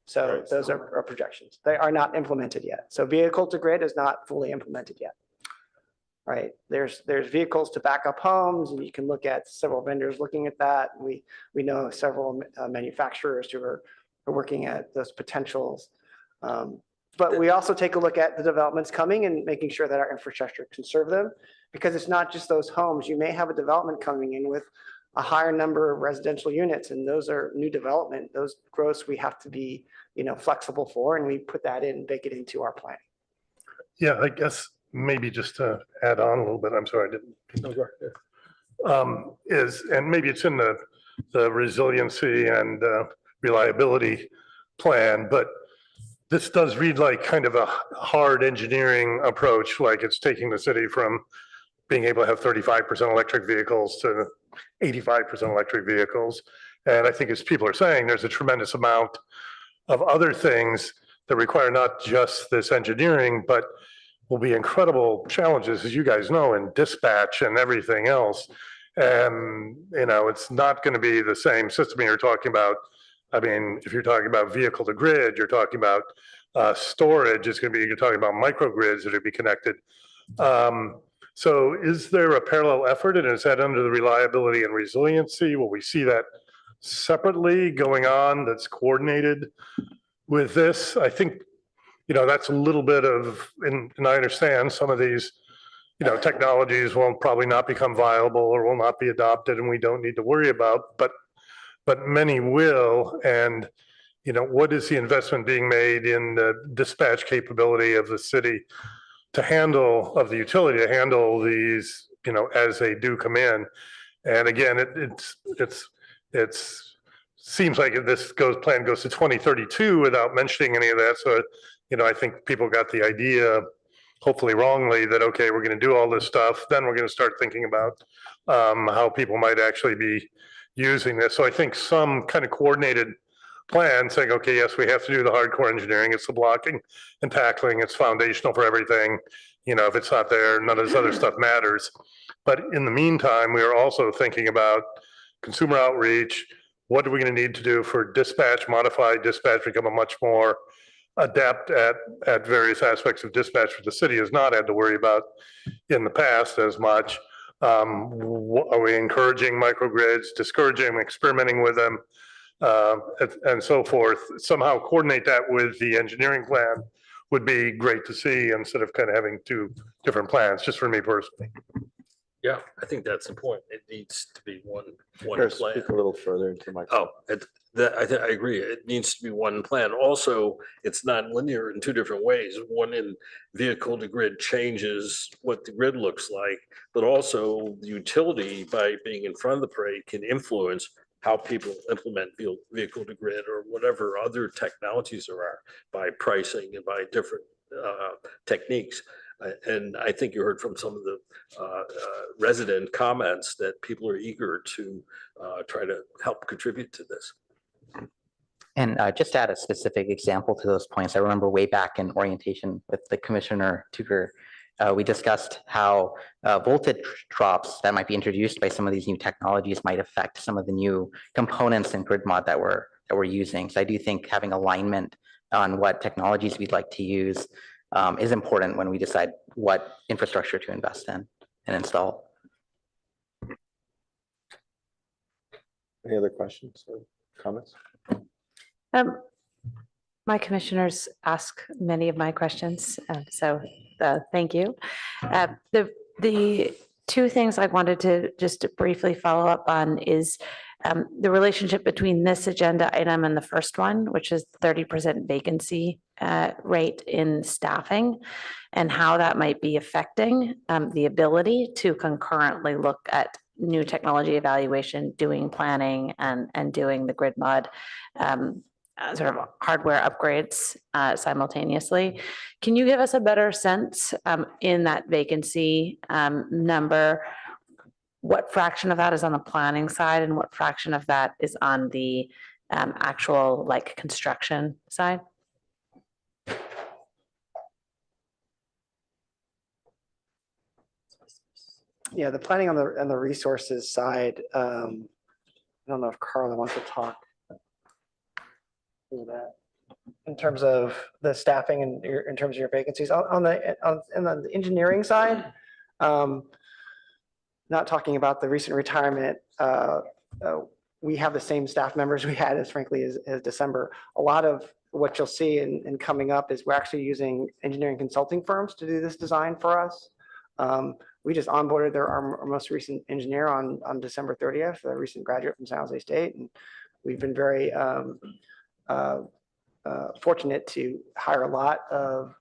So those are our projections. They are not implemented yet. So vehicle to grid is not fully implemented yet. Right? There's vehicles to back up homes, and you can look at several vendors looking at that. We know several manufacturers who are working at those potentials. But we also take a look at the developments coming and making sure that our infrastructure can serve them, because it's not just those homes. You may have a development coming in with a higher number of residential units, and those are new development. Those growths we have to be, flexible for, and we put that in, bake it into our plan.
Yeah, I guess maybe just to add on a little bit, I'm sorry, I didn't. And maybe it's in the resiliency and reliability plan, but this does read like kind of a hard engineering approach, like it's taking the city from being able to have 35% electric vehicles to 85% electric vehicles. And I think as people are saying, there's a tremendous amount of other things that require not just this engineering, but will be incredible challenges, as you guys know, in dispatch and everything else. And, it's not going to be the same system you're talking about. I mean, if you're talking about vehicle to grid, you're talking about storage, you're talking about microgrids that will be connected. So is there a parallel effort, and is that under the reliability and resiliency? Will we see that separately going on that's coordinated with this? I think, that's a little bit of, and I understand some of these, technologies will probably not become viable or will not be adopted, and we don't need to worry about, but many will. And, what is the investment being made in the dispatch capability of the city to handle, of the utility to handle these, as they do come in? And again, it seems like this plan goes to 2032 without mentioning any of that. So, I think people got the idea, hopefully wrongly, that, okay, we're going to do all this stuff. Then we're going to start thinking about how people might actually be using this. So I think some kind of coordinated plan saying, okay, yes, we have to do the hardcore engineering. It's the blocking and tackling. It's foundational for everything. If it's not there, none of this other stuff matters. But in the meantime, we are also thinking about consumer outreach. What are we going to need to do for dispatch, modified dispatch, become a much more adept at various aspects of dispatch, which the city has not had to worry about in the past as much. Are we encouraging microgrids, discouraging, experimenting with them, and so forth? Somehow coordinate that with the engineering plan would be great to see, instead of kind of having two different plans, just for me personally.
Yeah, I think that's the point. It needs to be one
Chris,
plan.
speak a little further into the microphone.
I agree. It needs to be one plan. Also, it's not linear in two different ways. One, in vehicle to grid, changes what the grid looks like, but also the utility, by being in front of the parade, can influence how people implement vehicle to grid or whatever other technologies there are, by pricing and by different techniques. And I think you heard from some of the resident comments that people are eager to try to help contribute to this.
And just to add a specific example to those points, I remember way back in orientation with the Commissioner Tucker, we discussed how voltage drops that might be introduced by some of these new technologies might affect some of the new components in grid mod that we're using. So I do think having alignment on what technologies we'd like to use is important when we decide what infrastructure to invest in and install.
Any other questions or comments?
My commissioners ask many of my questions, so thank you. The two things I wanted to just briefly follow up on is the relationship between this agenda item and the first one, which is 30% vacancy rate in staffing, and how that might be affecting the ability to concurrently look at new technology evaluation, doing planning, and doing the grid mod sort of hardware upgrades simultaneously. Can you give us a better sense in that vacancy number, what fraction of that is on the planning side and what fraction of that is on the actual like construction side?
Yeah, the planning on the resources side, I don't know if Carla wants to talk through that. In terms of the staffing and in terms of your vacancies, on the engineering side, not talking about the recent retirement, we have the same staff members we had as frankly as December. A lot of what you'll see in coming up is we're actually using engineering consulting firms to do this design for us. We just onboarded our most recent engineer on December 30th, a recent graduate from San Jose State. And we've been very fortunate to hire a lot of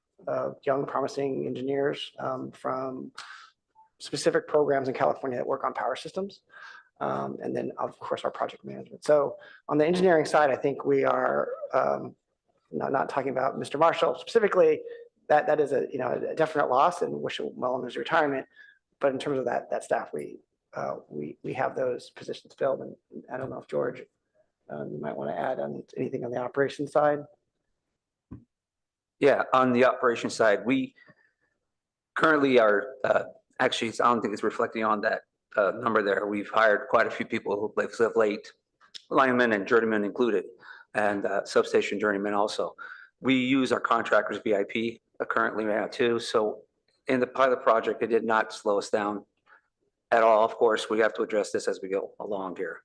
young promising engineers from specific programs in California that work on power systems. And then of course our project management. So on the engineering side, I think we are not talking about Mr. Marshall specifically, that is a definite loss and wish him well in his retirement. But in terms of that staff, we have those positions filled. And I don't know if George, you might want to add on anything on the operations side.
Yeah, on the operations side, we currently are, actually, I don't think it's reflecting on that number there. We've hired quite a few people who live late, linemen and journeymen included, and substation journeymen also. We use our contractors VIP currently right now too. So in the pilot project, it did not slow us down at all. Of course, we have to address this as we go along here.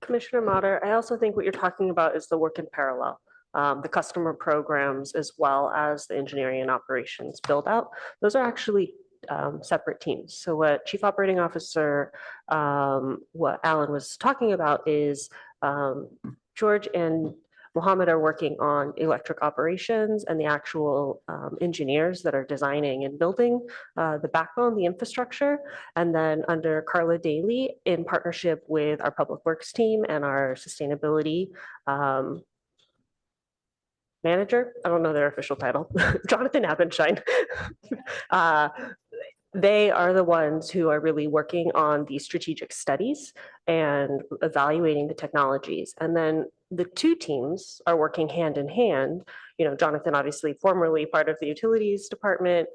Commissioner Motter, I also think what you're talking about is the work in parallel. The customer programs as well as the engineering and operations build out. Those are actually separate teams. So what Chief Operating Officer, what Alan was talking about is George and Mohammed are working on electric operations and the actual engineers that are designing and building the backbone, the infrastructure. And then under Carla Daly, in partnership with our Public Works team and our sustainability manager, I don't know their official title, Jonathan Abendschein. They are the ones who are really working on these strategic studies and evaluating the technologies. And then the two teams are working hand in hand. You know, Jonathan, obviously formerly part of the utilities department,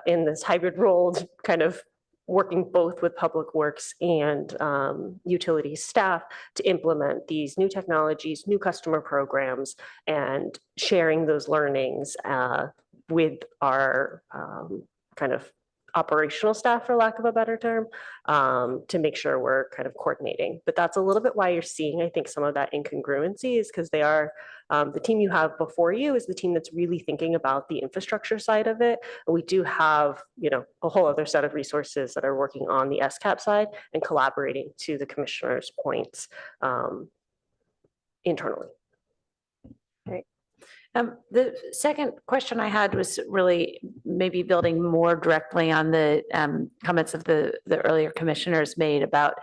in this hybrid role, kind of working both with Public Works and utilities staff to implement these new technologies, new customer programs, and sharing those learnings with our kind of operational staff, for lack of a better term, to make sure we're kind of coordinating. But that's a little bit why you're seeing, I think, some of that incongruency is because they are, the team you have before you is the team that's really thinking about the infrastructure side of it. And we do have, you know, a whole other set of resources that are working on the SCAP side and collaborating to the commissioner's points internally.
The second question I had was really maybe building more directly on the comments of the earlier commissioners made about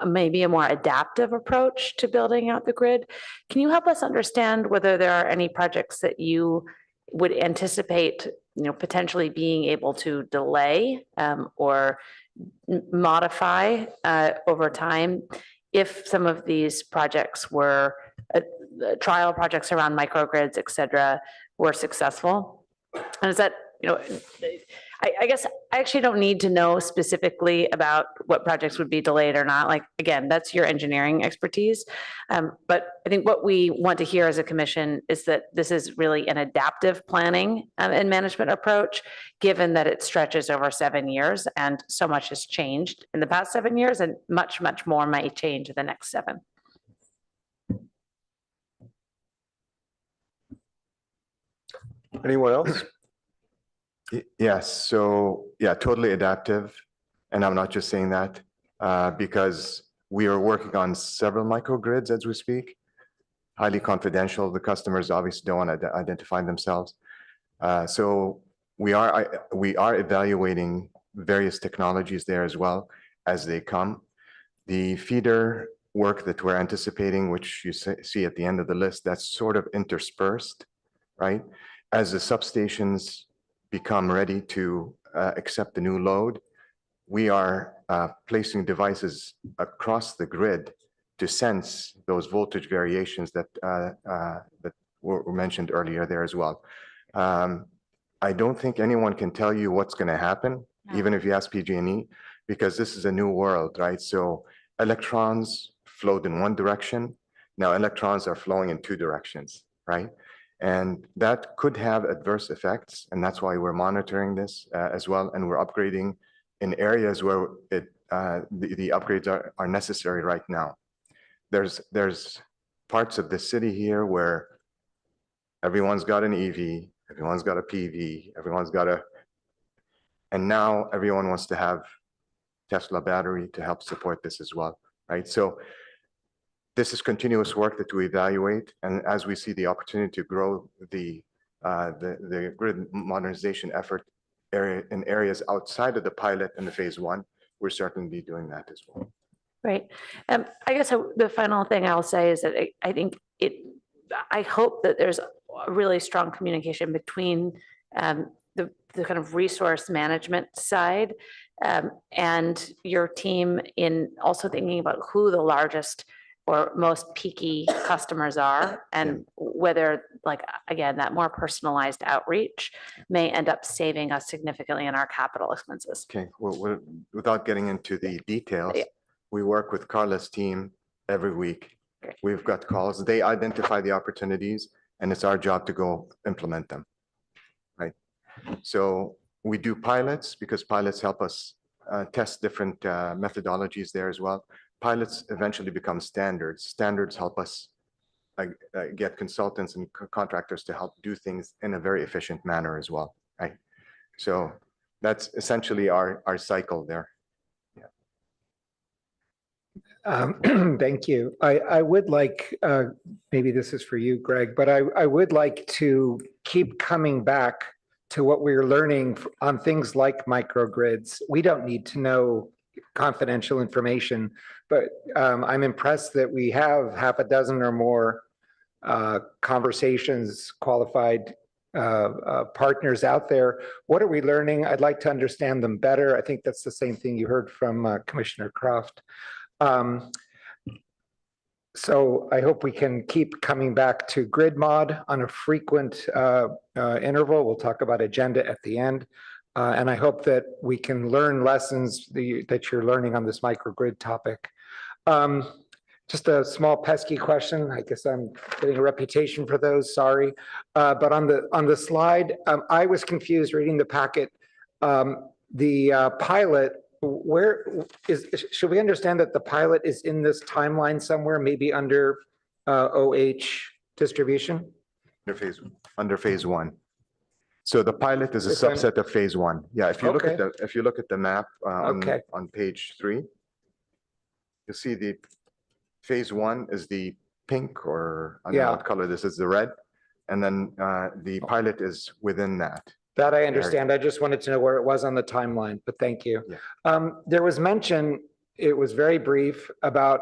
maybe a more adaptive approach to building out the grid. Can you help us understand whether there are any projects that you would anticipate, you know, potentially being able to delay or modify over time if some of these projects were trial projects around microgrids, et cetera, were successful? And is that, you know, I guess I actually don't need to know specifically about what projects would be delayed or not. Like, again, that's your engineering expertise. But I think what we want to hear as a commission is that this is really an adaptive planning and management approach, given that it stretches over 7 years and so much has changed in the past 7 years and much, much more might change in the next 7.
Anyone else?
Yes, so yeah, totally adaptive. And I'm not just saying that because we are working on several microgrids as we speak, highly confidential. The customers obviously don't want to identify themselves. So we are evaluating various technologies there as well as they come. The feeder work that we're anticipating, which you see at the end of the list, that's sort of interspersed, right? As the substations become ready to accept the new load, we are placing devices across the grid to sense those voltage variations that were mentioned earlier there as well. I don't think anyone can tell you what's going to happen, even if you ask PG&E, because this is a new world, right? So electrons flowed in one direction. Now electrons are flowing in two directions, right? And that could have adverse effects. And that's why we're monitoring this as well. And we're upgrading in areas where the upgrades are necessary right now. There's parts of the city here where everyone's got an EV, everyone's got a PV, and now everyone wants to have Tesla battery to help support this as well, right? So this is continuous work that we evaluate, and as we see the opportunity to grow the grid modernization effort in areas outside of the pilot and the phase one, we're certainly be doing that as well.
Right. I guess the final thing I'll say is that I think I hope that there's a really strong communication between the kind of resource management side and your team in also thinking about who the largest or most peaky customers are, and whether, like, again, that more personalized outreach may end up saving us significantly in our capital expenses.
Okay, well, without getting into the details, we work with Carla's team every week. We've got calls, they identify the opportunities, and it's our job to go implement them, right? So we do pilots because pilots help us test different methodologies there as well. Pilots eventually become standards. Standards help us get consultants and contractors to help do things in a very efficient manner as well, right? So that's essentially our cycle there.
Thank you. I would like, maybe this is for you, Greg, but I would like to keep coming back to what we're learning on things like microgrids. We don't need to know confidential information, but I'm impressed that we have half a dozen or more conversations, qualified partners out there. What are we learning? I'd like to understand them better. I think that's the same thing you heard from Commissioner Croft. So I hope we can keep coming back to grid mod on a frequent interval. We'll talk about agenda at the end. And I hope that we can learn lessons that you're learning on this microgrid topic. Just a small pesky question. I guess I'm getting a reputation for those, sorry. But on the slide, I was confused reading the packet. The pilot, should we understand that the pilot is in this timeline somewhere, maybe under OH distribution?
Under phase one. So the pilot is a subset of phase one. Yeah, if you look at the map on page 3, you'll see the phase one is the pink, or I don't know what color this is, the red, and then the pilot is within that.
That I understand. I just wanted to know where it was on the timeline, but thank you. There was mention, it was very brief, about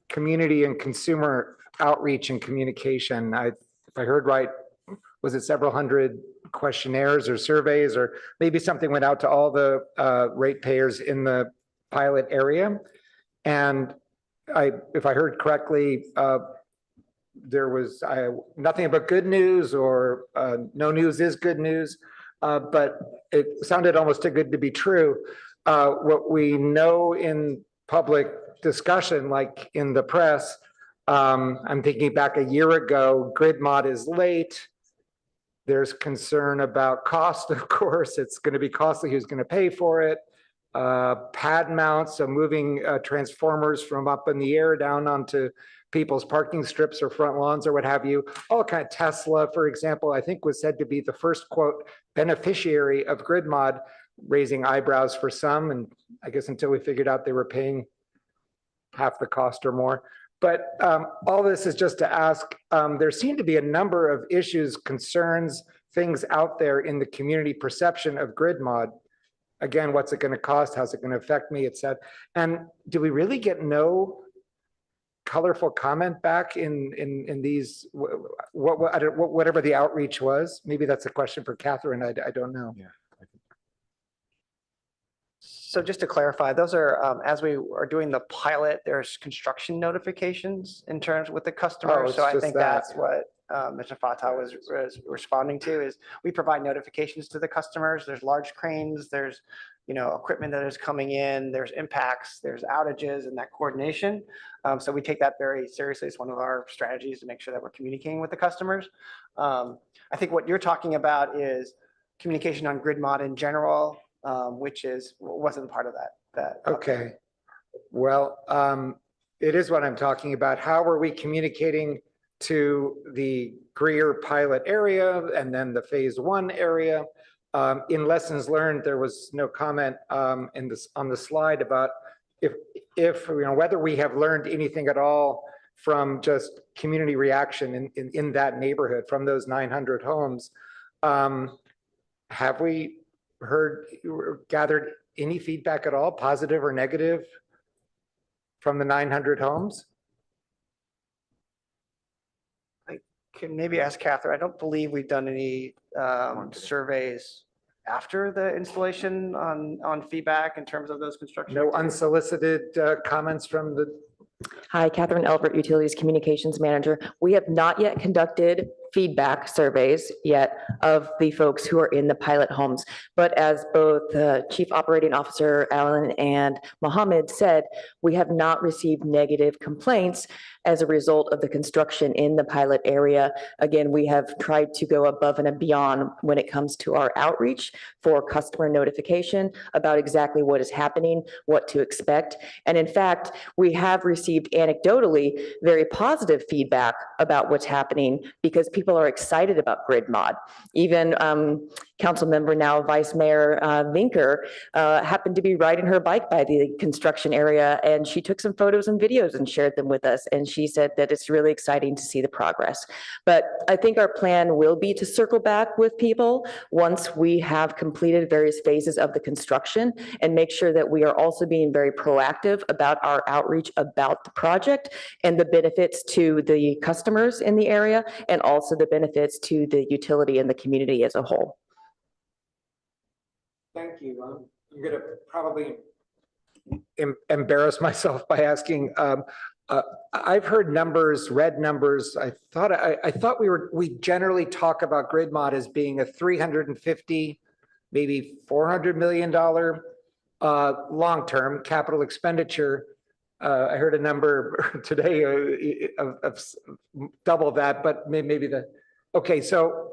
community and consumer outreach and communication. If I heard right, was it several hundred questionnaires or surveys, or maybe something went out to all the ratepayers in the pilot area? And if I heard correctly, there was nothing but good news, or no news is good news. But it sounded almost too good to be true. What we know in public discussion, like in the press, I'm thinking back a year ago, grid mod is late. There's concern about cost, of course. It's going to be costly. Who's going to pay for it? Pad mounts, so moving transformers from up in the air down onto people's parking strips or front lawns or what have you. All kind of Tesla, for example, I think was said to be the first, quote, beneficiary of grid mod, raising eyebrows for some. And I guess until we figured out they were paying half the cost or more. But all this is just to ask, there seem to be a number of issues, concerns, things out there in the community perception of grid mod. Again, what's it going to cost? How's it going to affect me, et cetera? And do we really get no colorful comment back in these, whatever the outreach was? Maybe that's a question for Catherine. I don't know.
So just to clarify, those are, as we are doing the pilot, there's construction notifications in terms with the customer.
it's
So I
just
think
that.
that's what Mr. Fatah was responding to is we provide notifications to the customers. There's large cranes, there's, equipment that is coming in, there's impacts, there's outages and that coordination. So we take that very seriously. It's one of our strategies to make sure that we're communicating with the customers. I think what you're talking about is communication on grid mod in general, which wasn't part of that.
Okay. Well, it is what I'm talking about. How are we communicating to the Greer pilot area and then the phase 1 area? In lessons learned, there was no comment on the slide about if whether we have learned anything at all from just community reaction in that neighborhood from those 900 homes. Have we gathered any feedback at all, positive or negative, from the 900 homes?
I can maybe ask Catherine. I don't believe we've done any surveys after the installation on feedback in terms of those construction.
No
activities?
unsolicited comments from the.
Hi, Catherine Elbert, Utilities Communications Manager. We have not yet conducted feedback surveys yet of the folks who are in the pilot homes. But as both Chief Operating Officer Allen and Mohammed said, we have not received negative complaints as a result of the construction in the pilot area. Again, we have tried to go above and beyond when it comes to our outreach for customer notification about exactly what is happening, what to expect. And in fact, we have received anecdotally very positive feedback about what's happening because people are excited about grid mod. Even council member, now Vice Mayor Vinker, happened to be riding her bike by the construction area, and she took some photos and videos and shared them with us. And she said that it's really exciting to see the progress. But I think our plan will be to circle back with people once we have completed various phases of the construction and make sure that we are also being very proactive about our outreach about the project and the benefits to the customers in the area and also the benefits to the utility and the community as a whole.
Thank you. I'm going to probably embarrass myself by asking. I've heard numbers, read numbers. I thought we generally talk about grid mod as being a $350, maybe $400 million long-term capital expenditure. I heard a number today of double that, but maybe okay. So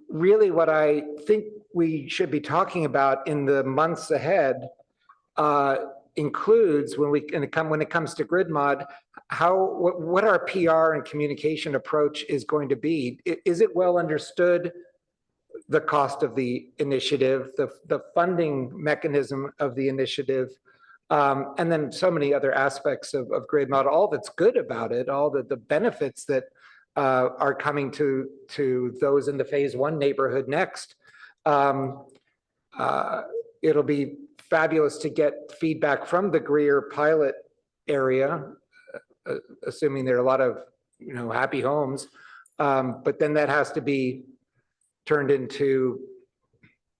really what I think we should be talking about in the months ahead includes when it comes to grid mod, what our PR and communication approach is going to be. Is it well understood the cost of the initiative, the funding mechanism of the initiative, and then so many other aspects of grid mod, all that's good about it, all the benefits that are coming to those in the phase 1 neighborhood next. It'll be fabulous to get feedback from the Greer pilot area, assuming there are a lot of happy homes, but then that has to be turned into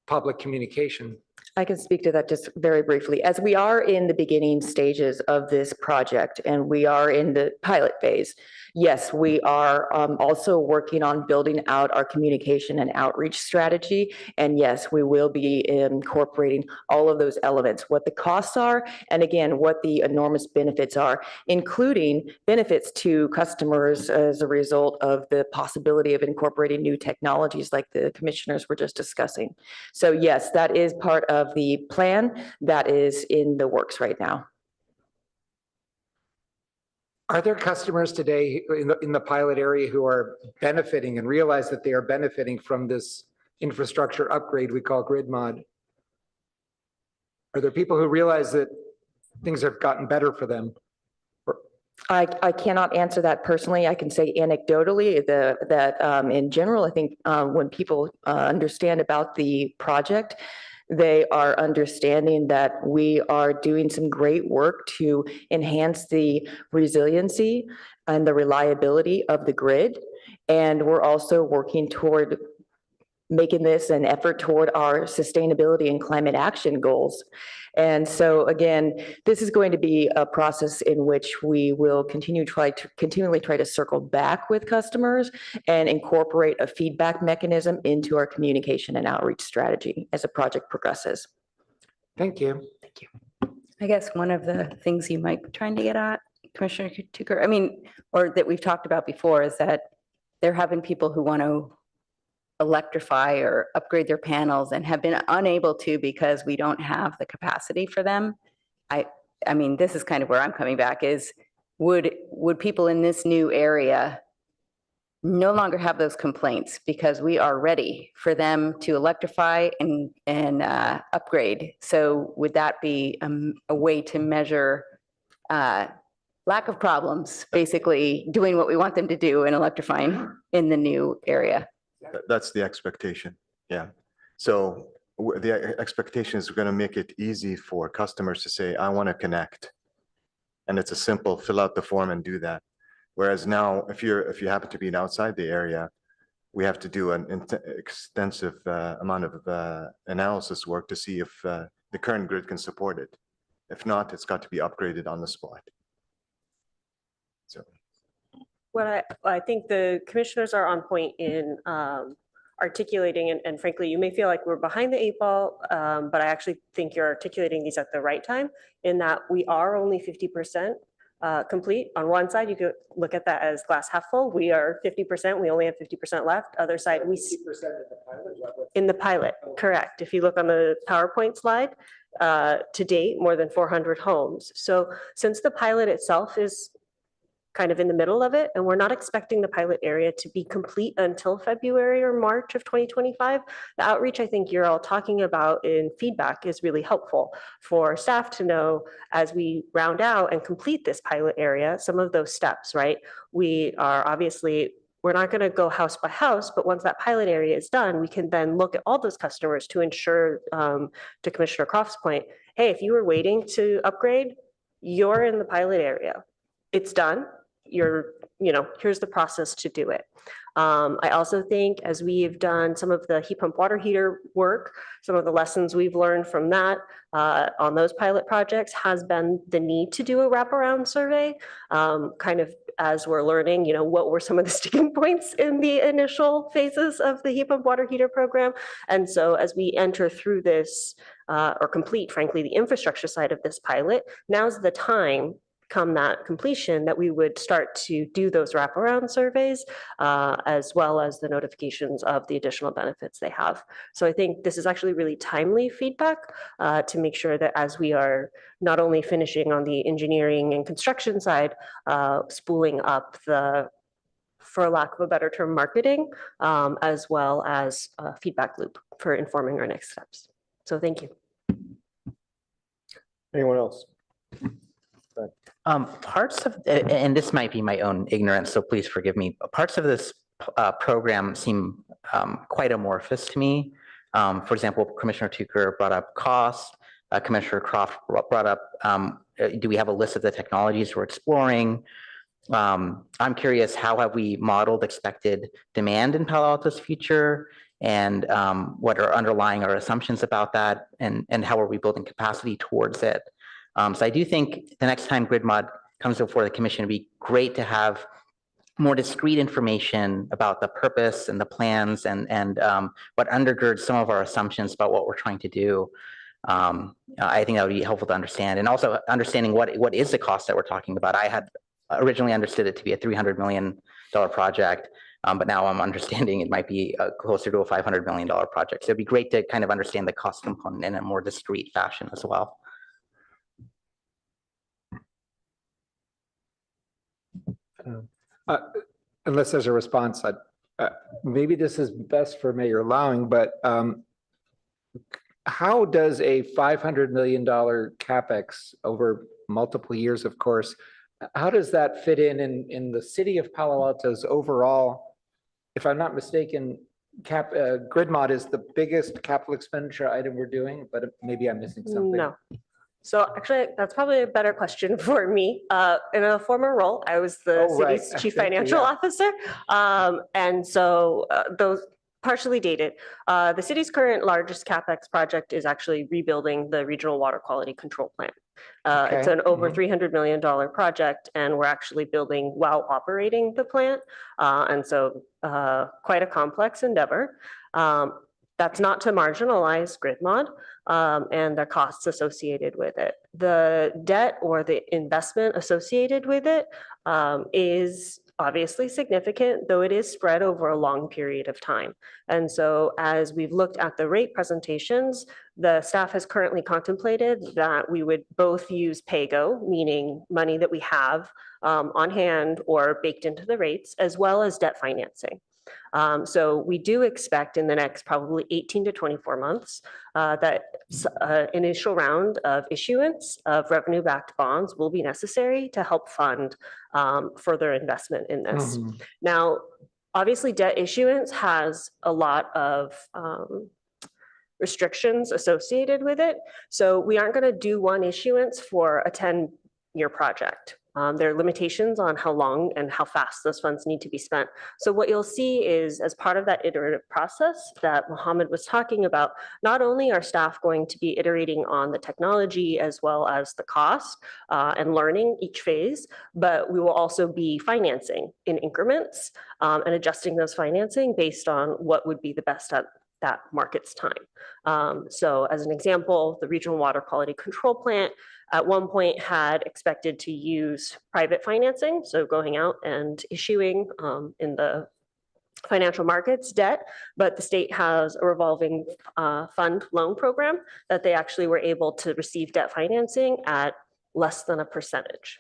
public communication.
I can speak to that just very briefly. As we are in the beginning stages of this project and we are in the pilot phase, yes, we are also working on building out our communication and outreach strategy. And yes, we will be incorporating all of those elements, what the costs are, and again, what the enormous benefits are, including benefits to customers as a result of the possibility of incorporating new technologies like the commissioners were just discussing. So yes, that is part of the plan that is in the works right now.
Are there customers today in the pilot area who are benefiting and realize that they are benefiting from this infrastructure upgrade we call grid mod? Are there people who realize that things have gotten better for them?
I cannot answer that personally. I can say anecdotally that in general, I think when people understand about the project, they are understanding that we are doing some great work to enhance the resiliency and the reliability of the grid. And we're also working toward making this an effort toward our sustainability and climate action goals. And so again, this is going to be a process in which we will continually try to circle back with customers and incorporate a feedback mechanism into our communication and outreach strategy as the project progresses.
Thank you.
Thank you.
I guess one of the things you might be trying to get at, Commissioner Tucker, I mean, or that we've talked about before, is that they're having people who want to electrify or upgrade their panels and have been unable to because we don't have the capacity for them. I mean, this is kind of where I'm coming back is, would people in this new area no longer have those complaints because we are ready for them to electrify and upgrade? So would that be a way to measure lack of problems, basically doing what we want them to do and electrifying in the new area?
That's the expectation. Yeah. So the expectation is we're going to make it easy for customers to say, I want to connect. And it's a simple fill out the form and do that. Whereas now, if you happen to be outside the area, we have to do an extensive amount of analysis work to see if the current grid can support it. If not, it's got to be upgraded on the spot. So.
What I think the commissioners are on point in articulating, and frankly, you may feel like we're behind the 8 ball, but I actually think you're articulating these at the right time in that we are only 50% complete. On one side, you could look at that as glass half full. We are 50%, we only have 50% left. Other side, we in the pilot, correct. If you look on the PowerPoint slide, to date, more than 400 homes. So since the pilot itself is kind of in the middle of it, and we're not expecting the pilot area to be complete until February or March of 2025. The outreach I think you're all talking about in feedback is really helpful for staff to know as we round out and complete this pilot area, some of those steps, right? We are obviously, we're not going to go house by house, but once that pilot area is done, we can then look at all those customers to ensure, to Commissioner Croft's point, hey, if you were waiting to upgrade, you're in the pilot area. It's done. Here's the process to do it. I also think as we've done some of the heat pump water heater work, some of the lessons we've learned from that on those pilot projects has been the need to do a wraparound survey, kind of as we're learning, what were some of the sticking points in the initial phases of the heat pump water heater program. And so as we enter through this or complete, frankly, the infrastructure side of this pilot, now's the time come that completion that we would start to do those wraparound surveys as well as the notifications of the additional benefits they have. So I think this is actually really timely feedback to make sure that as we are not only finishing on the engineering and construction side, spooling up the, for lack of a better term, marketing, as well as a feedback loop for informing our next steps. So thank you.
Anyone else?
Parts of, and this might be my own ignorance, so please forgive me, parts of this program seem quite amorphous to me. For example, Commissioner Tucker brought up cost, Commissioner Croft brought up, do we have a list of the technologies we're exploring? I'm curious, how have we modeled expected demand in Palo Alto's future? And what are underlying our assumptions about that? And how are we building capacity towards it? So I do think the next time GridMod comes before the commission, it'd be great to have more discrete information about the purpose and the plans and what undergirds some of our assumptions about what we're trying to do. I think that would be helpful to understand, and also understanding what is the cost that we're talking about. I had originally understood it to be a $300 million project, but now I'm understanding it might be closer to a $500 million project. So it'd be great to kind of understand the cost component in a more discrete fashion as well.
Unless there's a response, maybe this is best for Mayor Lowing, but how does a $500 million CapEx over multiple years, of course, how does that fit in the city of Palo Alto's overall? If I'm not mistaken, GridMod is the biggest capital expenditure item we're doing, but maybe I'm missing something.
No. So actually, that's probably a better question for me. In a former role, I was the city's chief financial officer. And so partially dated. The city's current largest CapEx project is actually rebuilding the regional water quality control plant. It's
Okay.
an over $300 million project, and we're actually building while operating the plant. And so quite a complex endeavor. That's not to marginalize GridMod and the costs associated with it. The debt or the investment associated with it is obviously significant, though it is spread over a long period of time. And so as we've looked at the rate presentations, the staff has currently contemplated that we would both use PAYGO, meaning money that we have on hand or baked into the rates, as well as debt financing. So we do expect in the next probably 18 to 24 months that initial round of issuance of revenue-backed bonds will be necessary to help fund further investment in this. Now, obviously, debt issuance has a lot of restrictions associated with it. So we aren't going to do one issuance for a 10-year project. There are limitations on how long and how fast those funds need to be spent. So what you'll see is, as part of that iterative process that Mohammed was talking about, not only are staff going to be iterating on the technology as well as the cost and learning each phase, but we will also be financing in increments and adjusting those financing based on what would be the best at that market's time. So as an example, the regional water quality control plant at one point had expected to use private financing, so going out and issuing in the financial markets debt, but the state has a revolving fund loan program that they actually were able to receive debt financing at less than a percentage.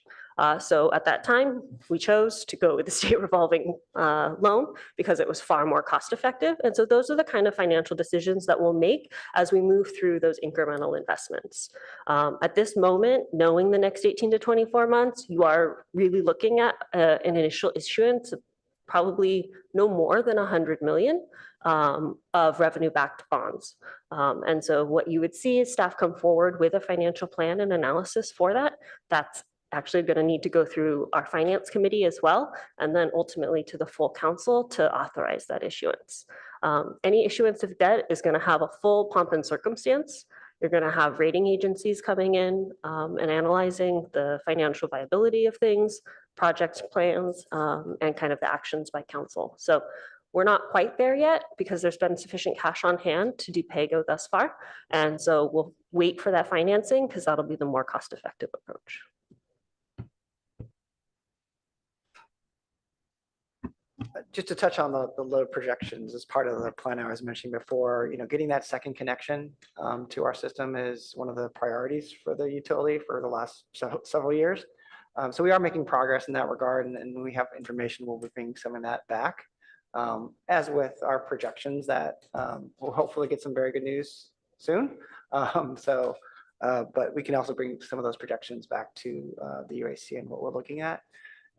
So at that time, we chose to go with the state revolving loan because it was far more cost effective. And so those are the kind of financial decisions that we'll make as we move through those incremental investments. At this moment, knowing the next 18 to 24 months, you are really looking at an initial issuance of probably no more than 100 million of revenue-backed bonds. And so what you would see is staff come forward with a financial plan and analysis for that. That's actually going to need to go through our finance committee as well, and then ultimately to the full council to authorize that issuance. Any issuance of debt is going to have a full pomp and circumstance. You're going to have rating agencies coming in and analyzing the financial viability of things, project plans, and kind of the actions by council. So we're not quite there yet because there's been sufficient cash on hand to do PAYGO thus far. And so we'll wait for that financing because that'll be the more cost-effective approach.
Just to touch on the load projections as part of the plan I was mentioning before, getting that second connection to our system is one of the priorities for the utility for the last several years. So we are making progress in that regard, and when we have information, we'll be bringing some of that back. As with our projections that we'll hopefully get some very good news soon. But we can also bring some of those projections back to the UAC and what we're looking at.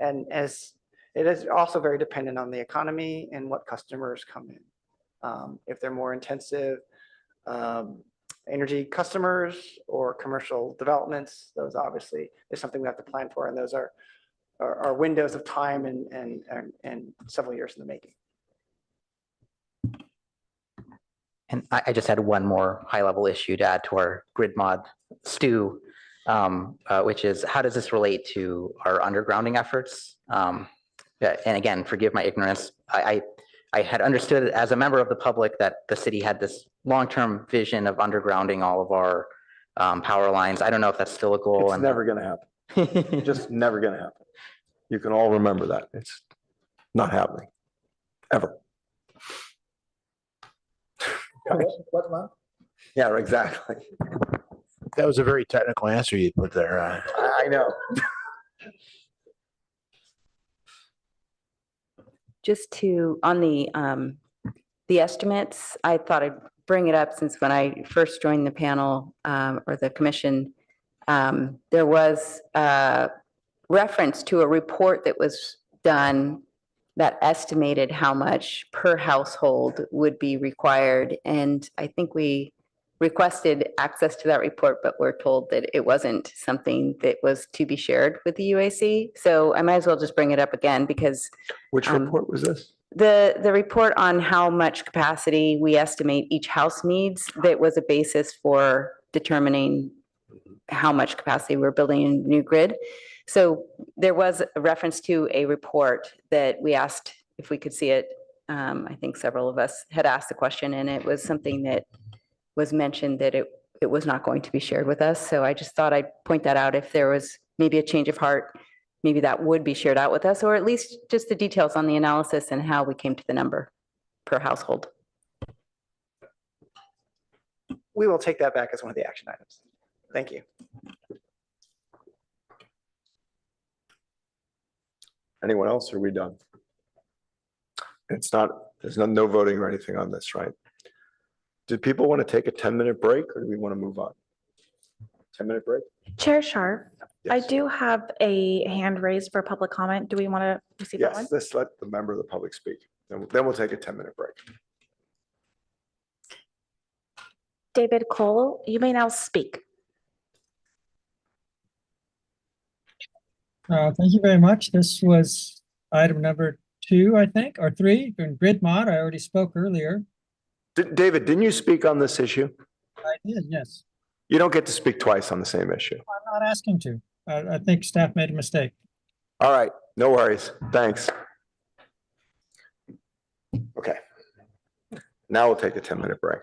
And as it is also very dependent on the economy and what customers come in. If they're more intensive energy customers or commercial developments, those obviously is something we have to plan for, and those are windows of time and several years in the making.
And I just had one more high-level issue to add to our GridMod stew, which is how does this relate to our undergrounding efforts? And again, forgive my ignorance. I had understood as a member of the public that the city had this long-term vision of undergrounding all of our power lines. I don't know if that's still a goal.
It's never going to happen. Just never going to happen. You can all remember that. It's not happening, ever.
What month?
Yeah, exactly.
That was a very technical answer you put there.
I know.
Just to, on the estimates, I thought I'd bring it up since when I first joined the panel or the commission, there was a reference to a report that was done that estimated how much per household would be required. And I think we requested access to that report, but we're told that it wasn't something that was to be shared with the UAC. So I might as well just bring it up again because.
Which report was this?
The report on how much capacity we estimate each house needs, that was a basis for determining how much capacity we're building in the new grid. So there was a reference to a report that we asked if we could see it. I think several of us had asked the question, and it was something that was mentioned that it was not going to be shared with us. So I just thought I'd point that out. If there was maybe a change of heart, maybe that would be shared out with us, or at least just the details on the analysis and how we came to the number per household.
We will take that back as one of the action items. Thank you.
Anyone else? Are we done? It's not, there's no voting or anything on this, right? Did people want to take a 10-minute break or do we want to move on? 10-minute break?
Chair Scharf, I
Yes.
do have a hand raised for public comment. Do we want to receive that one?
Yes, let's let the member of the public speak. Then we'll take a 10-minute break.
David Cole, you may now speak.
Thank you very much. This was item number 2, I think, or 3, in grid mod. I already spoke earlier.
David, didn't you speak on this issue?
I did, yes.
You don't get to speak twice on the same issue.
I'm not asking to. I think staff made a mistake.
All right, no worries. Thanks. Okay. Now we'll take a 10-minute break.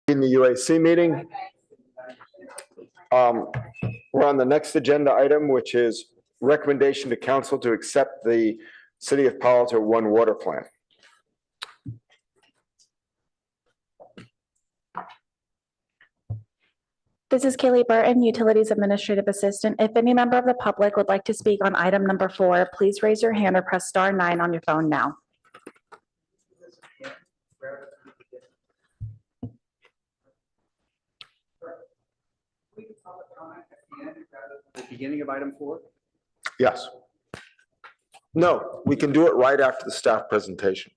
In the UAC meeting. We're on the next agenda item, which is recommendation to council to accept the City of Palo Alto One Water Plan.
This is Kaylee Burton, Utilities Administrative Assistant. If any member of the public would like to speak on item number 4, please raise your hand or press *9 on your phone now.
The beginning of item 4?
Yes. No, we can do it right after the staff presentation.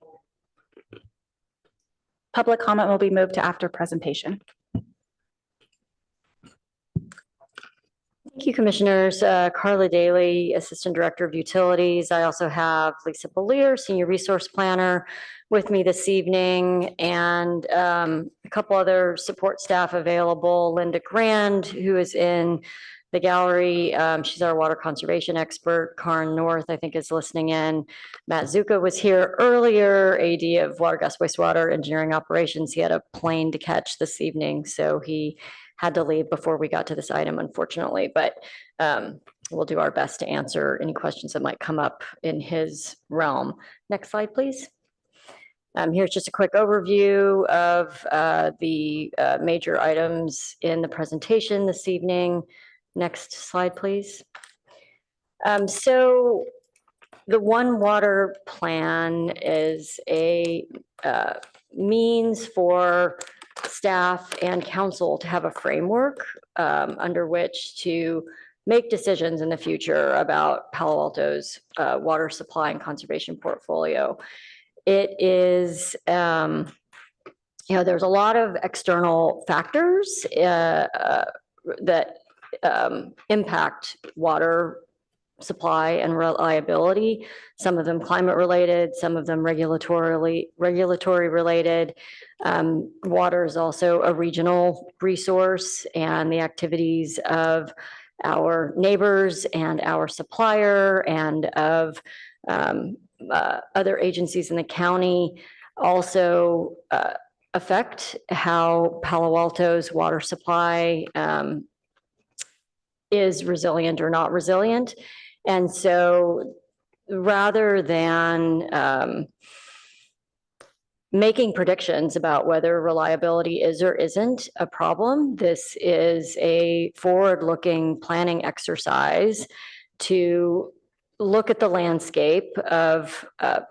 Public comment will be moved to after presentation.
Thank you, Commissioners. Carla Daly, Assistant Director of Utilities. I also have Lisa Belier, Senior Resource Planner, with me this evening, and a couple other support staff available. Linda Grand, who is in the gallery. She's our water conservation expert. Karin North, I think, is listening in. Matt Zuka was here earlier, AD of Water, Gas, Wastewater Engineering Operations. He had a plane to catch this evening, so he had to leave before we got to this item, unfortunately, but we'll do our best to answer any questions that might come up in his realm. Next slide, please. Here's just a quick overview of the major items in the presentation this evening. Next slide, please. So the One Water Plan is a means for staff and council to have a framework under which to make decisions in the future about Palo Alto's water supply and conservation portfolio. It is, there's a lot of external factors that impact water supply and reliability, some of them climate related, some of them regulatory related. Water is also a regional resource, and the activities of our neighbors and our supplier and of other agencies in the county also affect how Palo Alto's water supply is resilient or not resilient. And so rather than making predictions about whether reliability is or isn't a problem, this is a forward-looking planning exercise to look at the landscape of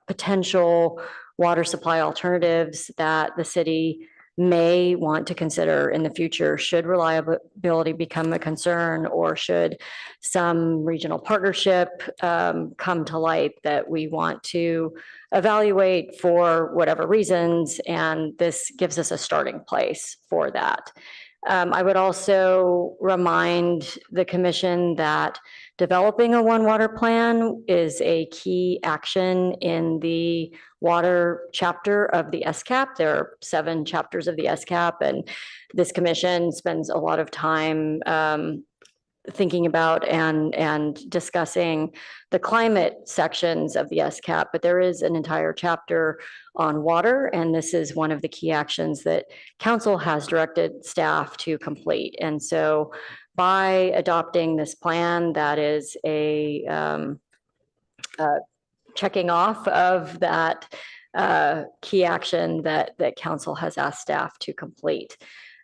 potential water supply alternatives that the city may want to consider in the future should reliability become a concern, or should some regional partnership come to light that we want to evaluate for whatever reasons, and this gives us a starting place for that. I would also remind the commission that developing a One Water Plan is a key action in the water chapter of the SCAP. There are 7 chapters of the SCAP, and this commission spends a lot of time thinking about and discussing the climate sections of the SCAP, but there is an entire chapter on water, and this is one of the key actions that council has directed staff to complete. And so by adopting this plan, that is a checking off of that key action that council has asked staff to complete.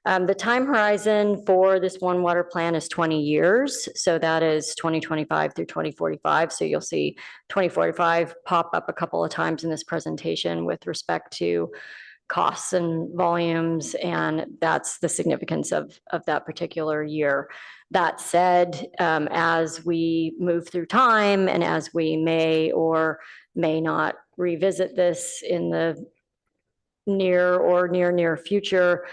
The time horizon for this One Water Plan is 20 years. So that is 2025 through 2045. So you'll see 2045 pop up a couple of times in this presentation with respect to costs and volumes, and that's the significance of that particular year. That said, as we move through time and as we may or may not revisit this in the near or near future,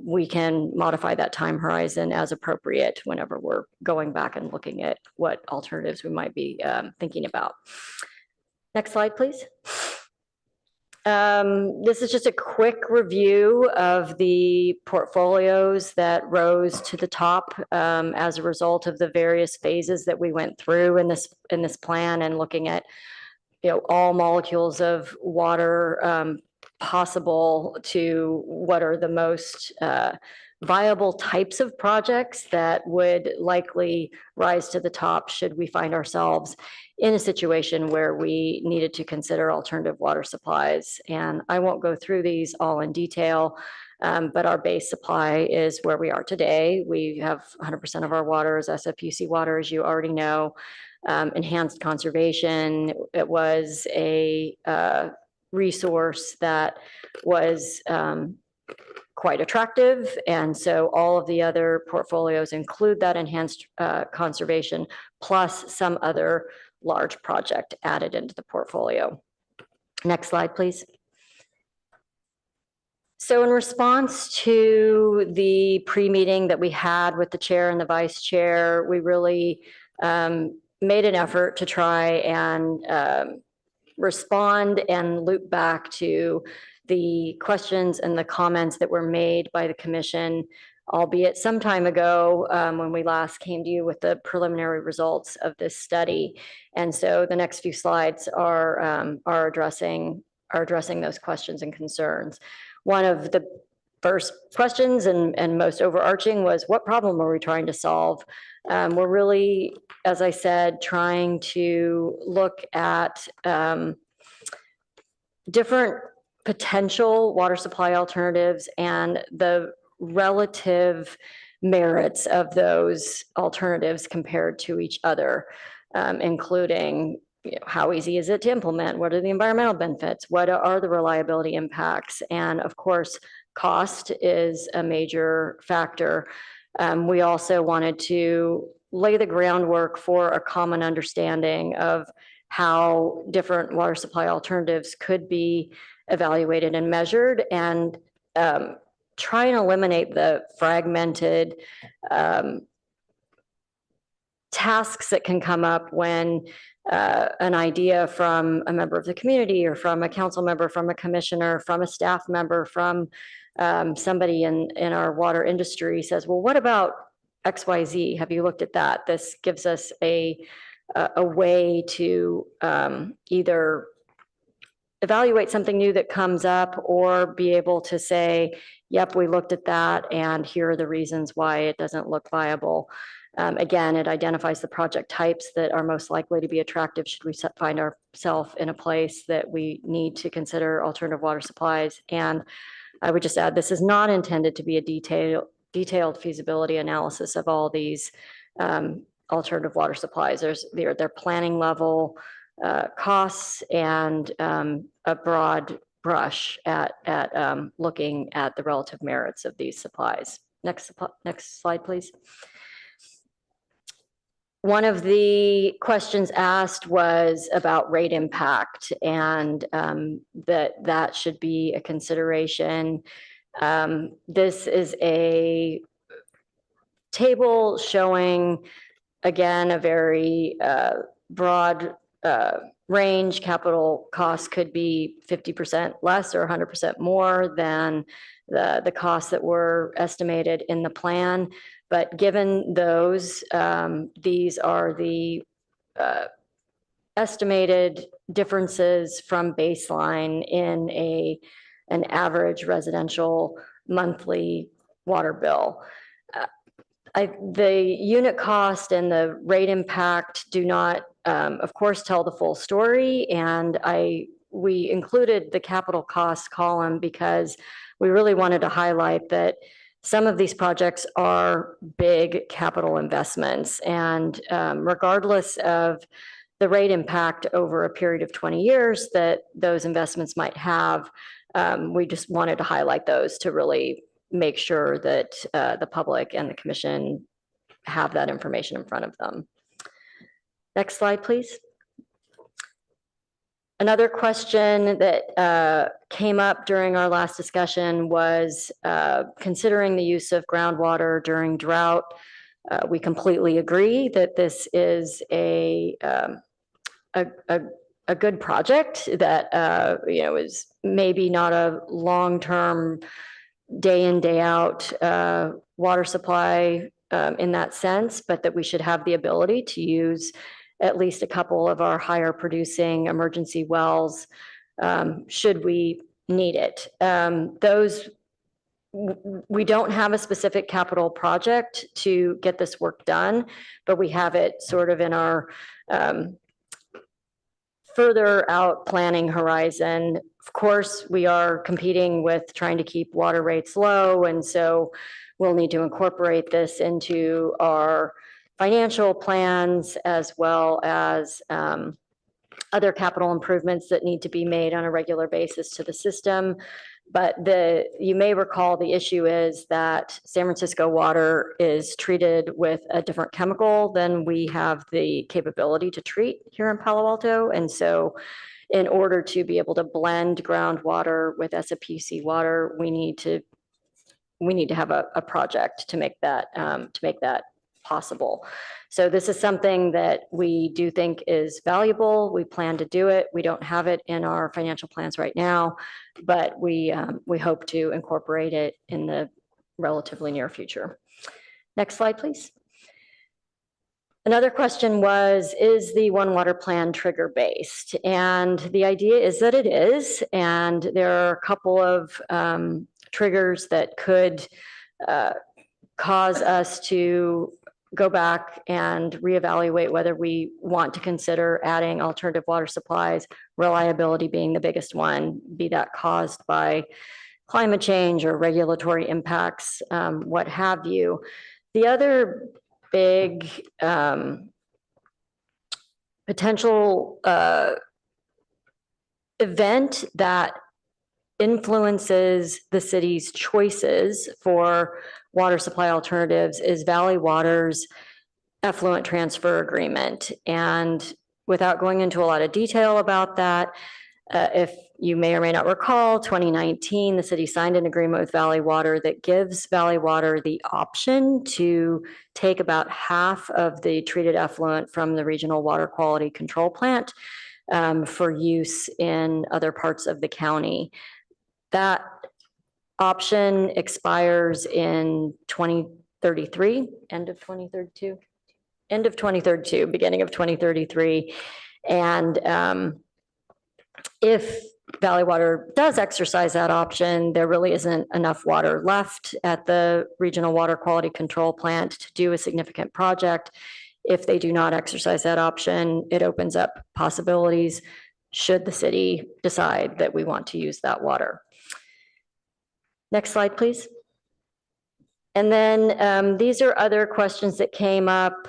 we can modify that time horizon as appropriate whenever we're going back and looking at what alternatives we might be thinking about. Next slide, please. This is just a quick review of the portfolios that rose to the top as a result of the various phases that we went through in this plan, and looking at all molecules of water possible to what are the most viable types of projects that would likely rise to the top should we find ourselves in a situation where we needed to consider alternative water supplies. And I won't go through these all in detail, but our base supply is where we are today. We have 100% of our water is SFPC water, as you already know. Enhanced conservation, it was a resource that was quite attractive. And so all of the other portfolios include that enhanced conservation, plus some other large project added into the portfolio. Next slide, please. So in response to the pre-meeting that we had with the chair and the vice chair, we really made an effort to try and respond and loop back to the questions and the comments that were made by the commission, albeit some time ago when we last came to you with the preliminary results of this study. And so the next few slides are addressing those questions and concerns. One of the first questions and most overarching was, what problem are we trying to solve? We're really, as I said, trying to look at different potential water supply alternatives and the relative merits of those alternatives compared to each other, including how easy is it to implement? What are the environmental benefits? What are the reliability impacts? And of course, cost is a major factor. We also wanted to lay the groundwork for a common understanding of how different water supply alternatives could be evaluated and measured, and try and eliminate the fragmented tasks that can come up when an idea from a member of the community or from a council member, from a commissioner, from a staff member, from somebody in our water industry says, well, what about XYZ? Have you looked at that? This gives us a way to either evaluate something new that comes up or be able to say, yep, we looked at that and here are the reasons why it doesn't look viable. Again, it identifies the project types that are most likely to be attractive should we find ourselves in a place that we need to consider alternative water supplies. And I would just add, this is not intended to be a detailed feasibility analysis of all these alternative water supplies. They're planning level costs and a broad brush at looking at the relative merits of these supplies. Next slide, please. One of the questions asked was about rate impact, and that should be a consideration. This is a table showing, again, a very broad range. Capital costs could be 50% less or 100% more than the costs that were estimated in the plan. But given those, these are the estimated differences from baseline in an average residential monthly water bill. The unit cost and the rate impact do not, of course, tell the full story. And we included the capital cost column because we really wanted to highlight that some of these projects are big capital investments. And regardless of the rate impact over a period of 20 years that those investments might have, we just wanted to highlight those to really make sure that the public and the commission have that information in front of them. Next slide, please. Another question that came up during our last discussion was considering the use of groundwater during drought. We completely agree that this is a good project that is maybe not a long-term day in, day out water supply in that sense, but that we should have the ability to use at least a couple of our higher producing emergency wells should we need it. We don't have a specific capital project to get this work done, but we have it sort of in our further out planning horizon. Of course, we are competing with trying to keep water rates low, and so we'll need to incorporate this into our financial plans as well as other capital improvements that need to be made on a regular basis to the system. But you may recall the issue is that San Francisco water is treated with a different chemical than we have the capability to treat here in Palo Alto. And so in order to be able to blend groundwater with SFPUC water, we need to have a project to make that possible. So this is something that we do think is valuable. We plan to do it. We don't have it in our financial plans right now, but we hope to incorporate it in the relatively near future. Next slide, please. Another question was, is the One Water Plan trigger based? And the idea is that it is, and there are a couple of triggers that could cause us to go back and reevaluate whether we want to consider adding alternative water supplies, reliability being the biggest one, be that caused by climate change or regulatory impacts, what have you. The other big potential event that influences the city's choices for water supply alternatives is Valley Water's effluent transfer agreement. And without going into a lot of detail about that, if you may or may not recall, 2019, the city signed an agreement with Valley Water that gives Valley Water the option to take about half of the treated effluent from the Regional Water Quality Control Plant for use in other parts of the county. That option expires in 2033, end of 2032, beginning of 2033. And if Valley Water does exercise that option, there really isn't enough water left at the Regional Water Quality Control Plant to do a significant project. If they do not exercise that option, it opens up possibilities should the city decide that we want to use that water. Next slide, please. And then these are other questions that came up.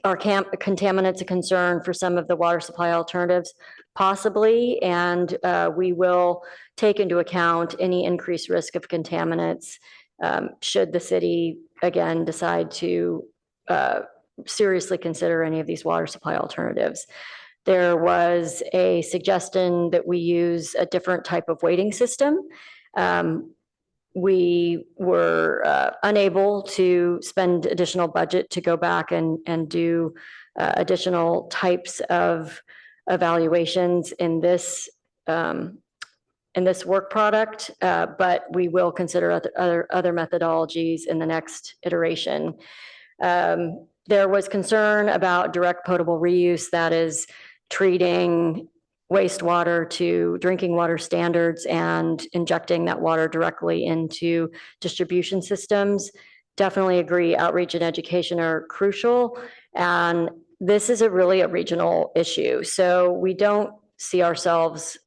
Are contaminants a concern for some of the water supply alternatives? Possibly, and we will take into account any increased risk of contaminants should the city, again, decide to seriously consider any of these water supply alternatives. There was a suggestion that we use a different type of weighting system. We were unable to spend additional budget to go back and do additional types of evaluations in this work product, but we will consider other methodologies in the next iteration. There was concern about direct potable reuse, that is treating wastewater to drinking water standards and injecting that water directly into distribution systems. Definitely agree, outreach and education are crucial. And this is really a regional issue. So we don't see ourselves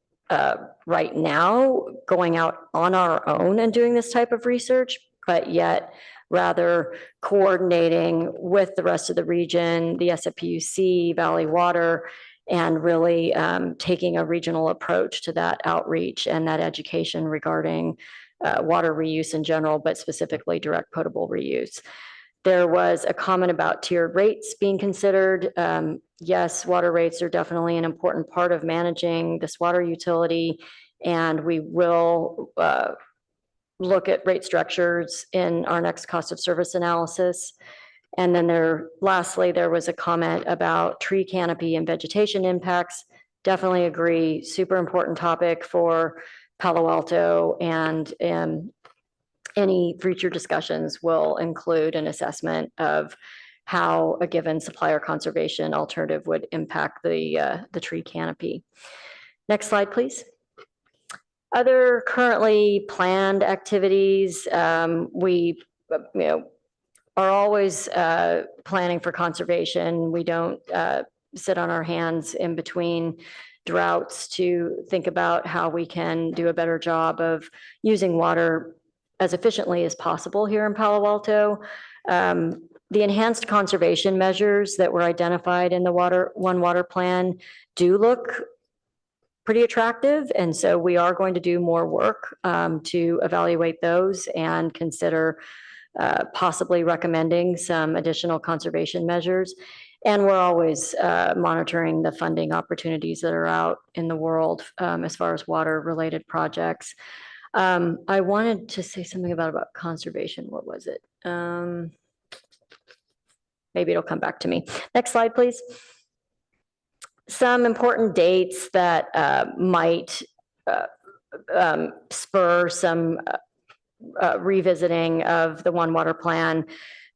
right now going out on our own and doing this type of research, but yet rather coordinating with the rest of the region, the SFPUC, Valley Water, and really taking a regional approach to that outreach and that education regarding water reuse in general, but specifically direct potable reuse. There was a comment about tiered rates being considered. Yes, water rates are definitely an important part of managing this water utility, and we will look at rate structures in our next cost of service analysis. And then lastly, there was a comment about tree canopy and vegetation impacts. Definitely agree, super important topic for Palo Alto, and any future discussions will include an assessment of how a given supplier conservation alternative would impact the tree canopy. Next slide, please. Other currently planned activities, we, are always planning for conservation. We don't sit on our hands in between droughts to think about how we can do a better job of using water as efficiently as possible here in Palo Alto. The enhanced conservation measures that were identified in the One Water Plan do look pretty attractive. And so we are going to do more work to evaluate those and consider possibly recommending some additional conservation measures. And we're always monitoring the funding opportunities that are out in the world as far as water-related projects. I wanted to say something about conservation. What was it? Maybe it'll come back to me. Next slide, please. Some important dates that might spur some revisiting of the One Water Plan.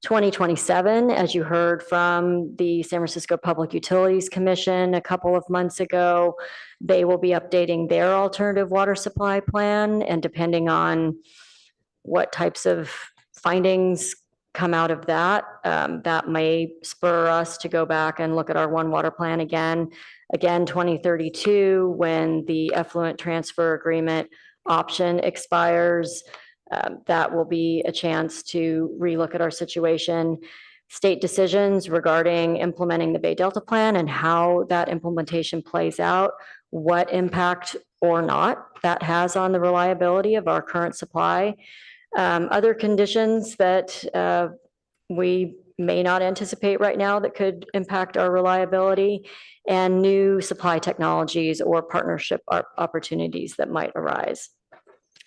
2027, as you heard from the San Francisco Public Utilities Commission a couple of months ago, they will be updating their alternative water supply plan, and depending on what types of findings come out of that, that may spur us to go back and look at our One Water Plan again. Again, 2032, when the effluent transfer agreement option expires, that will be a chance to relook at our situation. State decisions regarding implementing the Bay Delta Plan and how that implementation plays out, what impact or not that has on the reliability of our current supply. Other conditions that we may not anticipate right now that could impact our reliability, and new supply technologies or partnership opportunities that might arise.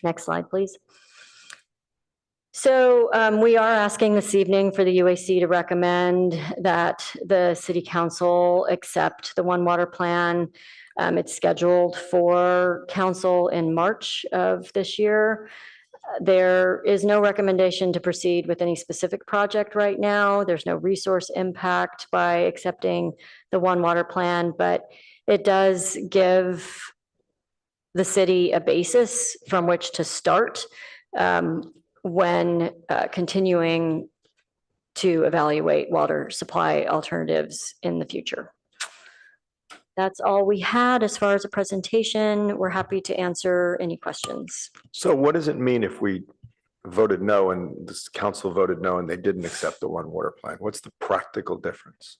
Next slide, please. So we are asking this evening for the UAC to recommend that the City Council accept the One Water Plan. It's scheduled for council in March of this year. There is no recommendation to proceed with any specific project right now. There's no resource impact by accepting the One Water Plan, but it does give the city a basis from which to start when continuing to evaluate water supply alternatives in the future. That's all we had as far as a presentation. We're happy to answer any questions.
So what does it mean if we voted no and this council voted no and they didn't accept the One Water Plan? What's the practical difference?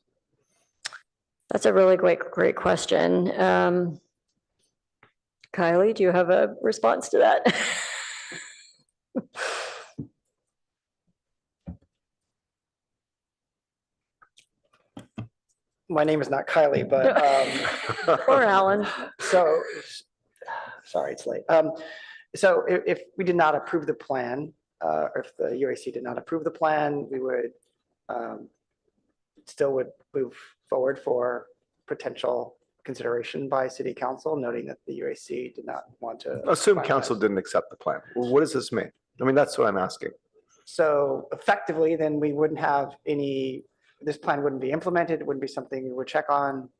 That's a really great question. Kylie, do you have a response to that?
My name is not Kylie, but.
Or Alan.
So, sorry, it's late. So if we did not approve the plan, or if the UAC did not approve the plan, we would still would move forward for potential consideration by city council, noting that the UAC did not want to.
Assume council didn't accept the plan. Well, what does this mean? I mean, that's what I'm asking.
So effectively, then we wouldn't have any, this plan wouldn't be implemented. It wouldn't be something we would check on.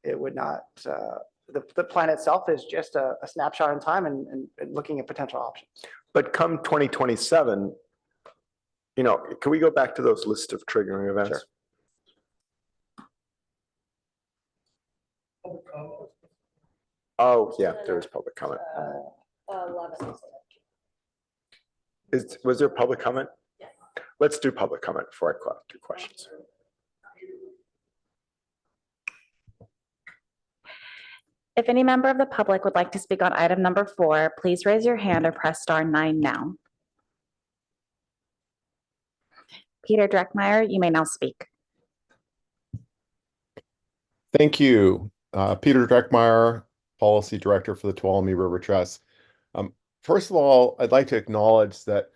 It would not, the plan itself is just a snapshot in time and looking at potential options.
But come 2027, you know, can we go back to those list of triggering events?
Sure.
Oh, yeah, there is public comment. Was there public comment? Yes. Let's do public comment before I do questions.
If any member of the public would like to speak on item number 4, please raise your hand or press *9 now. Peter Dreckmeyer, you may now speak.
Thank you. Peter Dreckmeyer, Policy Director for the Tuolumne River Trust. First of all, I'd like to acknowledge that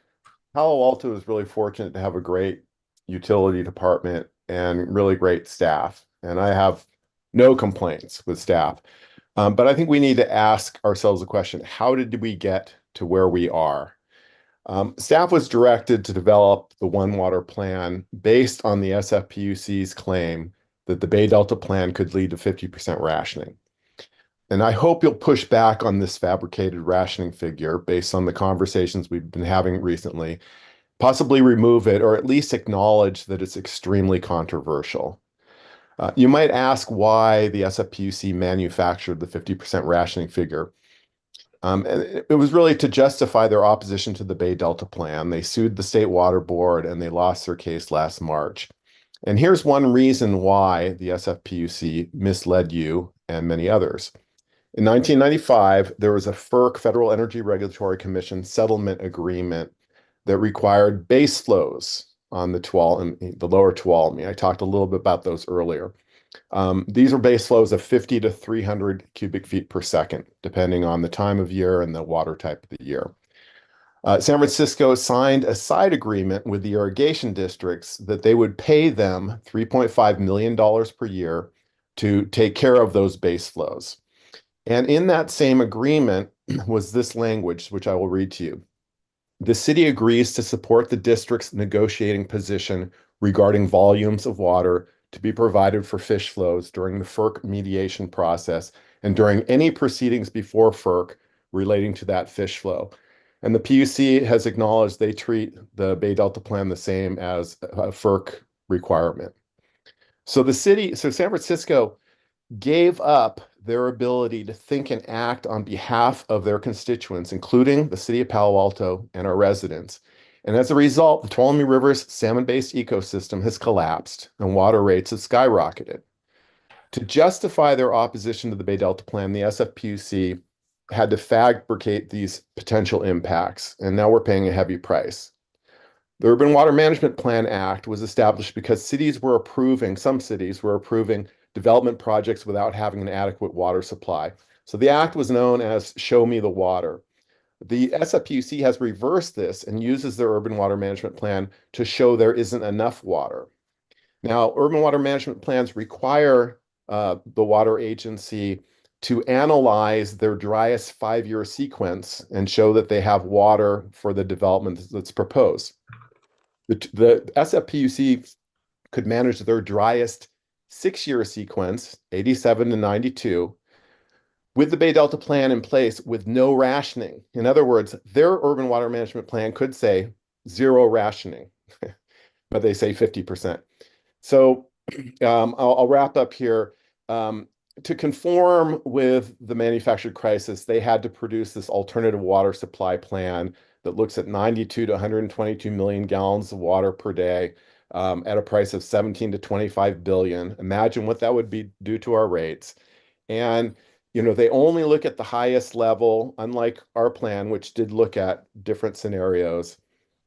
Palo Alto is really fortunate to have a great utility department and really great staff. And I have no complaints with staff. But I think we need to ask ourselves the question, how did we get to where we are? Staff was directed to develop the One Water Plan based on the SFPUC's claim that the Bay Delta Plan could lead to 50% rationing. And I hope you'll push back on this fabricated rationing figure based on the conversations we've been having recently, possibly remove it, or at least acknowledge that it's extremely controversial. You might ask why the SFPUC manufactured the 50% rationing figure. And it was really to justify their opposition to the Bay Delta Plan. They sued the State Water Board and they lost their case last March. And here's one reason why the SFPUC misled you and many others. In 1995, there was a FERC, Federal Energy Regulatory Commission settlement agreement that required base flows on the lower Tuolumne. I talked a little bit about those earlier. These are base flows of 50 to 300 cubic feet per second, depending on the time of year and the water type of the year. San Francisco signed a side agreement with the irrigation districts that they would pay them $3.5 million per year to take care of those base flows. And in that same agreement was this language, which I will read to you. The city agrees to support the district's negotiating position regarding volumes of water to be provided for fish flows during the FERC mediation process and during any proceedings before FERC relating to that fish flow. And the PUC has acknowledged they treat the Bay Delta Plan the same as a FERC requirement. So San Francisco gave up their ability to think and act on behalf of their constituents, including the city of Palo Alto and our residents. And as a result, the Tuolumne River's salmon-based ecosystem has collapsed and water rates have skyrocketed. To justify their opposition to the Bay Delta Plan, the SFPUC had to fabricate these potential impacts, and now we're paying a heavy price. The Urban Water Management Plan Act was established because some cities were approving development projects without having an adequate water supply. So the act was known as Show Me the Water. The SFPUC has reversed this and uses their urban water management plan to show there isn't enough water. Now, urban water management plans require the water agency to analyze their driest 5-year sequence and show that they have water for the development that's proposed. The SFPUC could manage their driest 6-year sequence, 87 to 92, with the Bay Delta Plan in place with no rationing. In other words, their urban water management plan could say 0 rationing, but they say 50%. So I'll wrap up here. To conform with the manufactured crisis, they had to produce this alternative water supply plan that looks at 92 to 122 million gallons of water per day at a price of 17 to 25 billion. Imagine what that would be due to our rates. And they only look at the highest level, unlike our plan, which did look at different scenarios.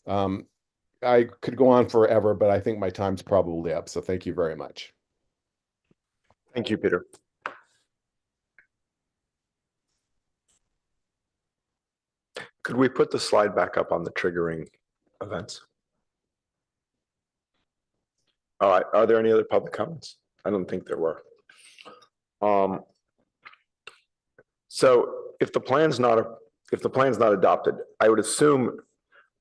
I could go on forever, but I think my time's probably up. So thank you very much.
Thank you, Peter. Could we put the slide back up on the triggering events? All right, are there any other public comments? I don't think there were. So if the plan's not adopted, I would assume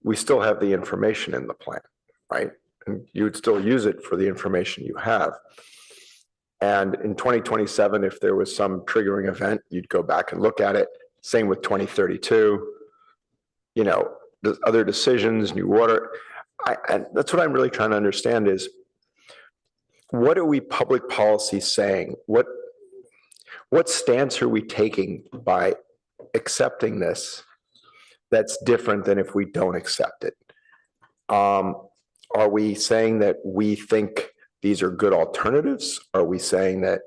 we still have the information in the plan, right? And you would still use it for the information you have. And in 2027, if there was some triggering event, you'd go back and look at it. Same with 2032. The other decisions, new water. That's what I'm really trying to understand is, what are we public policy saying? What stance are we taking by accepting this that's different than if we don't accept it? Are we saying that we think these are good alternatives? Are we saying that,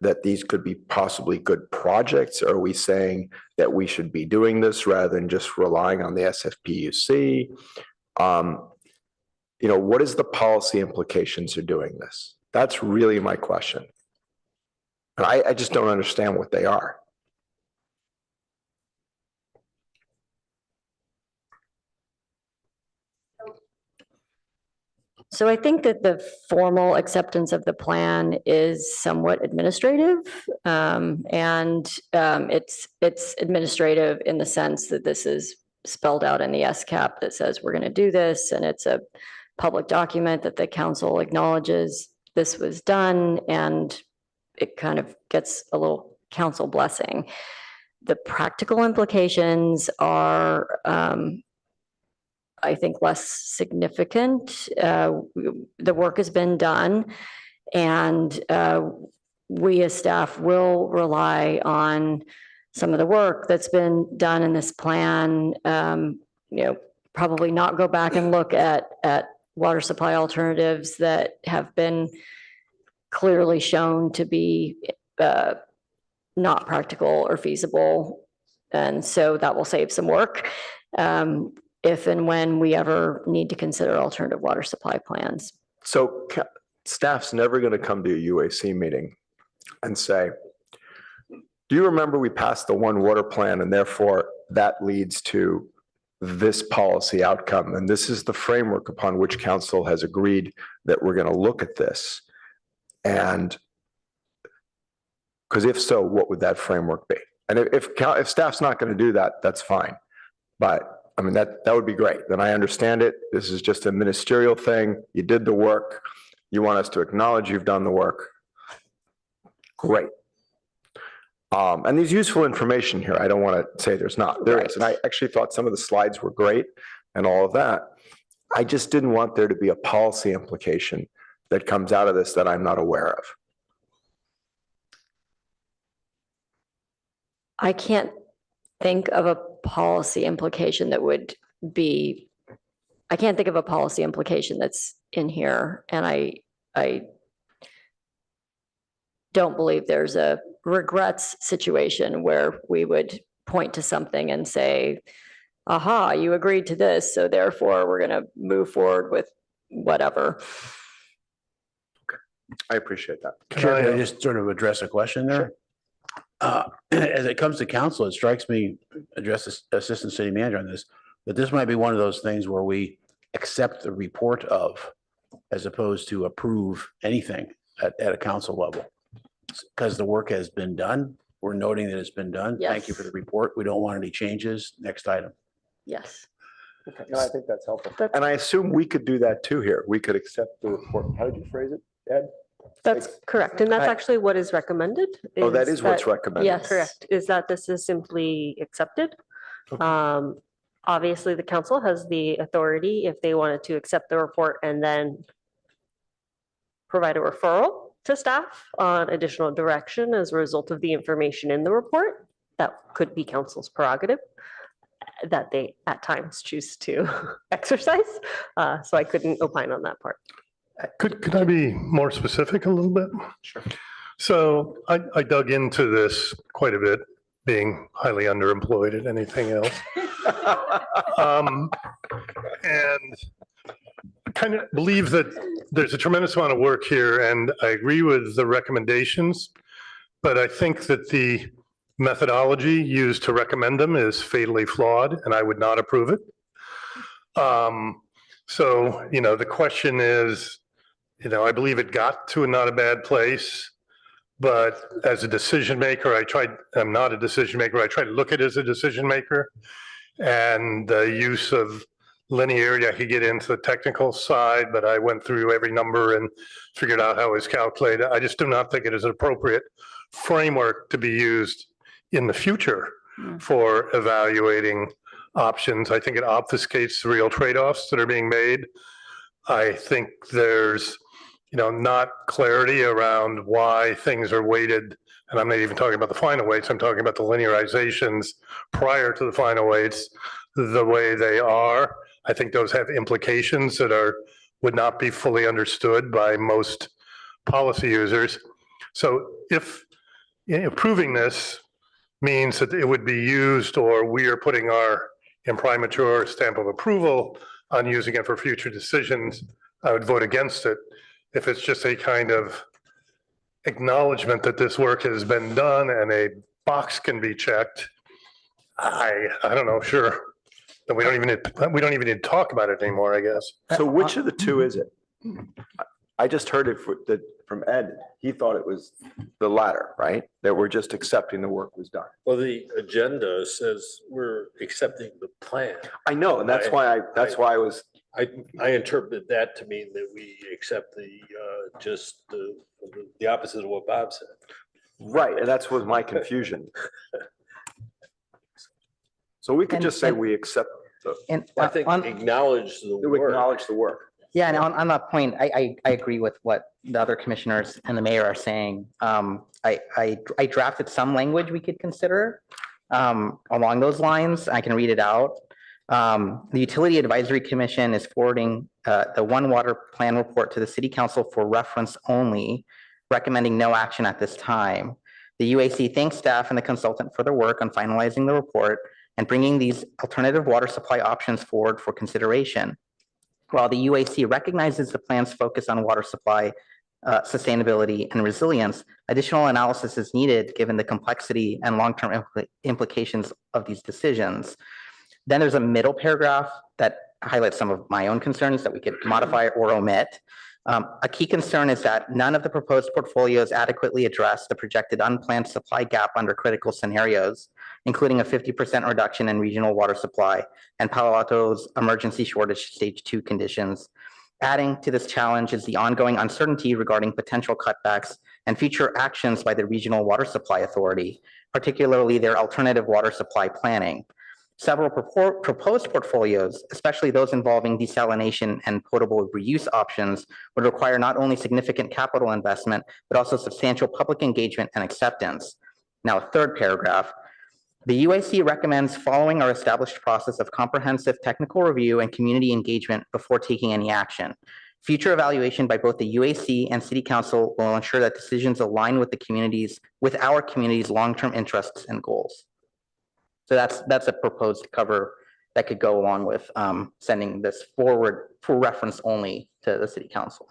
that these could be possibly good projects? Are we saying that we should be doing this rather than just relying on the SFPUC? What is the policy implications of doing this? That's really my question. And I just don't understand what they are.
So I think that the formal acceptance of the plan is somewhat administrative. It's administrative in the sense that this is spelled out in the SCAP that says we're going to do this, and it's a public document that the council acknowledges this was done, and it kind of gets a little council blessing. The practical implications are, I think, less significant. The work has been done, and we as staff will rely on some of the work that's been done in this plan. Probably not go back and look at water supply alternatives that have been clearly shown to be not practical or feasible. And so that will save some work if and when we ever need to consider alternative water supply plans.
So staff's never going to come to a UAC meeting and say, do you remember we passed the one water plan and therefore that leads to this policy outcome? And this is the framework upon which council has agreed that we're going to look at this. And because if so, what would that framework be? And if staff's not going to do that, that's fine. But I mean, that would be great. Then I understand it. This is just a ministerial thing. You did the work. You want us to acknowledge you've done the work. Great. And there's useful information here. I don't want to say there's not. There is. And I actually thought some of the slides were great and all of that. I just didn't want there to be a policy implication that comes out of this that I'm not aware of.
I can't think of a policy implication that would be, I can't think of a policy implication that's in here. And I don't believe there's a regrets situation where we would point to something and say, aha, you agreed to this, so therefore we're going to move forward with whatever.
I appreciate that.
Chair, can I just sort of address a question there? As it comes to council, it strikes me, address the assistant city manager on this, that this might be one of those things where we accept the report of, as opposed to approve anything at a council level. Because the work has been done. We're noting that it's been done. Thank you for the report. We don't want any changes. Next item.
Yes.
Okay. No, I think that's helpful. And I assume we could do that too here. We could accept the report. How did you phrase it, Ed?
That's correct. And that's actually what is recommended.
Oh, that is what's recommended.
Yes, correct. Is that this is simply accepted. Obviously, the council has the authority if they wanted to accept the report and then provide a referral to staff on additional direction as a result of the information in the report. That could be council's prerogative that they at times choose to exercise. So I couldn't opine on that part.
Could I be more specific a little bit?
Sure.
So I dug into this quite a bit, being highly underemployed at anything else. And kind of believe that there's a tremendous amount of work here, and I agree with the recommendations, but I think that the methodology used to recommend them is fatally flawed, and I would not approve it. So, the question is, I believe it got to not a bad place, but as a decision maker, I'm not a decision maker. I try to look at it as a decision maker, and the use of linearity, I could get into the technical side, but I went through every number and figured out how it was calculated. I just do not think it is an appropriate framework to be used in the future for evaluating options. I think it obfuscates the real trade-offs that are being made. I think there's, not clarity around why things are weighted. And I'm not even talking about the final weights. I'm talking about the linearizations prior to the final weights, the way they are. I think those have implications that would not be fully understood by most policy users. So if approving this means that it would be used, or we are putting our imprimatur stamp of approval on using it for future decisions, I would vote against it. If it's just a kind of acknowledgement that this work has been done and a box can be checked, I don't know, sure. Then we don't even need to talk about it anymore, I guess.
So which of the two is it? I just heard it from Ed. He thought it was the latter, right? That we're just accepting the work was done.
Well, the agenda says we're accepting the plan.
I know, and that's why I was.
I interpreted that to mean that we accept just the opposite of what Bob said.
Right, and that's was my confusion. So we could
And-
just say
and-
we accept the,
And
I think acknowledge the
we
work.
acknowledge the work.
yeah, and on that point, I agree with what the other commissioners and the mayor are saying. I drafted some language we could consider along those lines. I can read it out. The Utility Advisory Commission is forwarding the One Water Plan report to the City Council for reference only, recommending no action at this time. The UAC thanks staff and the consultant for their work on finalizing the report and bringing these alternative water supply options forward for consideration. While the UAC recognizes the plan's focus on water supply, sustainability, and resilience, additional analysis is needed given the complexity and long-term implications of these decisions. Then there's a middle paragraph that highlights some of my own concerns that we could modify or omit. A key concern is that none of the proposed portfolios adequately address the projected unplanned supply gap under critical scenarios, including a 50% reduction in regional water supply and Palo Alto's emergency shortage stage 2 conditions. Adding to this challenge is the ongoing uncertainty regarding potential cutbacks and future actions by the Regional Water Supply Authority, particularly their alternative water supply planning. Several proposed portfolios, especially those involving desalination and potable reuse options, would require not only significant capital investment, but also substantial public engagement and acceptance. Now, a third paragraph. The UAC recommends following our established process of comprehensive technical review and community engagement before taking any action. Future evaluation by both the UAC and City Council will ensure that decisions align with our community's long-term interests and goals. So that's a proposed cover that could go along with sending this forward for reference only to the City Council.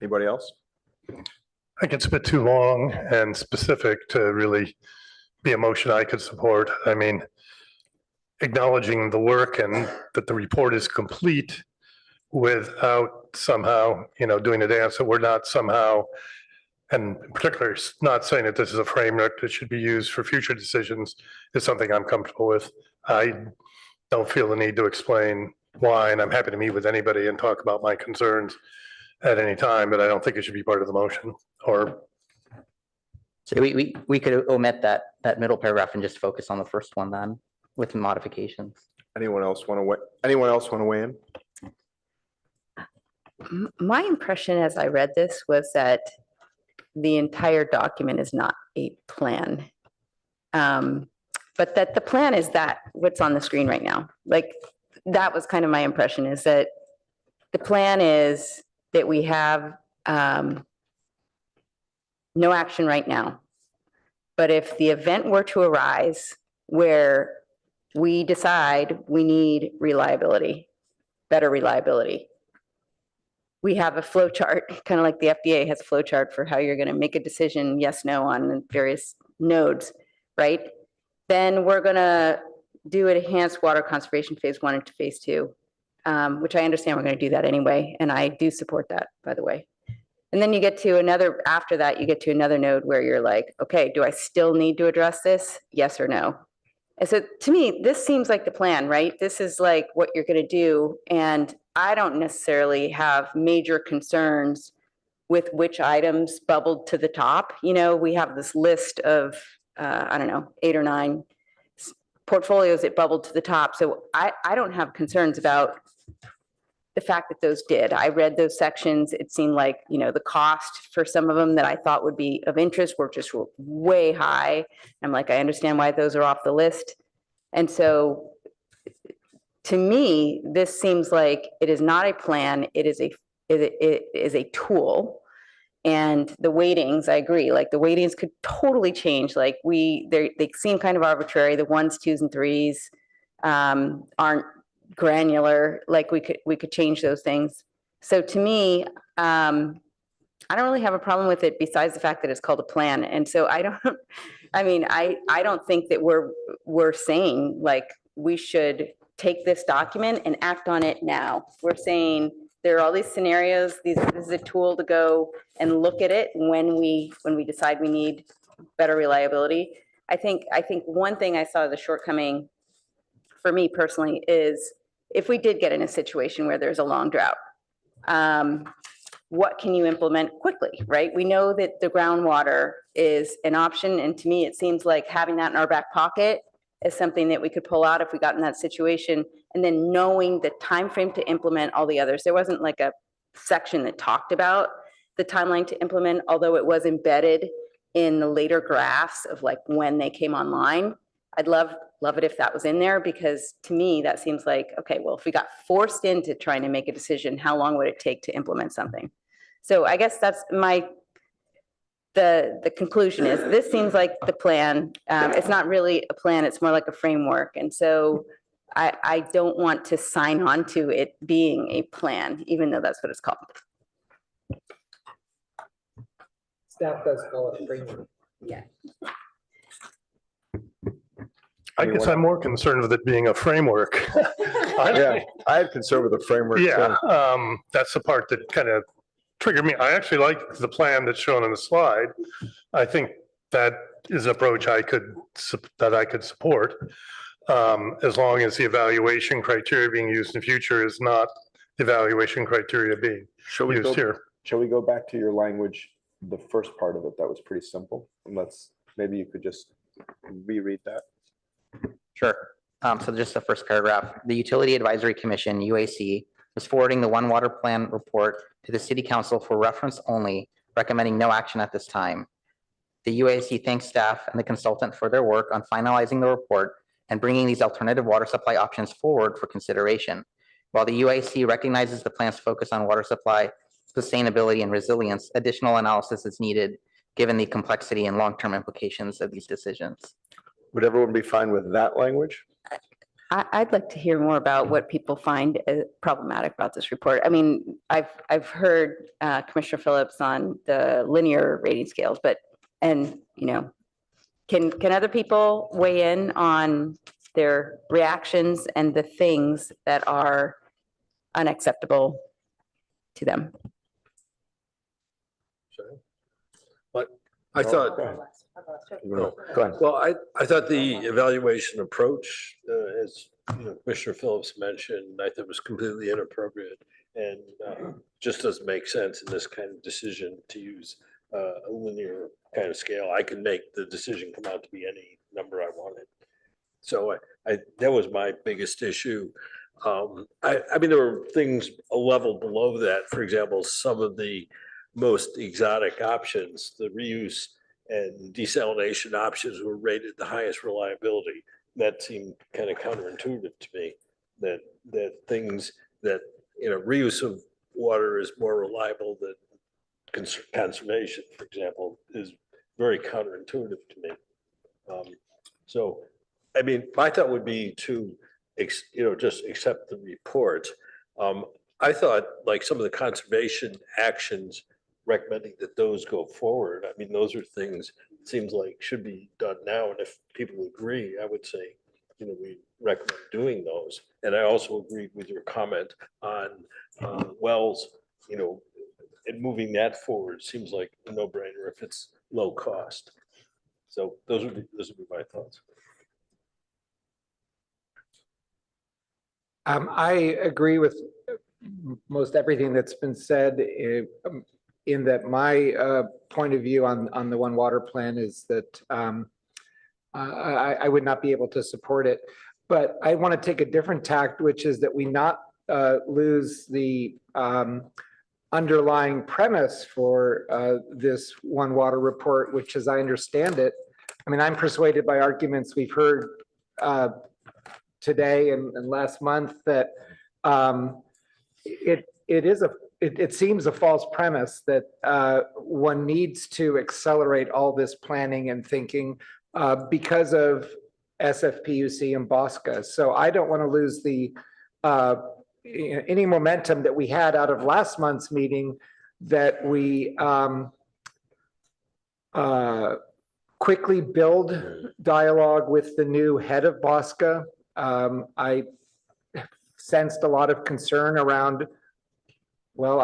Anybody else?
I think it's a bit too long and specific to really be a motion I could support. I mean, acknowledging the work and that the report is complete without somehow, doing a dance that we're not somehow, and in particular, not saying that this is a framework that should be used for future decisions is something I'm comfortable with. I don't feel the need to explain why, and I'm happy to meet with anybody and talk about my concerns at any time, but I don't think it should be part of the motion or.
So we could omit that middle paragraph and just focus on the first one then with modifications.
Anyone else want to weigh in?
My impression as I read this was that the entire document is not a plan. But that the plan is what's on the screen right now. Like, that was kind of my impression, is that the plan is that we have no action right now. But if the event were to arise where we decide we need reliability, better reliability, we have a flow chart, kind of like the FDA has a flow chart for how you're going to make a decision, yes, no, on various nodes, right? Then we're going to do an enhanced water conservation phase 1 into phase 2, which I understand we're going to do that anyway. And I do support that, by the way. And then you get to after that, you get to another node where you're like, okay, do I still need to address this? Yes or no? And so to me, this seems like the plan, right? This is like what you're going to do. And I don't necessarily have major concerns with which items bubbled to the top. We have this list of, 8 or 9 portfolios that bubbled to the top. So I don't have concerns about the fact that those did. I read those sections. It seemed like, the cost for some of them that I thought would be of interest were just way high. I'm like, I understand why those are off the list. And so to me, this seems like it is not a plan. It is a tool. And the weightings, I agree, like the weightings could totally change. Like they seem kind of arbitrary. The 1s, 2s, and 3s aren't granular. Like we could change those things. So to me, I don't really have a problem with it besides the fact that it's called a plan. And so I don't think that we're saying like we should take this document and act on it now. We're saying there are all these scenarios. This is a tool to go and look at it when we decide we need better reliability. I think one thing I saw the shortcoming for me personally is if we did get in a situation where there's a long drought, what can you implement quickly, right? We know that the groundwater is an option, and to me, it seems like having that in our back pocket is something that we could pull out if we got in that situation, and then knowing the time frame to implement all the others. There wasn't like a section that talked about the timeline to implement, although it was embedded in the later graphs of like when they came online. I'd love it if that was in there, because to me, that seems like, okay, well, if we got forced into trying to make a decision, how long would it take to implement something? So I guess that's the conclusion is this seems like the plan. It's not really a plan, it's more like a framework. And so I don't want to sign on to it being a plan, even though that's what it's called.
Staff does call it framework.
Yeah.
I guess I'm more concerned with it being a framework.
Yeah, I had concern with the framework.
Yeah,
too.
that's the part that kind of triggered me. I actually like the plan that's shown on the slide. I think that is an approach I could support, as long as the evaluation criteria being used in the future is not the evaluation criteria being used here.
Shall we go back to your language, the first part of it? That was pretty simple. And maybe you could just reread that.
Sure. So just the first paragraph, the Utility Advisory Commission, UAC, is forwarding the One Water Plan report to the City Council for reference only, recommending no action at this time. The UAC thanks staff and the consultant for their work on finalizing the report and bringing these alternative water supply options forward for consideration. While the UAC recognizes the plan's focus on water supply, sustainability, and resilience, additional analysis is needed given the complexity and long-term implications of these decisions.
Would everyone be fine with that language?
I'd like to hear more about what people find problematic about this report. I mean, I've heard Commissioner Phillips on the linear rating scales, can other people weigh in on their reactions and the things that are unacceptable to them?
But I thought,
Go ahead.
well, I thought the evaluation approach, as Commissioner Phillips mentioned, I thought was completely inappropriate and just doesn't make sense in this kind of decision to use a linear kind of scale. I can make the decision come out to be any number I wanted. So that was my biggest issue. I mean, there were things a level below that. For example, some of the most exotic options, the reuse and desalination options were rated the highest reliability. That seemed kind of counterintuitive to me, that things that, reuse of water is more reliable than conservation, for example, is very counterintuitive to me. So, I mean, my thought would be to, just accept the report. I thought like some of the conservation actions, recommending that those go forward. I mean, those are things, it seems like should be done now. And if people agree, I would say, we recommend doing those. And I also agreed with your comment on wells, and moving that forward seems like a no-brainer if it's low cost. So those would be my thoughts.
I agree with most everything that's been said, in that my point of view on the One Water Plan is that I would not be able to support it. But I want to take a different tact, which is that we not lose the underlying premise for this One Water report, which, as I understand it, I mean, I'm persuaded by arguments we've heard today and last month that it seems a false premise that one needs to accelerate all this planning and thinking because of SFPUC and BOSCA. So I don't want to lose the any momentum that we had out of last month's meeting, that we quickly build dialogue with the new head of BOSCA. I sensed a lot of concern around, well,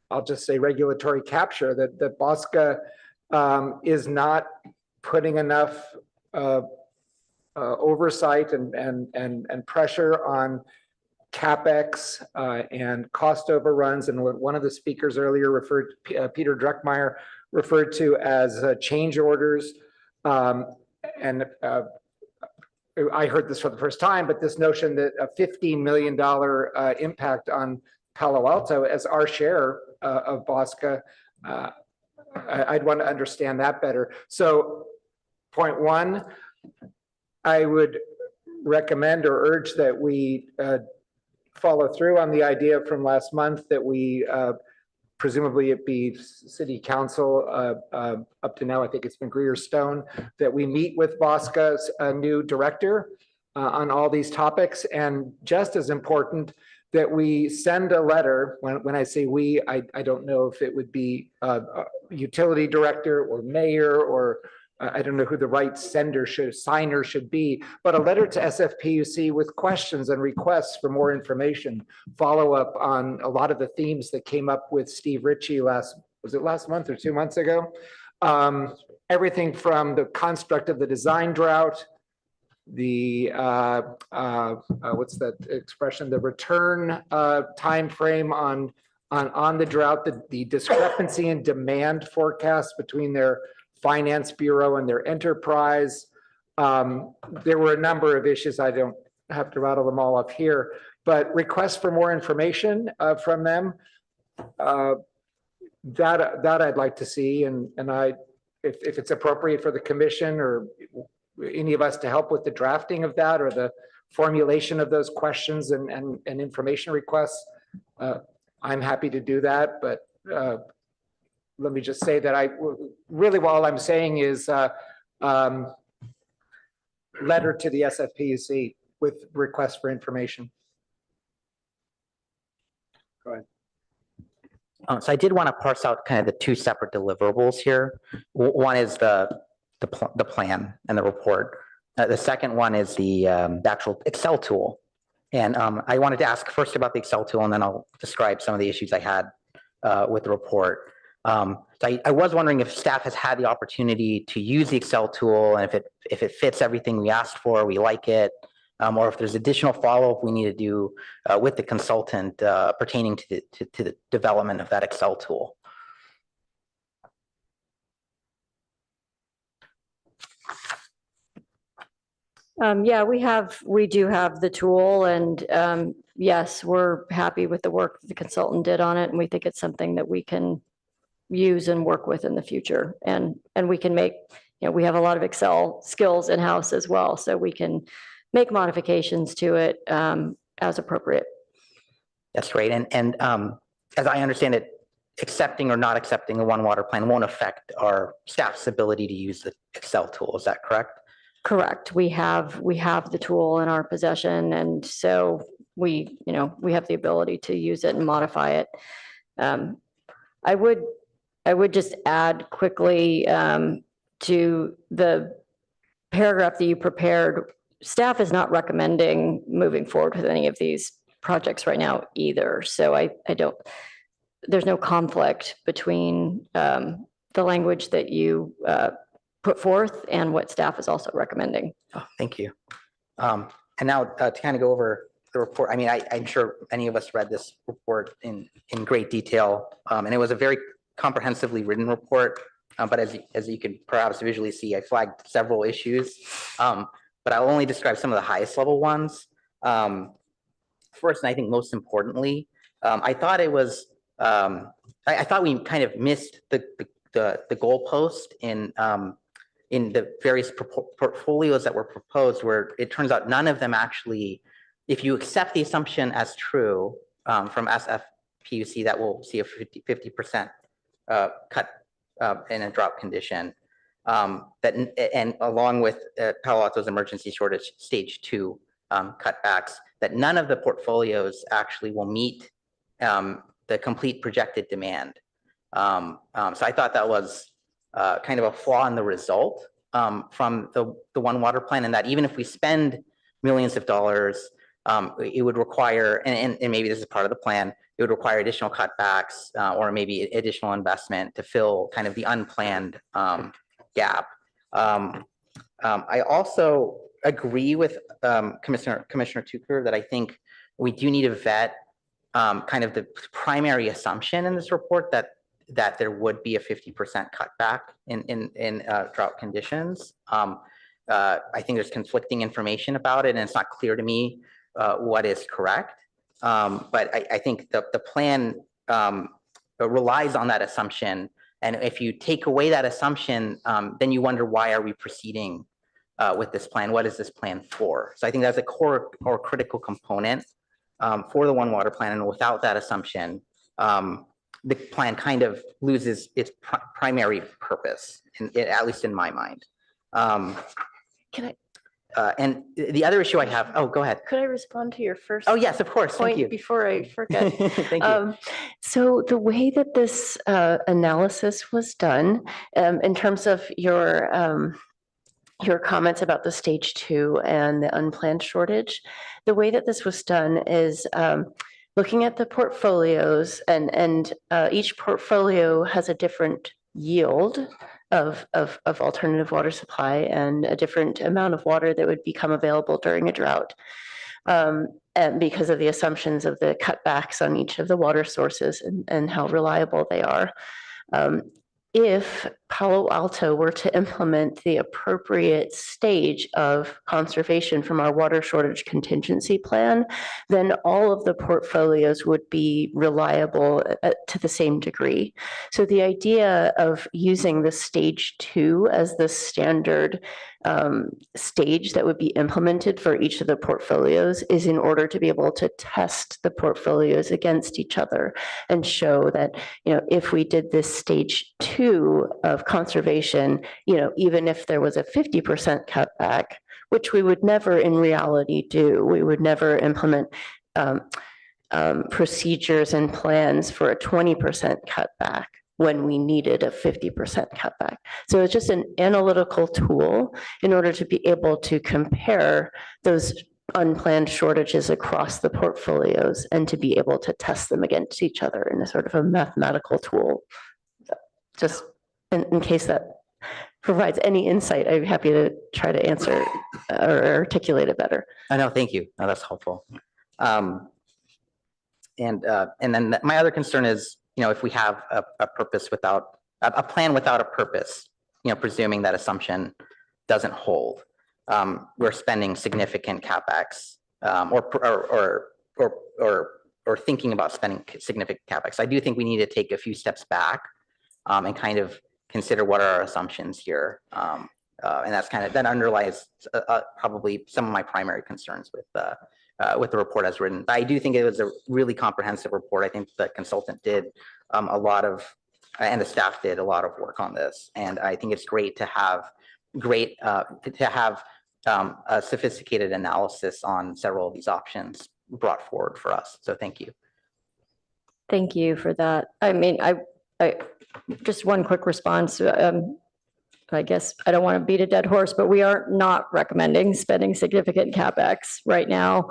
I'll just say regulatory capture, that BOSCA is not putting enough oversight and pressure on CapEx and cost overruns, and what one of the speakers earlier referred, Peter Druckmeyer, referred to as change orders. And I heard this for the first time, but this notion that a $15 million impact on Palo Alto as our share of Bosca, I'd want to understand that better. So point one, I would recommend or urge that we follow through on the idea from last month that we presumably it be city council up to now, I think it's been Greer Stone, that we meet with Bosca's new director on all these topics. And just as important, that we send a letter. When I say we, I don't know if it would be a utility director or mayor, or I don't know who the right signer should be, but a letter to SFPUC with questions and requests for more information, follow up on a lot of the themes that came up with Steve Ritchie last month or 2 months ago? Everything from the construct of the design drought, the what's that expression? The return timeframe on the drought, the discrepancy in demand forecasts between their finance bureau and their enterprise. There were a number of issues. I don't have to rattle them all up here, but requests for more information from them. That I'd like to see, and if it's appropriate for the commission or any of us to help with the drafting of that or the formulation of those questions and information requests, I'm happy to do that. But let me just say that really all I'm saying is letter to the SFPUC with requests for information. Go ahead.
So I did want to parse out kind of the two separate deliverables here. One is the plan and the report. The second one is the actual Excel tool. And I wanted to ask first about the Excel tool, and then I'll describe some of the issues I had with the report. So I was wondering if staff has had the opportunity to use the Excel tool, and if it fits everything we asked for, we like it, or if there's additional follow-up we need to do with the consultant pertaining to the development of that Excel tool.
Yeah, we do have the tool, and yes, we're happy with the work the consultant did on it, and we think it's something that we can use and work with in the future. And we can make, we have a lot of Excel skills in-house as well, so we can make modifications to it as appropriate.
That's right. And as I understand it, accepting or not accepting a One Water plan won't affect our staff's ability to use the Excel tool. Is that correct?
Correct. We have the tool in our possession, and so we have the ability to use it and modify it. I would just add quickly to the paragraph that you prepared. Staff is not recommending moving forward with any of these projects right now either. So there's no conflict between the language that you put forth and what staff is also recommending.
Oh, thank you. And now to kind of go over the report. I mean, I'm sure many of us read this report in great detail, and it was a very comprehensively written report. But as you can perhaps visually see, I flagged several issues, but I'll only describe some of the highest level ones. First, and I think most importantly, I thought it was, I thought we kind of missed the goalpost in the various portfolios that were proposed, where it turns out none of them actually, if you accept the assumption as true from SFPUC that we'll see a 50% cut in a drop condition, and along with Palo Alto's emergency shortage stage 2 cutbacks, that none of the portfolios actually will meet the complete projected demand. So I thought that was kind of a flaw in the result from the One Water plan, and that even if we spend millions of dollars, it would require, and maybe this is part of the plan, it would require additional cutbacks or maybe additional investment to fill kind of the unplanned gap. I also agree with Commissioner Tucker that I think we do need to vet kind of the primary assumption in this report that there would be a 50% cutback in drought conditions. I think there's conflicting information about it, and it's not clear to me what is correct. But I think the plan relies on that assumption. And if you take away that assumption, then you wonder, why are we proceeding with this plan? What is this plan for? So I think that's a core or critical component for the One Water plan. And without that assumption, the plan kind of loses its primary purpose, at least in my mind.
Can I,
and the other issue I have, oh, go ahead.
could I respond to your first?
Oh, yes, of course. Thank
Point
you.
before I forget.
Thank you.
So the way that this analysis was done, in terms of your comments about the stage 2 and the unplanned shortage, the way that this was done is looking at the portfolios, and each portfolio has a different yield of alternative water supply and a different amount of water that would become available during a drought. And because of the assumptions of the cutbacks on each of the water sources and how reliable they are. If Palo Alto were to implement the appropriate stage of conservation from our water shortage contingency plan, then all of the portfolios would be reliable to the same degree. So the idea of using the stage 2 as the standard stage that would be implemented for each of the portfolios is in order to be able to test the portfolios against each other and show that, if we did this stage 2 of conservation, even if there was a 50% cutback, which we would never in reality do, we would never implement procedures and plans for a 20% cutback when we needed a 50% cutback. So it's just an analytical tool in order to be able to compare those unplanned shortages across the portfolios and to be able to test them against each other in a sort of a mathematical tool. Just in case that provides any insight, I'm happy to try to answer or articulate it better.
I know, thank you. No, that's helpful. And then my other concern is, if we have a purpose without a plan without a purpose, presuming that assumption doesn't hold, we're spending significant capex, or thinking about spending significant capex. I do think we need to take a few steps back and kind of consider what are our assumptions here, and that underlies probably some of my primary concerns with the report as written. But I do think it was a really comprehensive report. I think the consultant did a lot of, and the staff did a lot of work on this. And I think it's great to have a sophisticated analysis on several of these options brought forward for us. So thank you.
Thank you for that. I mean, I just one quick response. I guess I don't want to beat a dead horse, but we are not recommending spending significant capex right now.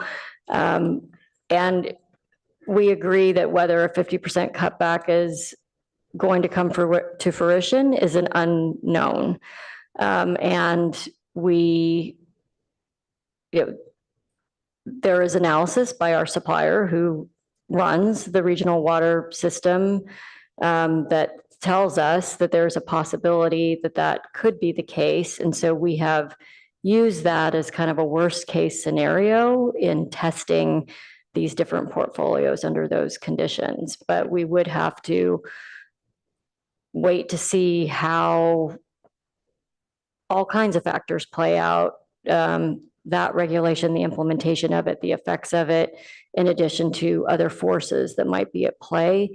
And we agree that whether a 50% cutback is going to come to fruition is an unknown. And there is analysis by our supplier who runs the regional water system that tells us that there's a possibility that that could be the case. And so we have used that as kind of a worst case scenario in testing these different portfolios under those conditions. But we would have to wait to see how all kinds of factors play out, that regulation, the implementation of it, the effects of it, in addition to other forces that might be at play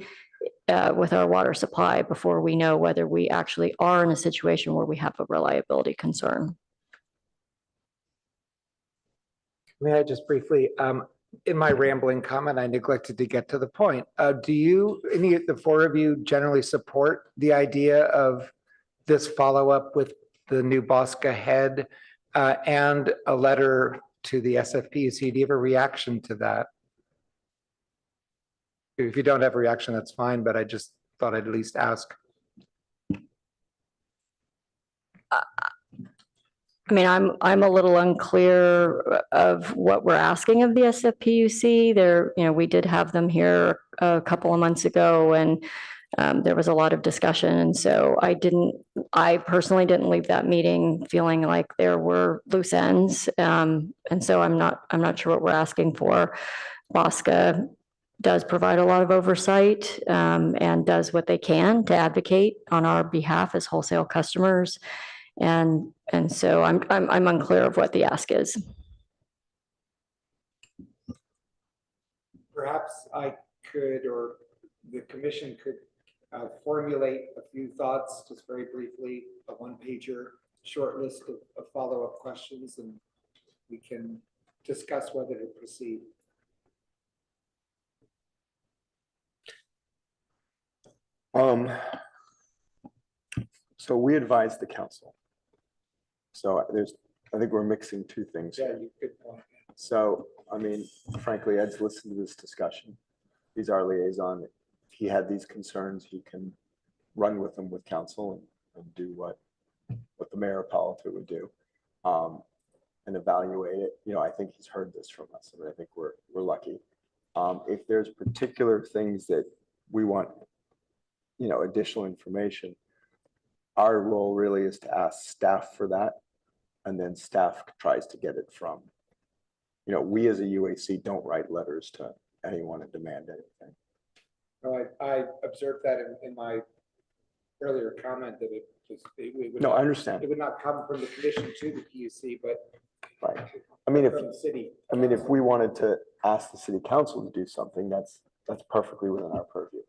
with our water supply before we know whether we actually are in a situation where we have a reliability concern.
May I just briefly, in my rambling comment, I neglected to get to the point. Do any of the four of you generally support the idea of this follow-up with the new BOSCA head and a letter to the SFPUC? Do you have a reaction to that? If you don't have a reaction, that's fine, but I just thought I'd at least ask.
I mean, I'm a little unclear of what we're asking of the SFPUC. There, we did have them here a couple of months ago, and there was a lot of discussion. And so I personally didn't leave that meeting feeling like there were loose ends. And so I'm not sure what we're asking for. BOSCA does provide a lot of oversight, and does what they can to advocate on our behalf as wholesale customers. And so I'm unclear of what the ask is.
Perhaps I could, or the commission could formulate a few thoughts, just very briefly, a one-pager, short list of follow-up questions, and we can discuss whether to proceed.
So we advise the council. So I think we're mixing two things
Yeah,
here.
you could point.
So, I mean, frankly, Ed's listened to this discussion. He's our liaison. He had these concerns. He can run with them with council and do what the mayor of Palo Alto would do, and evaluate it. I think he's heard this from us, and I think we're lucky. If there's particular things that we want, additional information, our role really is to ask staff for that, and then staff tries to get it from, we as a UAC don't write letters to anyone and demand anything.
No, I observed that in my earlier comment that it would
No,
not-
I understand.
It would not come from the commission to the PUC, but
Right. I mean,
from the city.
if we wanted to ask the city council to do something, that's perfectly within our purview.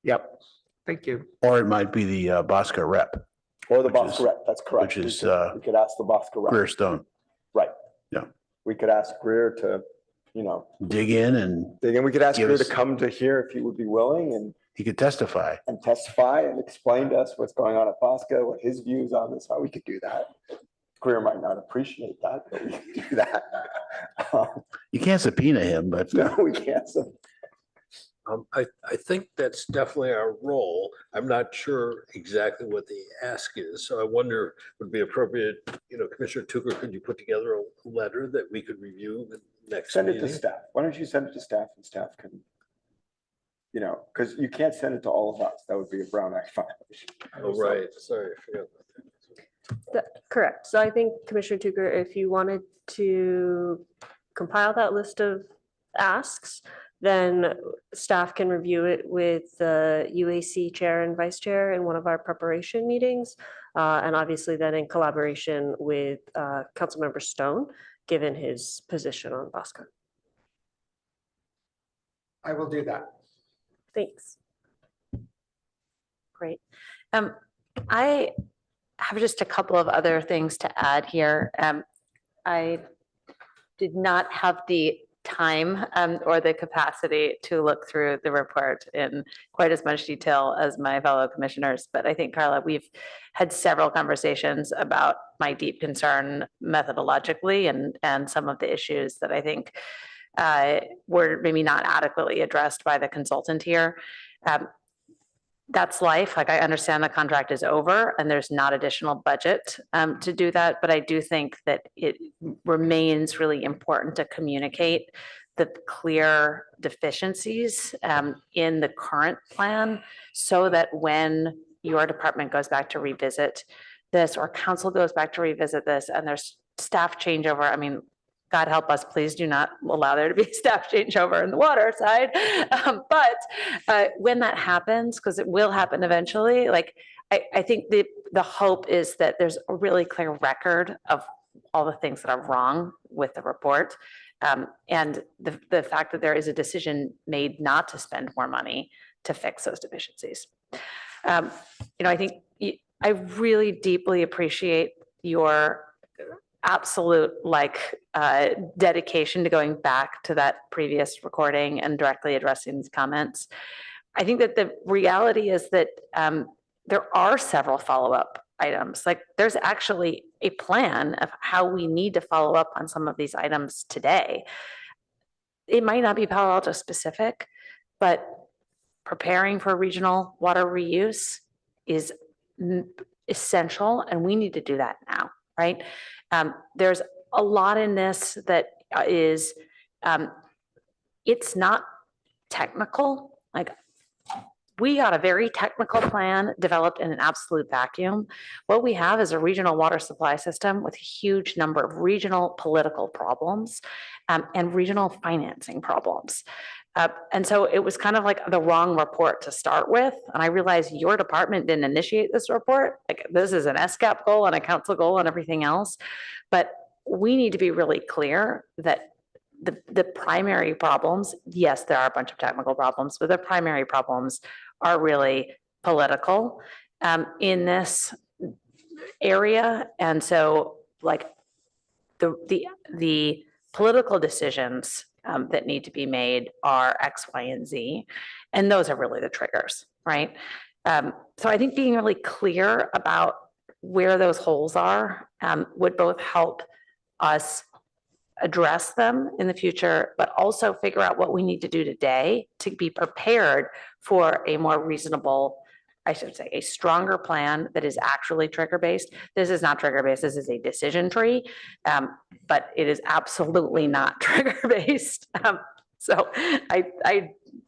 Yep. Thank you.
Or it might be the BOSCA rep,
Or the
Which
boss
is-
rep, that's correct.
which is,
We could ask the Bosco rep.
Greer Stone.
Right.
Yeah.
We could ask Greer to,
Dig in and
dig in. We could ask
Give
Greer to
us-
come to here if he would be willing and
he could testify.
testify and explain to us what's going on at Bosco, what his views on this, how we could do that. Greer might not appreciate that, but we can do that.
You can't subpoena him, but
No, we can't. So
I think that's definitely our role. I'm not sure exactly what the ask is, so I wonder, would it be appropriate, Commissioner Tucker, could you put together a letter that we could review the next
send it
meeting?
to staff. Why don't you send it to staff and staff can, because you can't send it to all of us. That would be a Brown Act violation.
Oh, right, sorry, I forgot about that.
Correct. So I think Commissioner Tucker, if you wanted to compile that list of asks, then staff can review it with the UAC chair and vice chair in one of our preparation meetings. And obviously then in collaboration with Councilmember Stone, given his position on Bosco.
I will do that.
Thanks.
Great. I have just a couple of other things to add here. I did not have the time or the capacity to look through the report in quite as much detail as my fellow commissioners. But I think, Carla, we've had several conversations about my deep concern methodologically and some of the issues that I think were maybe not adequately addressed by the consultant here. That's life. Like, I understand the contract is over and there's not additional budget to do that, but I do think that it remains really important to communicate the clear deficiencies in the current plan, so that when your department goes back to revisit this, or council goes back to revisit this, and there's staff changeover, I mean, God help us, please do not allow there to be staff changeover in the water side. But when that happens, because it will happen eventually, like, I think the hope is that there's a really clear record of all the things that are wrong with the report. And the fact that there is a decision made not to spend more money to fix those deficiencies. I think I really deeply appreciate your absolute dedication to going back to that previous recording and directly addressing these comments. I think that the reality is that there are several follow-up items. Like, there's actually a plan of how we need to follow up on some of these items today. It might not be Palo Alto specific, but preparing for regional water reuse is essential, and we need to do that now. right? There's a lot in this that is, it's not technical. Like, we got a very technical plan developed in an absolute vacuum. What we have is a regional water supply system with a huge number of regional political problems and regional financing problems. And so it was kind of like the wrong report to start with. And I realized your department didn't initiate this report. Like, this is an SCAP goal and a council goal and everything else. But we need to be really clear that the primary problems, yes, there are a bunch of technical problems, but the primary problems are really political in this area. And so, like, the political decisions that need to be made are X, Y, and Z, and those are really the triggers, right? So I think being really clear about where those holes are would both help us address them in the future, but also figure out what we need to do today to be prepared for a more reasonable, I should say, a stronger plan that is actually trigger-based. This is not trigger-based, this is a decision tree, but it is absolutely not trigger-based. So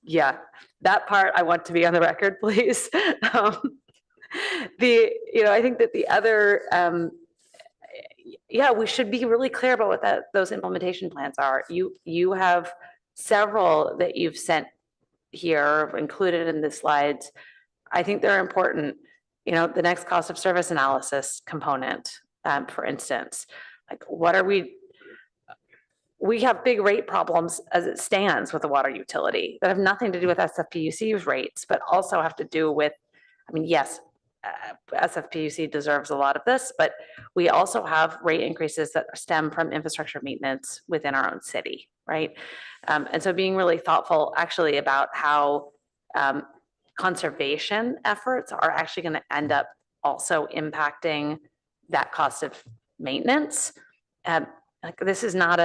yeah, that part I want to be on the record, please. I think that the other, yeah, we should be really clear about what those implementation plans are. You have several that you've sent here, included in the slides. I think they're important. The next cost of service analysis component, for instance, like, what are we have big rate problems as it stands with the water utility that have nothing to do with SFPUC's rates, but also have to do with, yes, SFPUC deserves a lot of this, but we also have rate increases that stem from infrastructure maintenance within our own city, right? And so being really thoughtful actually about how conservation efforts are actually going to end up also impacting that cost of maintenance. Like, this is not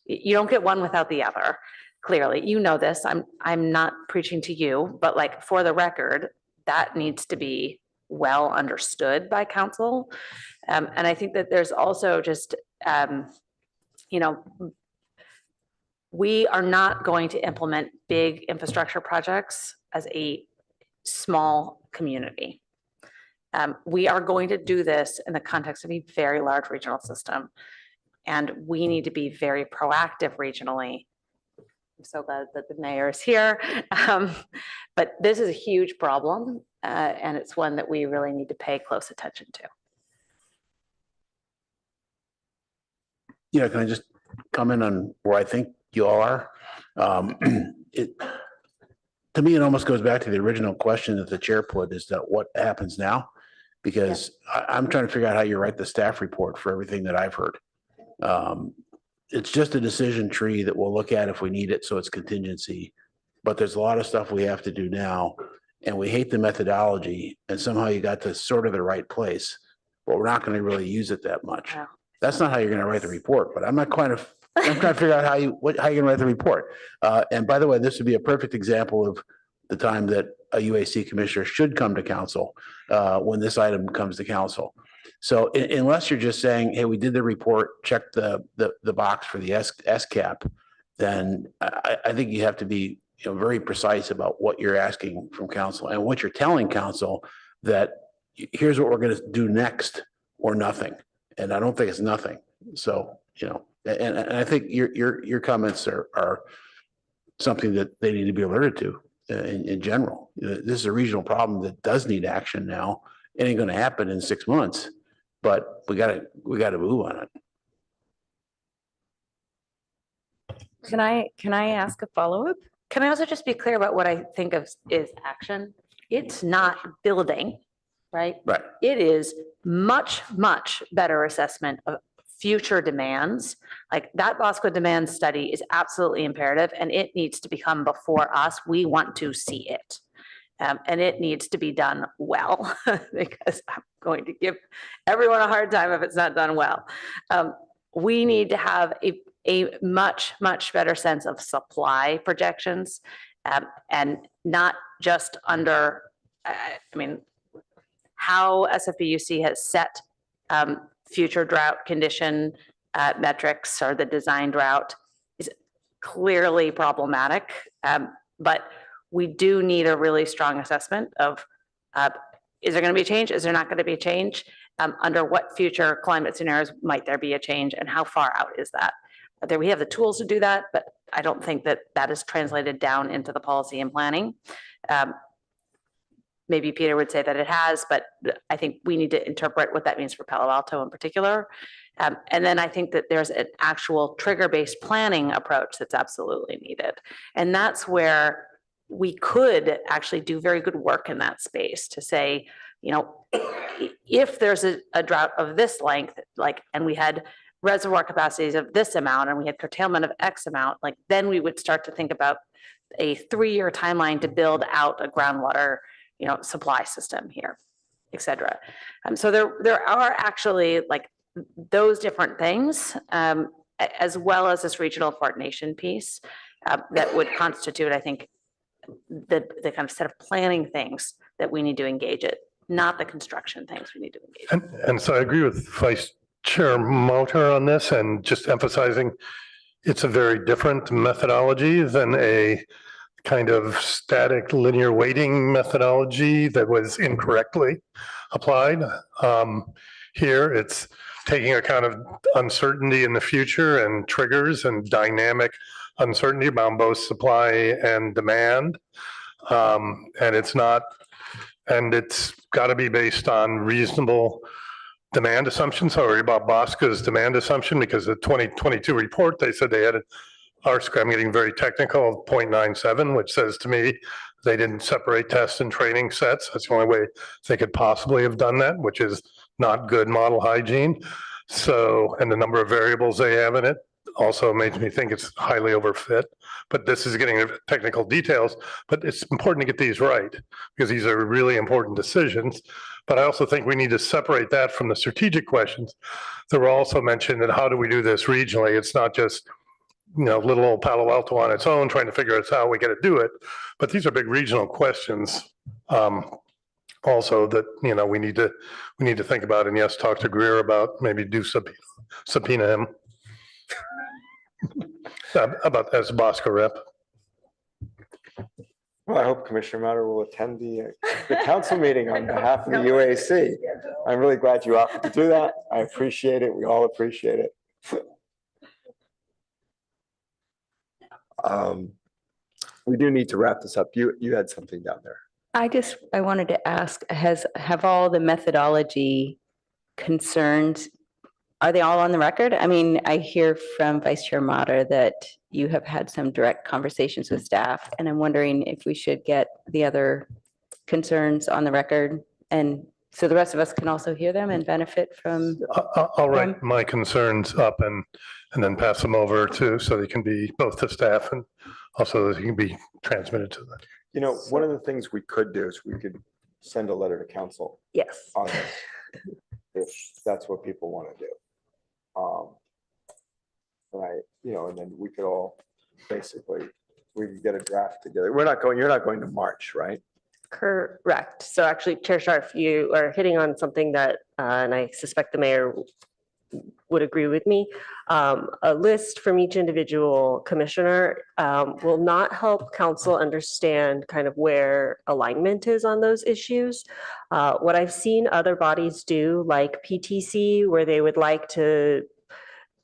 you don't get one without the other. Clearly, you know this. I'm not preaching to you, but, like, for the record, that needs to be well understood by council. And I think that there's also just, we are not going to implement big infrastructure projects as a small community. We are going to do this in the context of a very large regional system, and we need to be very proactive regionally. I'm so glad that the mayor is here. But this is a huge problem, and it's one that we really need to pay close attention to.
Yeah, can I just comment on where I think you all are? To me, it almost goes back to the original question that the chair put, is that what happens now? Because I'm trying to figure out how you write the staff report for everything that I've heard. It's just a decision tree that we'll look at if we need it, so it's contingency. But there's a lot of stuff we have to do now, and we hate the methodology, and somehow you got to sort of the right place, but we're not going to really use it that much.
Yeah.
That's not how you're going to write the report, but I'm trying to figure out how you're going to write the report. And by the way, this would be a perfect example of the time that a UAC commissioner should come to council when this item comes to council. So unless you're just saying, hey, we did the report, check the box for the SCAP, then I think you have to be very precise about what you're asking from council and what you're telling council, that here's what we're going to do next, or nothing. And I don't think it's nothing. So, and I think your comments are something that they need to be alerted to in general. This is a regional problem that does need action now. It ain't going to happen in 6 months, but we got to move on it.
Can I ask a follow-up?
Can I also just be clear about what I think of is action? It's not building, right?
Right.
It is much, much better assessment of future demands. Like, that Bosco demand study is absolutely imperative, and it needs to become before us. We want to see it. And it needs to be done well, because I'm going to give everyone a hard time if it's not done well. We need to have a much, much better sense of supply projections, and not just under, how SFPUC has set future drought condition metrics or the design drought is clearly problematic. But we do need a really strong assessment of, is there going to be a change? Is there not going to be a change? Under what future climate scenarios might there be a change, and how far out is that? There, we have the tools to do that, but I don't think that that is translated down into the policy and planning. Maybe Peter would say that it has, but I think we need to interpret what that means for Palo Alto in particular. And then I think that there's an actual trigger-based planning approach that's absolutely needed. And that's where we could actually do very good work in that space to say, you know, if there's a drought of this length, like, and we had reservoir capacities of this amount and we had curtailment of X amount, like, then we would start to think about a 3-year timeline to build out a groundwater, you know, supply system here, et cetera. So there are actually like those different things, as well as this regional coordination piece that would constitute, I think, the kind of set of planning things that we need to engage it, not the construction things we need to engage.
And so I agree with Vice Chair Mouter on this, and just emphasizing it's a very different methodology than a kind of static linear weighting methodology that was incorrectly applied. Here, it's taking account of uncertainty in the future and triggers and dynamic uncertainty about both supply and demand. And it's not, and it's got to be based on reasonable demand assumptions. Sorry about Bosca's demand assumption, because the 2022 report, they said they had an R-square, I'm getting very technical, 0.97, which says to me they didn't separate test and training sets. That's the only way they could possibly have done that, which is not good model hygiene. So, and the number of variables they have in it also makes me think it's highly overfit. But this is getting into technical details, but it's important to get these right because these are really important decisions. But I also think we need to separate that from the strategic questions that were also mentioned, and how do we do this regionally? It's not just, you know, little old Palo Alto on its own trying to figure out how we got to do it. But these are big regional questions also that, you know, we need to think about. And yes, talk to Greer about maybe do subpoena him about as Bosca rep.
Well, I hope Commissioner Mauer will attend the council meeting on behalf of the UAC. I'm really glad you offered to do that. I appreciate it. We all appreciate it. We do need to wrap this up. You had something down there.
I wanted to ask, have all the methodology concerns, are they all on the record? I mean, I hear from Vice Chair Mauter that you have had some direct conversations with staff, and I'm wondering if we should get the other concerns on the record, and so the rest of us can also hear them and benefit from.
I'll write my concerns up and then pass them over to, so they can be both to staff and also they can be transmitted to them.
You know, one of the things we could do is we could send a letter to council.
Yes.
On this, if that's what people want to do. Right, you know, and then we could all basically, we could get a draft together. You're not going to March, right?
Correct. So actually, Chair Scharf, you are hitting on something that, and I suspect the mayor would agree with me. A list from each individual commissioner will not help council understand kind of where alignment is on those issues. What I've seen other bodies do, like PTC, where they would like to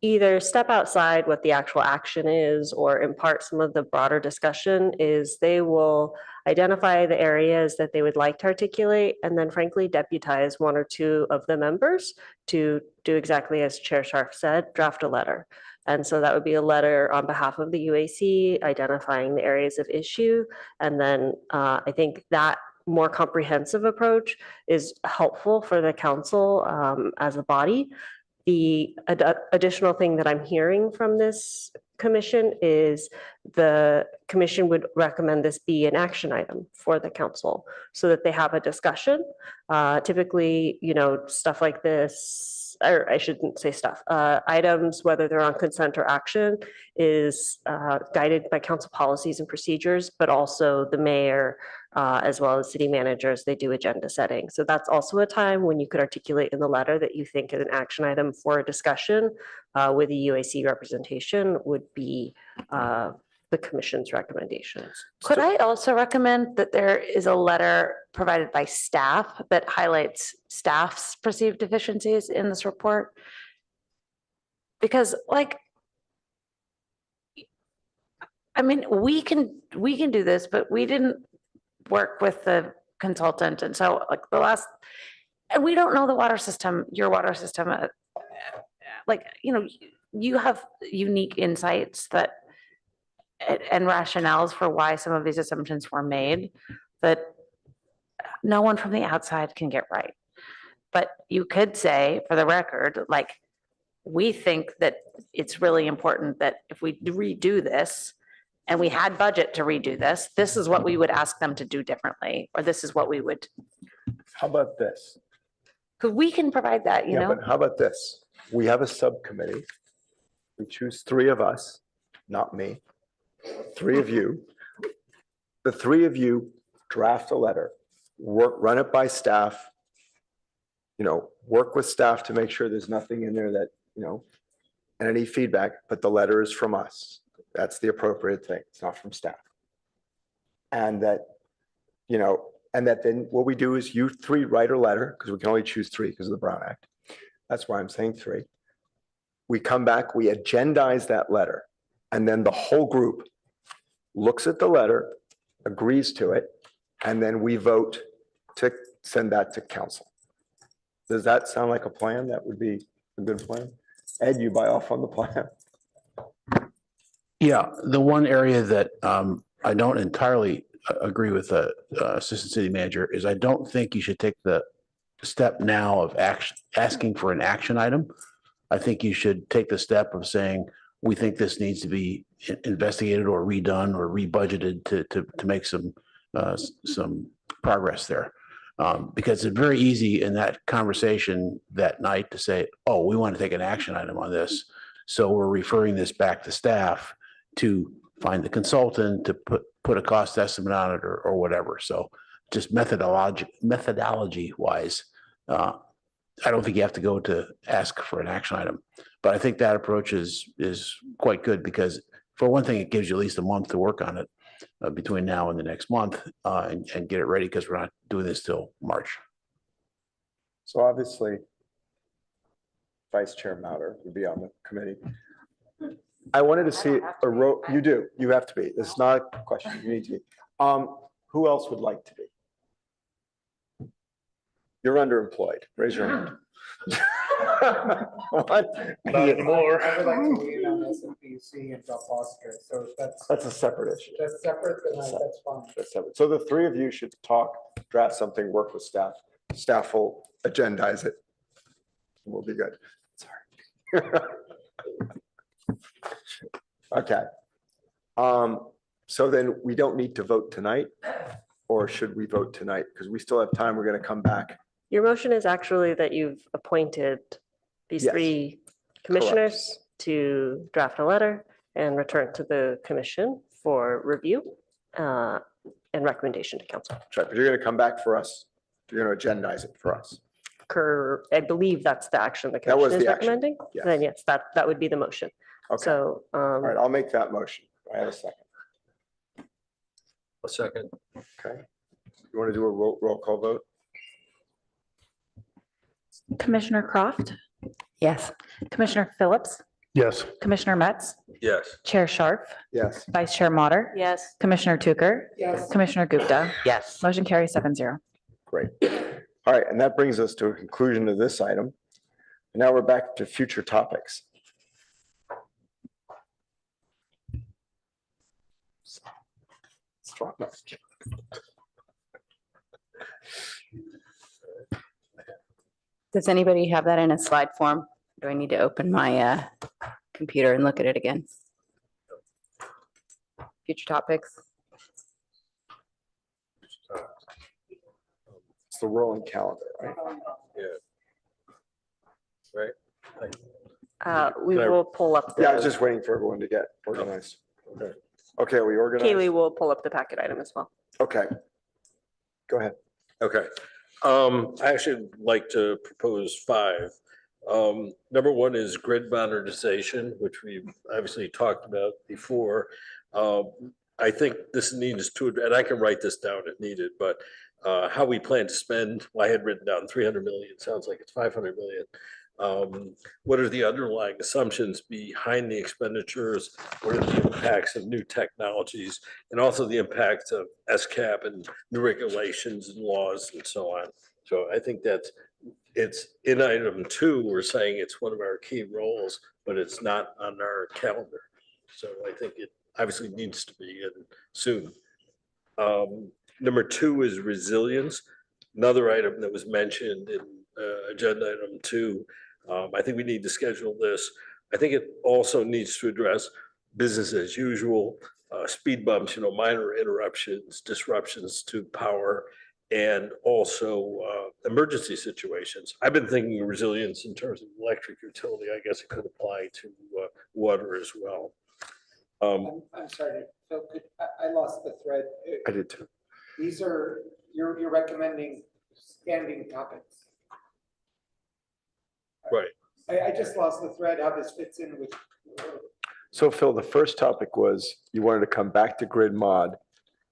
either step outside what the actual action is or impart some of the broader discussion, is they will identify the areas that they would like to articulate and then frankly deputize 1 or 2 of the members to do exactly as Chair Scharf said, draft a letter. And so that would be a letter on behalf of the UAC identifying the areas of issue. And then I think that more comprehensive approach is helpful for the council as a body. The additional thing that I'm hearing from this commission is the commission would recommend this be an action item for the council so that they have a discussion. Typically, you know, stuff like this or I shouldn't say stuff, items, whether they're on consent or action, is guided by council policies and procedures, but also the mayor, as well as city managers, they do agenda setting. So that's also a time when you could articulate in the letter that you think an action item for a discussion with a UAC representation would be the commission's recommendations.
Could I also recommend that there is a letter provided by staff that highlights staff's perceived deficiencies in this report? Because like, I mean, we can do this, but we didn't work with the consultant. And so like and we don't know the water system, your water system, like, you know, you have unique insights that and rationales for why some of these assumptions were made that no one from the outside can get right. But you could say, for the record, like, we think that it's really important that if we redo this and we had budget to redo this, this is what we would ask them to do differently, or this is what we would,
How about this?
because we can provide that, you
Yeah,
know?
but how about this? We have a subcommittee. We choose 3 of us, not me. 3 of you. The 3 of you draft a letter, run it by staff. You know, work with staff to make sure there's nothing in there that, you know, and any feedback, but the letter is from us. That's the appropriate thing. It's not from staff. And that, you know, and that then what we do is you 3 write a letter, because we can only choose 3 because of the Brown Act. That's why I'm saying 3. We come back, we agendize that letter, and then the whole group looks at the letter, agrees to it, and then we vote to send that to council. Does that sound like a plan? That would be a good plan? Ed, you buy off on the plan?
Yeah, the one area that I don't entirely agree with the assistant city manager is I don't think you should take the step now of asking for an action item. I think you should take the step of saying, we think this needs to be investigated or redone or rebudgeted to make some progress there. Because it's very easy in that conversation that night to say, oh, we want to take an action item on this. So we're referring this back to staff to find the consultant, to put a cost estimate on it or whatever. So just methodology wise, I don't think you have to go to ask for an action item. But I think that approach is quite good because for one thing, it gives you at least a month to work on it between now and the next month and get it ready because we're not doing this till March.
So obviously, Vice Chair Mauter would be on the committee. I wanted to see you do, you have to be. This is not a question, you need to be. Who else would like to be? You're underemployed, raise your hand. What?
Not anymore.
I would like to lean on SMPC and Del Foster, so
That's a separate issue.
that's separate, then that's fine.
That's separate. So the 3 of you should talk, draft something, work with staff. Staff will agendize it. We'll be good. Sorry. Okay. So then we don't need to vote tonight, or should we vote tonight? Because we still have time. We're going to come back.
Your motion is actually that you've appointed these
Yes.
3 commissioners to draft a letter and return to the commission for review and recommendation to council.
That's right, but you're going to come back for us. You're going to agendize it for us.
I believe that's the action the
That was
commission is
the action,
recommending.
yes.
Then yes, that would be the motion.
Okay.
So,
All right, I'll make that motion. I have a second.
A second.
Okay. You want to do a roll call vote?
Commissioner Croft,
Yes.
Commissioner Phillips,
Yes.
Commissioner Metz,
Yes.
Chair Scharf,
Yes.
Vice Chair Mater,
yes.
Commissioner Tucker,
Yes.
Commissioner Gupta.
Yes.
Motion carries 7-0.
Great. All right, and that brings us to a conclusion of this item. Now we're back to future topics. Strong.
Does anybody have that in a slide form? Do I need to open my computer and look at it again? Future topics?
It's the rolling calendar, right?
Yeah. Right.
We
Can I-
will pull up.
Yeah, I was
the-
just waiting for everyone to get organized.
Okay.
Okay, are we organized?
Kaylee will pull up the packet item as well.
Okay. Go ahead.
Okay, I actually like to propose 5. Number 1 is grid modernization, which we've obviously talked about before. I think this needs to, and I can write this down if needed, but how we plan to spend, well, I had written down 300 million, sounds like it's 500 million. What are the underlying assumptions behind the expenditures? What are the impacts of new technologies? And also the impacts of SCAP and new regulations and laws and so on. So I think it's in item 2, we're saying it's one of our key roles, but it's not on our calendar. So I think it obviously needs to be in soon. Number 2 is resilience, another item that was mentioned in agenda item 2. I think we need to schedule this. I think it also needs to address business as usual, speed bumps, minor interruptions, disruptions to power, and also emergency situations. I've been thinking of resilience in terms of electric utility. I guess it could apply to water as well.
I'm sorry, Phil, I lost the thread.
I did too.
These are, you're recommending standing topics.
Right.
I just lost the thread, how this fits in with.
So Phil, the first topic was you wanted to come back to grid mod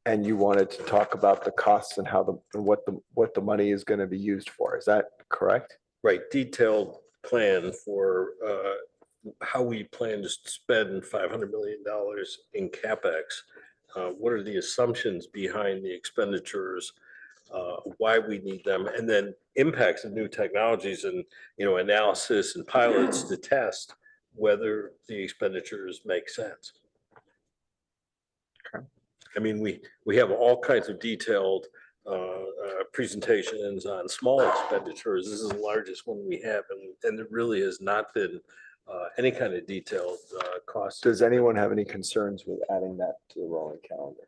and you wanted to talk about the costs and how and what the money is going to be used for. Is that correct?
Right, detailed plan for how we plan to spend $500 million in CapEx. What are the assumptions behind the expenditures? Why we need them, and then impacts of new technologies and, analysis and pilots to test whether the expenditures make sense.
Okay.
I mean, we have all kinds of detailed presentations on small expenditures. This is the largest one we have, and there really has not been any kind of detailed cost.
Does anyone have any concerns with adding that to the rolling calendar?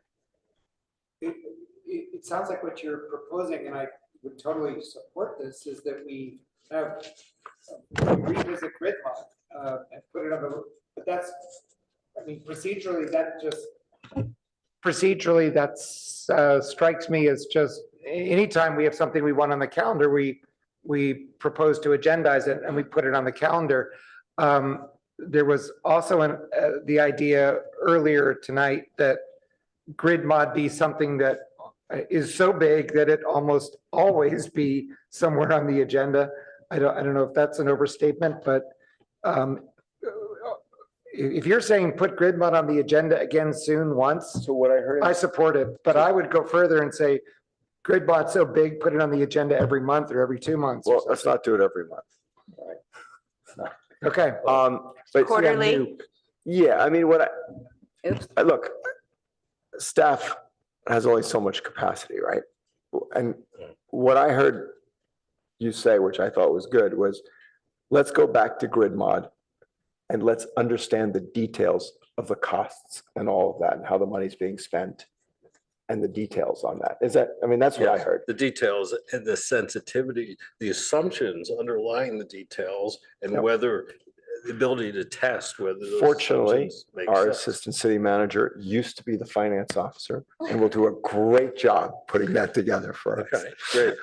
It sounds like what you're proposing, and I would totally support this, is that we have revisit grid mod and put it on the, but that's, I mean, procedurally, that's strikes me as just, anytime we have something we want on the calendar, we propose to agendize it and we put it on the calendar. There was also the idea earlier tonight that grid mod be something that is so big that it almost always be somewhere on the agenda. I don't know if that's an overstatement, but if you're saying put grid mod on the agenda again soon once,
so what I heard,
I support it, but I would go further and say grid mod so big, put it on the agenda every month or every 2 months.
Well, let's not do it every month. All right.
Okay.
But
Quarterly?
Yeah, I mean, look, staff has only so much capacity, right? And what I heard you say, which I thought was good, was let's go back to grid mod and let's understand the details of the costs and all of that and how the money's being spent and the details on that. Is that, I mean, that's what I
Yes,
heard.
the details and the sensitivity, the assumptions underlying the details, and
Yep.
whether the ability to test whether those
Fortunately,
assumptions make
our
sense.
assistant city manager used to be the finance officer and will do a great job putting that together for us.
Okay, great.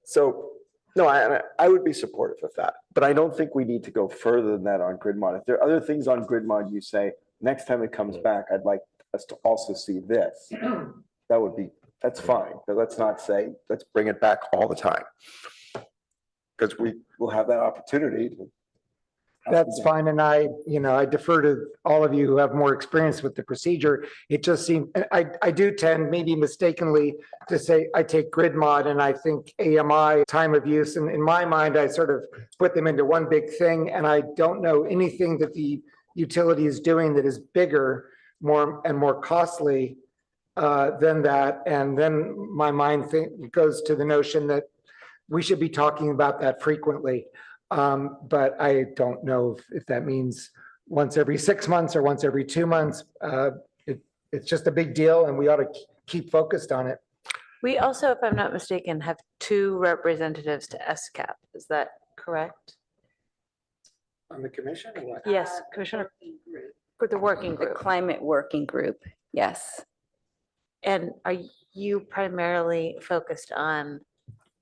So, no, I would be supportive of that, but I don't think we need to go further than that on grid mod. If there are other things on grid mod, you say, next time it comes back, I'd like us to also see this. That's fine, but let's not say, let's bring it back all the time. Because we will have that opportunity to.
That's fine, and I defer to all of you who have more experience with the procedure. It just seemed, I do tend, maybe mistakenly, to say, I take grid mod and I think AMI, time of use, and in my mind, I sort of put them into one big thing, and I don't know anything that the utility is doing that is bigger, more costly than that, and then my mind goes to the notion that we should be talking about that frequently. But I don't know if that means once every 6 months or once every 2 months. It's just a big deal and we ought to keep focused on it.
We also, if I'm not mistaken, have 2 representatives to SCAP. Is that correct?
On the commission or what?
Yes, Commissioner, for the working
The
group.
climate working group, yes.
And are you primarily focused on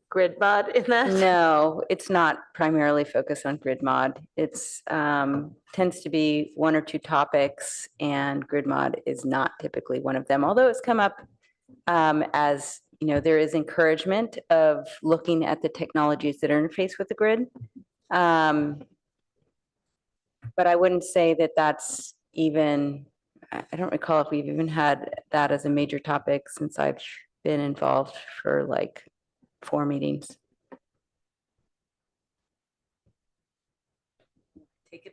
grid mod in that?
No, it's not primarily focused on grid mod. It's tends to be one or two topics, and grid mod is not typically one of them, although it's come up as, you know, there is encouragement of looking at the technologies that interface with the grid. But I wouldn't say that that's even, I don't recall if we've even had that as a major topic since I've been involved for like 4 meetings.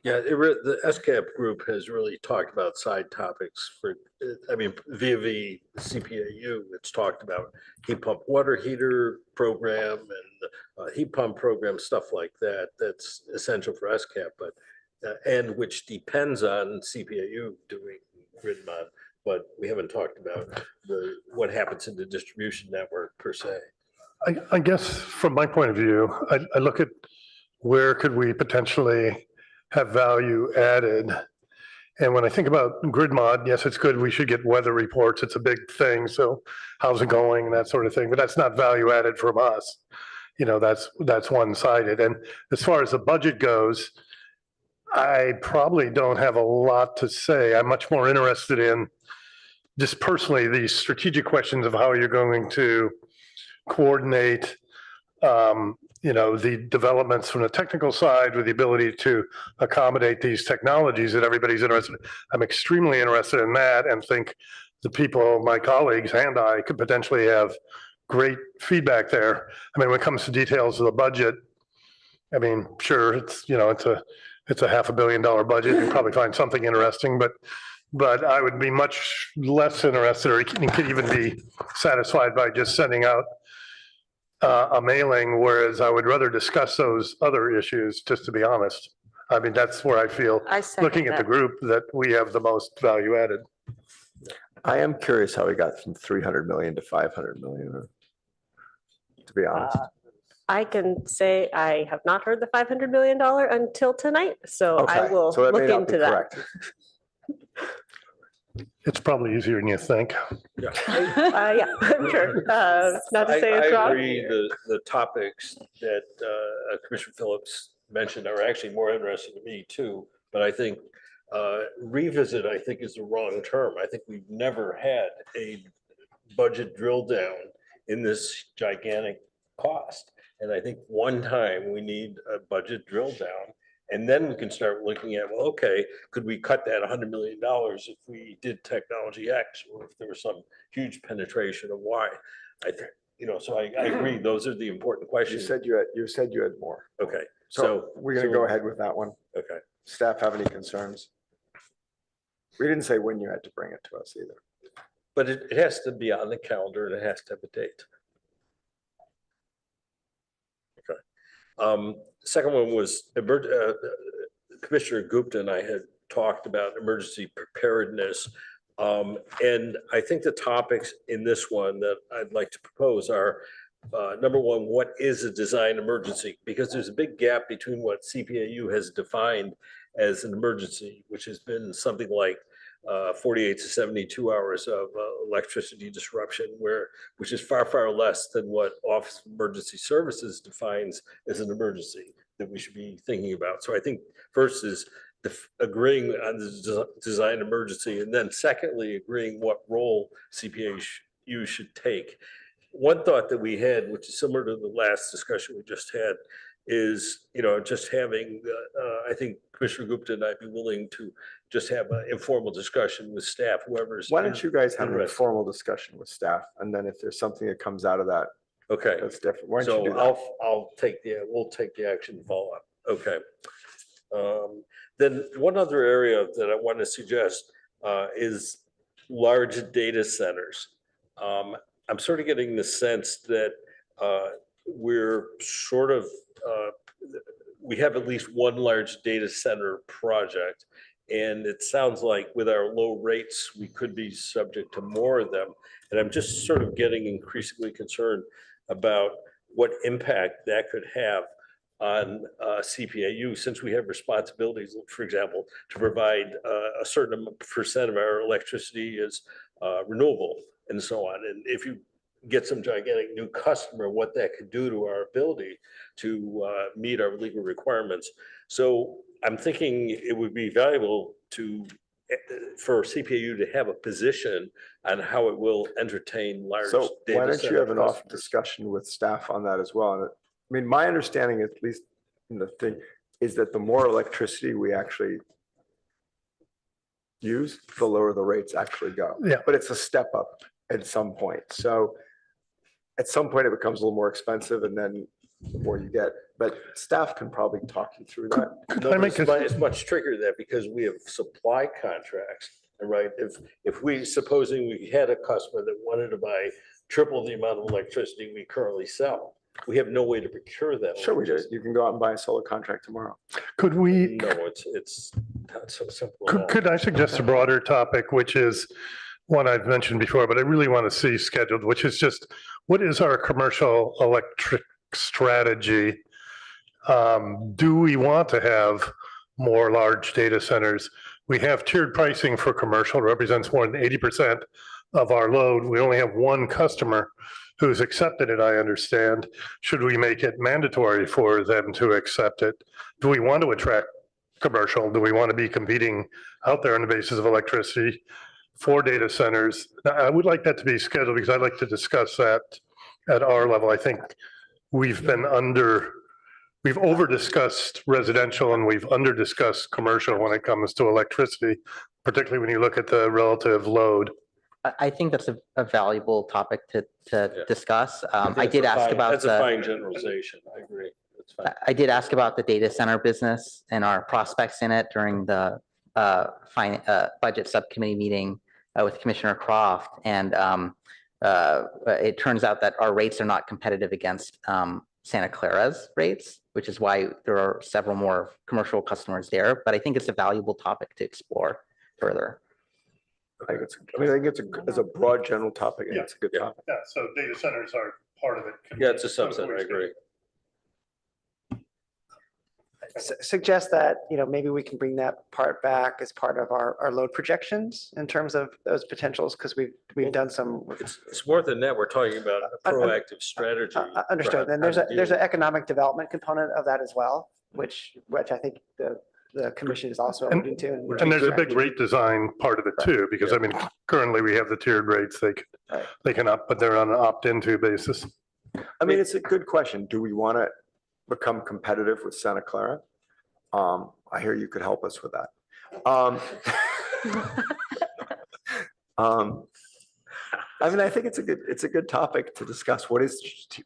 Yeah, the SCAP group has really talked about side topics for, I mean, via the CPAU, it's talked about heat pump water heater program and heat pump program, stuff like that. That's essential for SCAP, but, and which depends on CPAU doing grid mod, but we haven't talked about what happens in the distribution network per se.
I guess from my point of view, I look at where could we potentially have value added. And when I think about grid mod, yes, it's good. We should get weather reports. It's a big thing. So how's it going and that sort of thing, but that's not value added from us. You know, that's one-sided. And as far as the budget goes, I probably don't have a lot to say. I'm much more interested in just personally these strategic questions of how you're going to coordinate, you know, the developments from the technical side with the ability to accommodate these technologies that everybody's interested in. I'm extremely interested in that and think the people, my colleagues and I could potentially have great feedback there. I mean, when it comes to details of the budget, I mean, sure, it's, you know, it's a $500 million budget. You probably find something interesting, but I would be much less interested or could even be satisfied by just sending out a mailing, whereas I would rather discuss those other issues, just to be honest. I mean, that's where I feel, looking at the group, that we have the most value added.
I am curious how we got from 300 million to 500 million, to be honest.
I can say I have not heard the $500 million until tonight, so I
Okay,
will
so that may
look
not
into
be
that.
correct.
It's probably easier than you think.
Yeah.
Yeah, I'm sure. Not to say it's
I
wrong.
agree, the topics that Commissioner Phillips mentioned are actually more interesting to me too, but I think revisit, I think, is the wrong term. I think we've never had a budget drill down in this gigantic cost. And I think one time we need a budget drill down, and then we can start looking at, well, okay, could we cut that $100 million if we did technology X, or if there was some huge penetration of Y? I think, you know, so I agree. Those are the important questions.
You said you had more.
Okay.
So we're going to go ahead with that one.
Okay.
Staff have any concerns? We didn't say when you had to bring it to us either.
But it has to be on the calendar and it has to have a date. Okay. Second one was Commissioner Gupta and I had talked about emergency preparedness. And I think the topics in this one that I'd like to propose are, number one, what is a design emergency? Because there's a big gap between what CPAU has defined as an emergency, which has been something like 48 to 72 hours of electricity disruption, which is far, far less than what Office of Emergency Services defines as an emergency that we should be thinking about. So I think first is agreeing on the design emergency, and then secondly, agreeing what role CPAU should take. One thought that we had, which is similar to the last discussion we just had, is, you know, just having, I think Commissioner Gupta and I'd be willing to just have an informal discussion with staff, whoever's.
Why don't you guys have an
interested.
informal discussion with staff? And then if there's something that comes out of that,
Okay.
that's different. Why don't you
So
do that?
we'll take the action to follow up. Okay. Then one other area that I want to suggest is large data centers. I'm sort of getting the sense that we're sort of, we have at least one large data center project. And it sounds like with our low rates, we could be subject to more of them. And I'm just sort of getting increasingly concerned about what impact that could have on CPAU, since we have responsibilities, for example, to provide a certain percent of our electricity is renewable and so on. And if you get some gigantic new customer, what that could do to our ability to meet our legal requirements. So I'm thinking it would be valuable for CPAU to have a position on how it will entertain large.
So why don't you have an off
customers.
discussion with staff on that as well? And I mean, my understanding, at least in the thing, is that the more electricity we actually use, the lower the rates actually go.
Yeah.
But it's a step up at some point. So at some point it becomes a little more expensive and then the more you get, but staff can probably talk you through that.
No, but it's much trickier than that because we have supply contracts, right? If we, supposing we had a customer that wanted to buy triple the amount of electricity we currently sell, we have no way to procure that.
Sure we do. You can go out and buy a solar contract tomorrow.
Could we,
No, it's not so simple. at all.
could I suggest a broader topic, which is one I've mentioned before, but I really want to see scheduled, which is just, what is our commercial electric strategy? Do we want to have more large data centers? We have tiered pricing for commercial, represents more than 80% of our load. We only have one customer who's accepted it, I understand. Should we make it mandatory for them to accept it? Do we want to attract commercial? Do we want to be competing out there on the basis of electricity for data centers? Now, I would like that to be scheduled because I'd like to discuss that at our level. I think we've over-discussed residential and we've under-discussed commercial when it comes to electricity, particularly when you look at the relative load.
I think that's a valuable topic to discuss. I did ask about
That's a fine generalization. I agree. That's fine.
I did ask about the data center business and our prospects in it during the budget subcommittee meeting with Commissioner Croft. And it turns out that our rates are not competitive against Santa Clara's rates, which is why there are several more commercial customers there. But I think it's a valuable topic to explore further.
I think it's a broad general topic and it's a good topic.
Yeah, so data centers are part of it.
Yeah, it's a subset. I agree.
Suggest that, maybe we can bring that part back as part of our load projections in terms of those potentials, because we've done some.
It's more than that. We're talking about a proactive strategy.
Understood. And there's an economic development component of that as well, which I think the commission is also alluding to.
And there's a big rate design part of it too, because I mean, currently we have the tiered rates, they can opt, but they're on an opt-into basis.
I mean, it's a good question. Do we want to become competitive with Santa Clara? I hear you could help us with that. I mean, I think it's a good topic to discuss. What is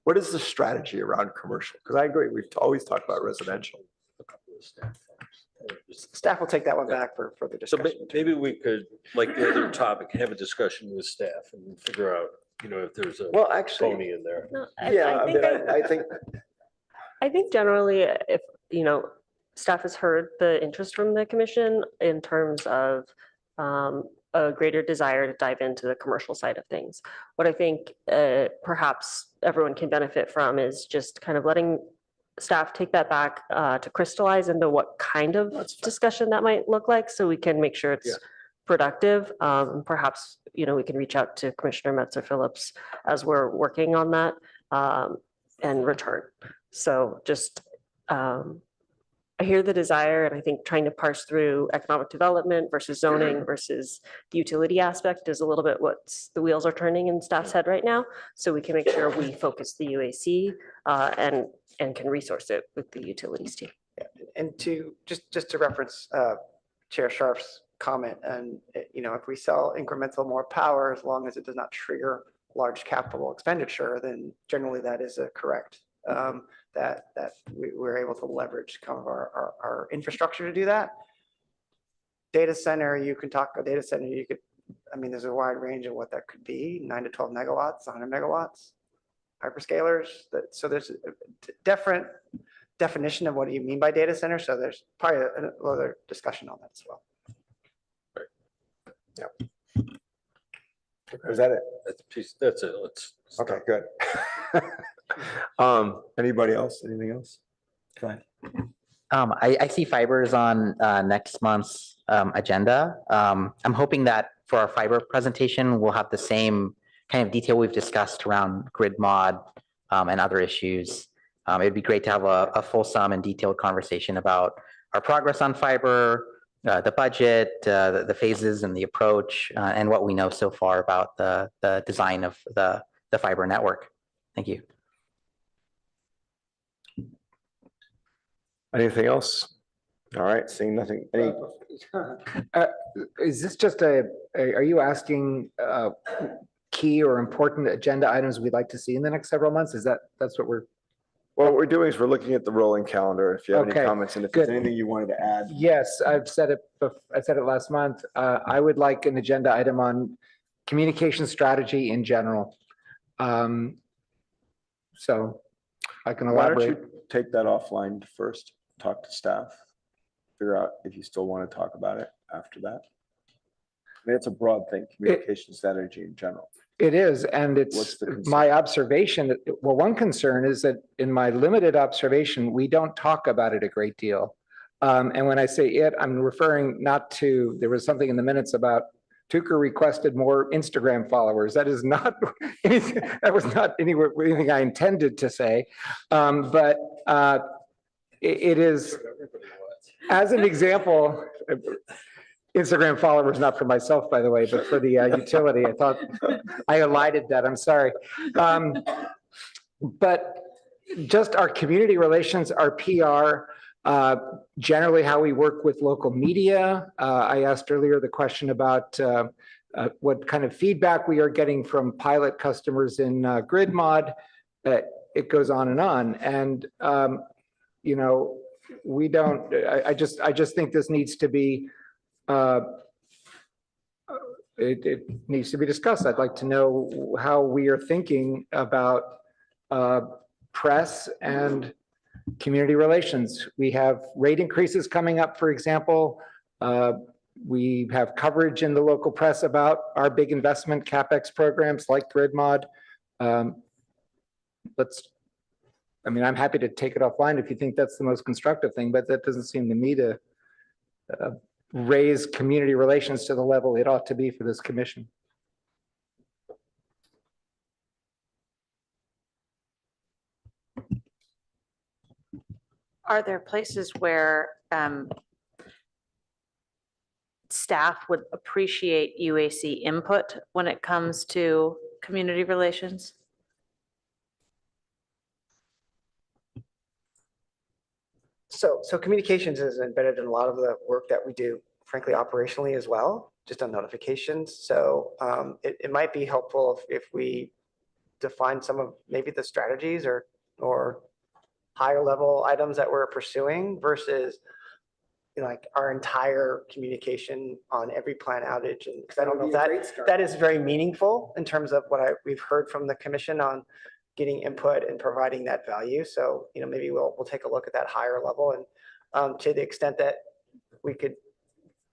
the strategy around commercial? Because I agree, we've always talked about residential.
Staff will take that one back for further
So
discussion.
maybe we could, like the other topic, have a discussion with staff and figure out, if there's a phony in there.
No,
I
I think generally, if, staff has heard the interest from the commission in terms of a greater desire to dive into the commercial side of things. What I think perhaps everyone can benefit from is just kind of letting staff take that back to crystallize into what kind of discussion that might look like, so we can make sure it's productive. Perhaps, we can reach out to Commissioner Metzer-Phillips as we're working on that and return. So just, I hear the desire, and I think trying to parse through economic development versus zoning versus the utility aspect is a little bit what the wheels are turning in staff's head right now. So we can make sure we focus the UAC and can resource it with the utilities team.
And just to reference Chair Sharf's comment, and if we sell incremental more power, as long as it does not trigger large capital expenditure, then generally that is a correct. That we're able to leverage kind of our infrastructure to do that. Data center, you can talk a data center, there's a wide range of what that could be, 9 to 12 megawatts, 100 megawatts, hyperscalers. So there's a different definition of what do you mean by data center. So there's probably another discussion on that as well.
Yeah. Is that it?
That's it. Let's.
Okay, good. Anybody else? Anything else?
Go ahead.
I see fiber is on next month's agenda. I'm hoping that for our fiber presentation, we'll have the same kind of detail we've discussed around grid mod and other issues. It'd be great to have a fulsome and detailed conversation about our progress on fiber, the budget, the phases and the approach, and what we know so far about the design of the fiber network. Thank you.
Anything else? All right, seeing nothing. Any,
Is this just are you asking key or important agenda items we'd like to see in the next several months? That's what we're?
well, what we're doing is we're looking at the rolling calendar. If you have any
Okay,
comments and if there's
good.
anything you wanted to add.
Yes, I said it last month. I would like an agenda item on communication strategy in general. So I can
Why don't
elaborate.
you take that offline first, talk to staff, figure out if you still want to talk about it after that. I mean, it's a broad thing, communication strategy in general.
It is, and
What's
it's
the concern?
my observation. Well, one concern is that in my limited observation, we don't talk about it a great deal. And when I say it, I'm referring not to, there was something in the minutes about Tucker requested more Instagram followers. That is not, that was not anything I intended to say. But it is, as an example, Instagram followers, not for myself, by the way, but for the utility. I thought I elided that. I'm sorry. But just our community relations, our PR, generally how we work with local media. I asked earlier the question about what kind of feedback we are getting from pilot customers in grid mod. It goes on and on. And, you know, we don't, I just think this needs to be, it needs to be discussed. I'd like to know how we are thinking about press and community relations. We have rate increases coming up, for example. We have coverage in the local press about our big investment CapEx programs like grid mod. I'm happy to take it offline if you think that's the most constructive thing, but that doesn't seem to me to raise community relations to the level it ought to be for this commission.
Are there places where staff would appreciate UAC input when it comes to community relations?
So communications is embedded in a lot of the work that we do, frankly, operationally as well, just on notifications. So it might be helpful if we define some of maybe the strategies or higher level items that we're pursuing versus, you know, like our entire communication on every plant outage. And because I don't know if that is very meaningful in terms of what we've heard from the commission on getting input and providing that value. So, you know, maybe we'll take a look at that higher level, and to the extent that we could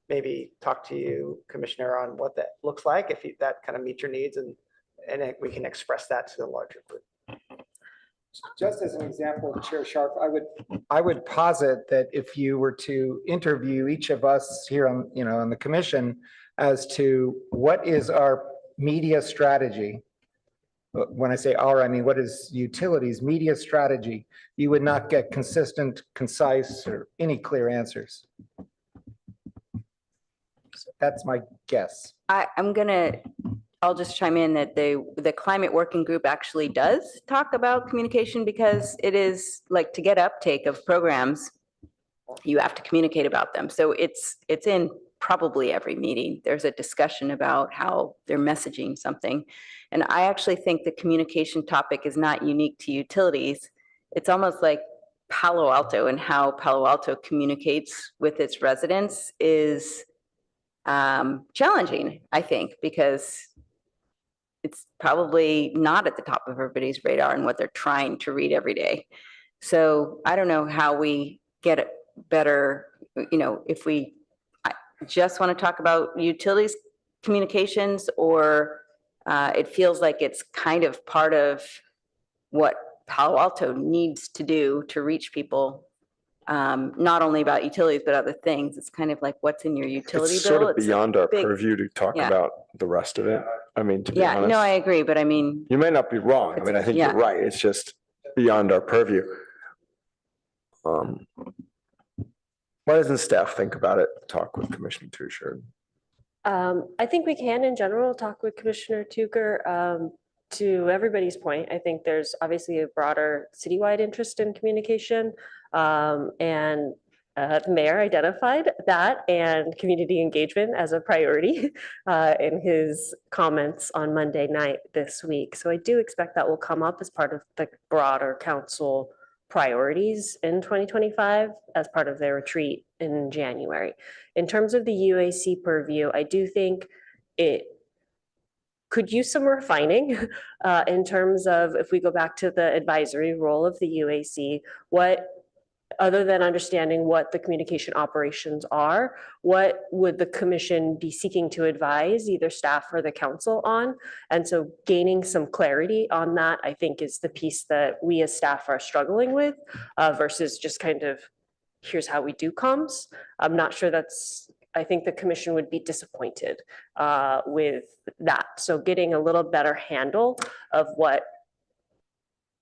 maybe talk to you, Commissioner, on what that looks like, if that kind of meets your needs, and we can express that to the larger group.
Just as an example, Chair Sharp, I would posit that if you were to interview each of us here on, you know, on the commission as to what is our media strategy. When I say our, I mean, what is utilities media strategy? You would not get consistent, concise, or any clear answers. So that's my guess.
I'll just chime in that the climate working group actually does talk about communication, because it is like, to get uptake of programs, you have to communicate about them. So it's in probably every meeting. There's a discussion about how they're messaging something. And I actually think the communication topic is not unique to utilities. It's almost like Palo Alto, and how Palo Alto communicates with its residents is challenging, I think, because it's probably not at the top of everybody's radar and what they're trying to read every day. So I don't know how we get it better, you know, if we just want to talk about utilities communications, or it feels like it's kind of part of what Palo Alto needs to do to reach people not only about utilities, but other things. It's kind of like what's in your utility
It's sort
bill.
of
It's a
beyond our
big-
purview to talk
yeah.
about the rest of it. I mean, to be
Yeah, no, I
honest,
agree, but I mean,
you may not be wrong. I mean, I think you're
Yeah.
right. It's just beyond our purview. Why doesn't staff think about it? Talk with Commissioner Tusher.
I think we can in general talk with Commissioner Tucker. To everybody's point, I think there's obviously a broader citywide interest in communication. And the mayor identified that and community engagement as a priority in his comments on Monday night this week. So I do expect that will come up as part of the broader council priorities in 2025 as part of their retreat in January. In terms of the UAC purview, I do think it could use some refining in terms of if we go back to the advisory role of the UAC, what, other than understanding what the communication operations are, what would the commission be seeking to advise either staff or the council on? And so gaining some clarity on that, I think, is the piece that we as staff are struggling with versus just kind of, here's how we do comms. I'm not sure that's, I think the commission would be disappointed with that. So getting a little better handle of what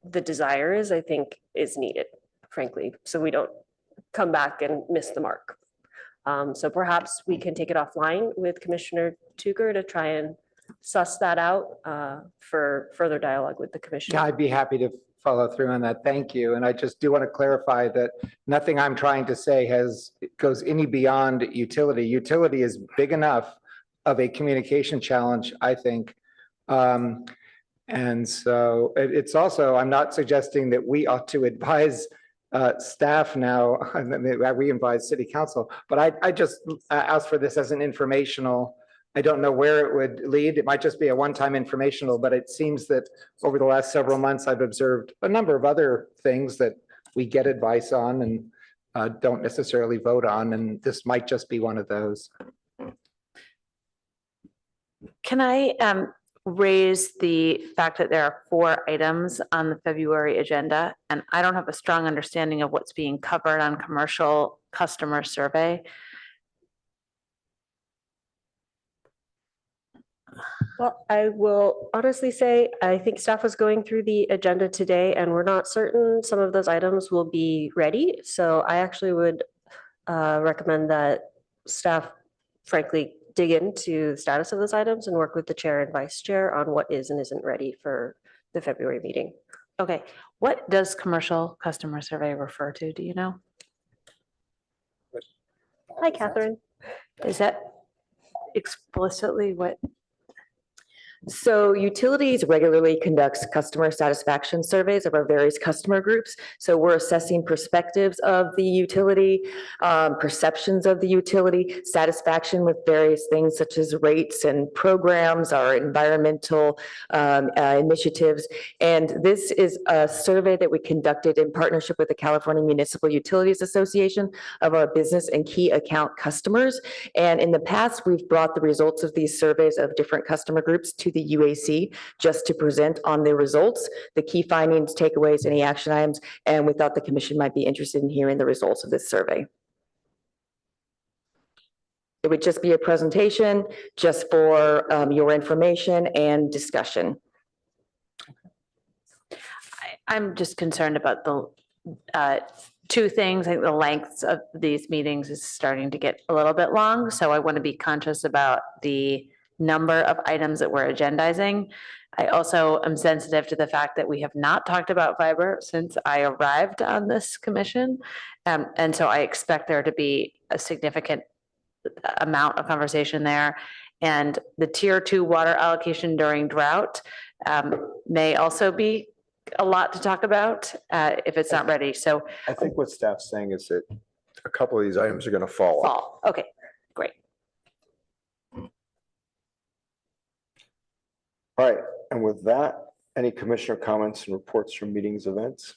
the desire is, I think, is needed, frankly, so we don't come back and miss the mark. So perhaps we can take it offline with Commissioner Tucker to try and suss that out for further dialogue with the commission.
Yeah, I'd be happy to follow through on that. Thank you. And I just do want to clarify that nothing I'm trying to say goes any beyond utility. Utility is big enough of a communication challenge, I think. And so it's also, I'm not suggesting that we ought to advise staff now, we advise city council, but I just asked for this as an informational. I don't know where it would lead. It might just be a one-time informational, but it seems that over the last several months, I've observed a number of other things that we get advice on and don't necessarily vote on, and this might just be one of those.
Can I raise the fact that there are 4 items on the February agenda, and I don't have a strong understanding of what's being covered on commercial customer survey.
Well, I will honestly say, I think staff was going through the agenda today and we're not certain some of those items will be ready. So I actually would recommend that staff frankly dig into the status of those items and work with the chair and vice chair on what is and isn't ready for the February meeting.
Okay, what does commercial customer survey refer to? Do you know?
Hi, Catherine.
Is that explicitly what?
So Utilities regularly conducts customer satisfaction surveys of our various customer groups. So we're assessing perspectives of the utility, perceptions of the utility, satisfaction with various things such as rates and programs, our environmental initiatives. And this is a survey that we conducted in partnership with the California Municipal Utilities Association of our business and key account customers. And in the past, we've brought the results of these surveys of different customer groups to the UAC just to present on the results, the key findings, takeaways, any action items, and we thought the commission might be interested in hearing the results of this survey. It would just be a presentation just for your information and discussion.
I'm just concerned about the 2 things. I think the lengths of these meetings is starting to get a little bit long. So I want to be conscious about the number of items that we're agendizing. I also am sensitive to the fact that we have not talked about fiber since I arrived on this commission. And so I expect there to be a significant amount of conversation there. And the tier 2 water allocation during drought may also be a lot to talk about if it's not ready. So
I think what staff's saying is that a couple of these items are going to fall off.
okay, great.
All right, and with that, any commissioner comments and reports from meetings, events?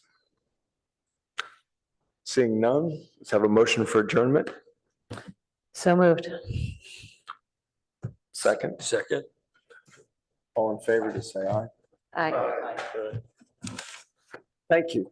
Seeing none, let's have a motion for adjournment.
So moved.
Second.
Second.
All in favor, just say aye.
Aye.
Thank you.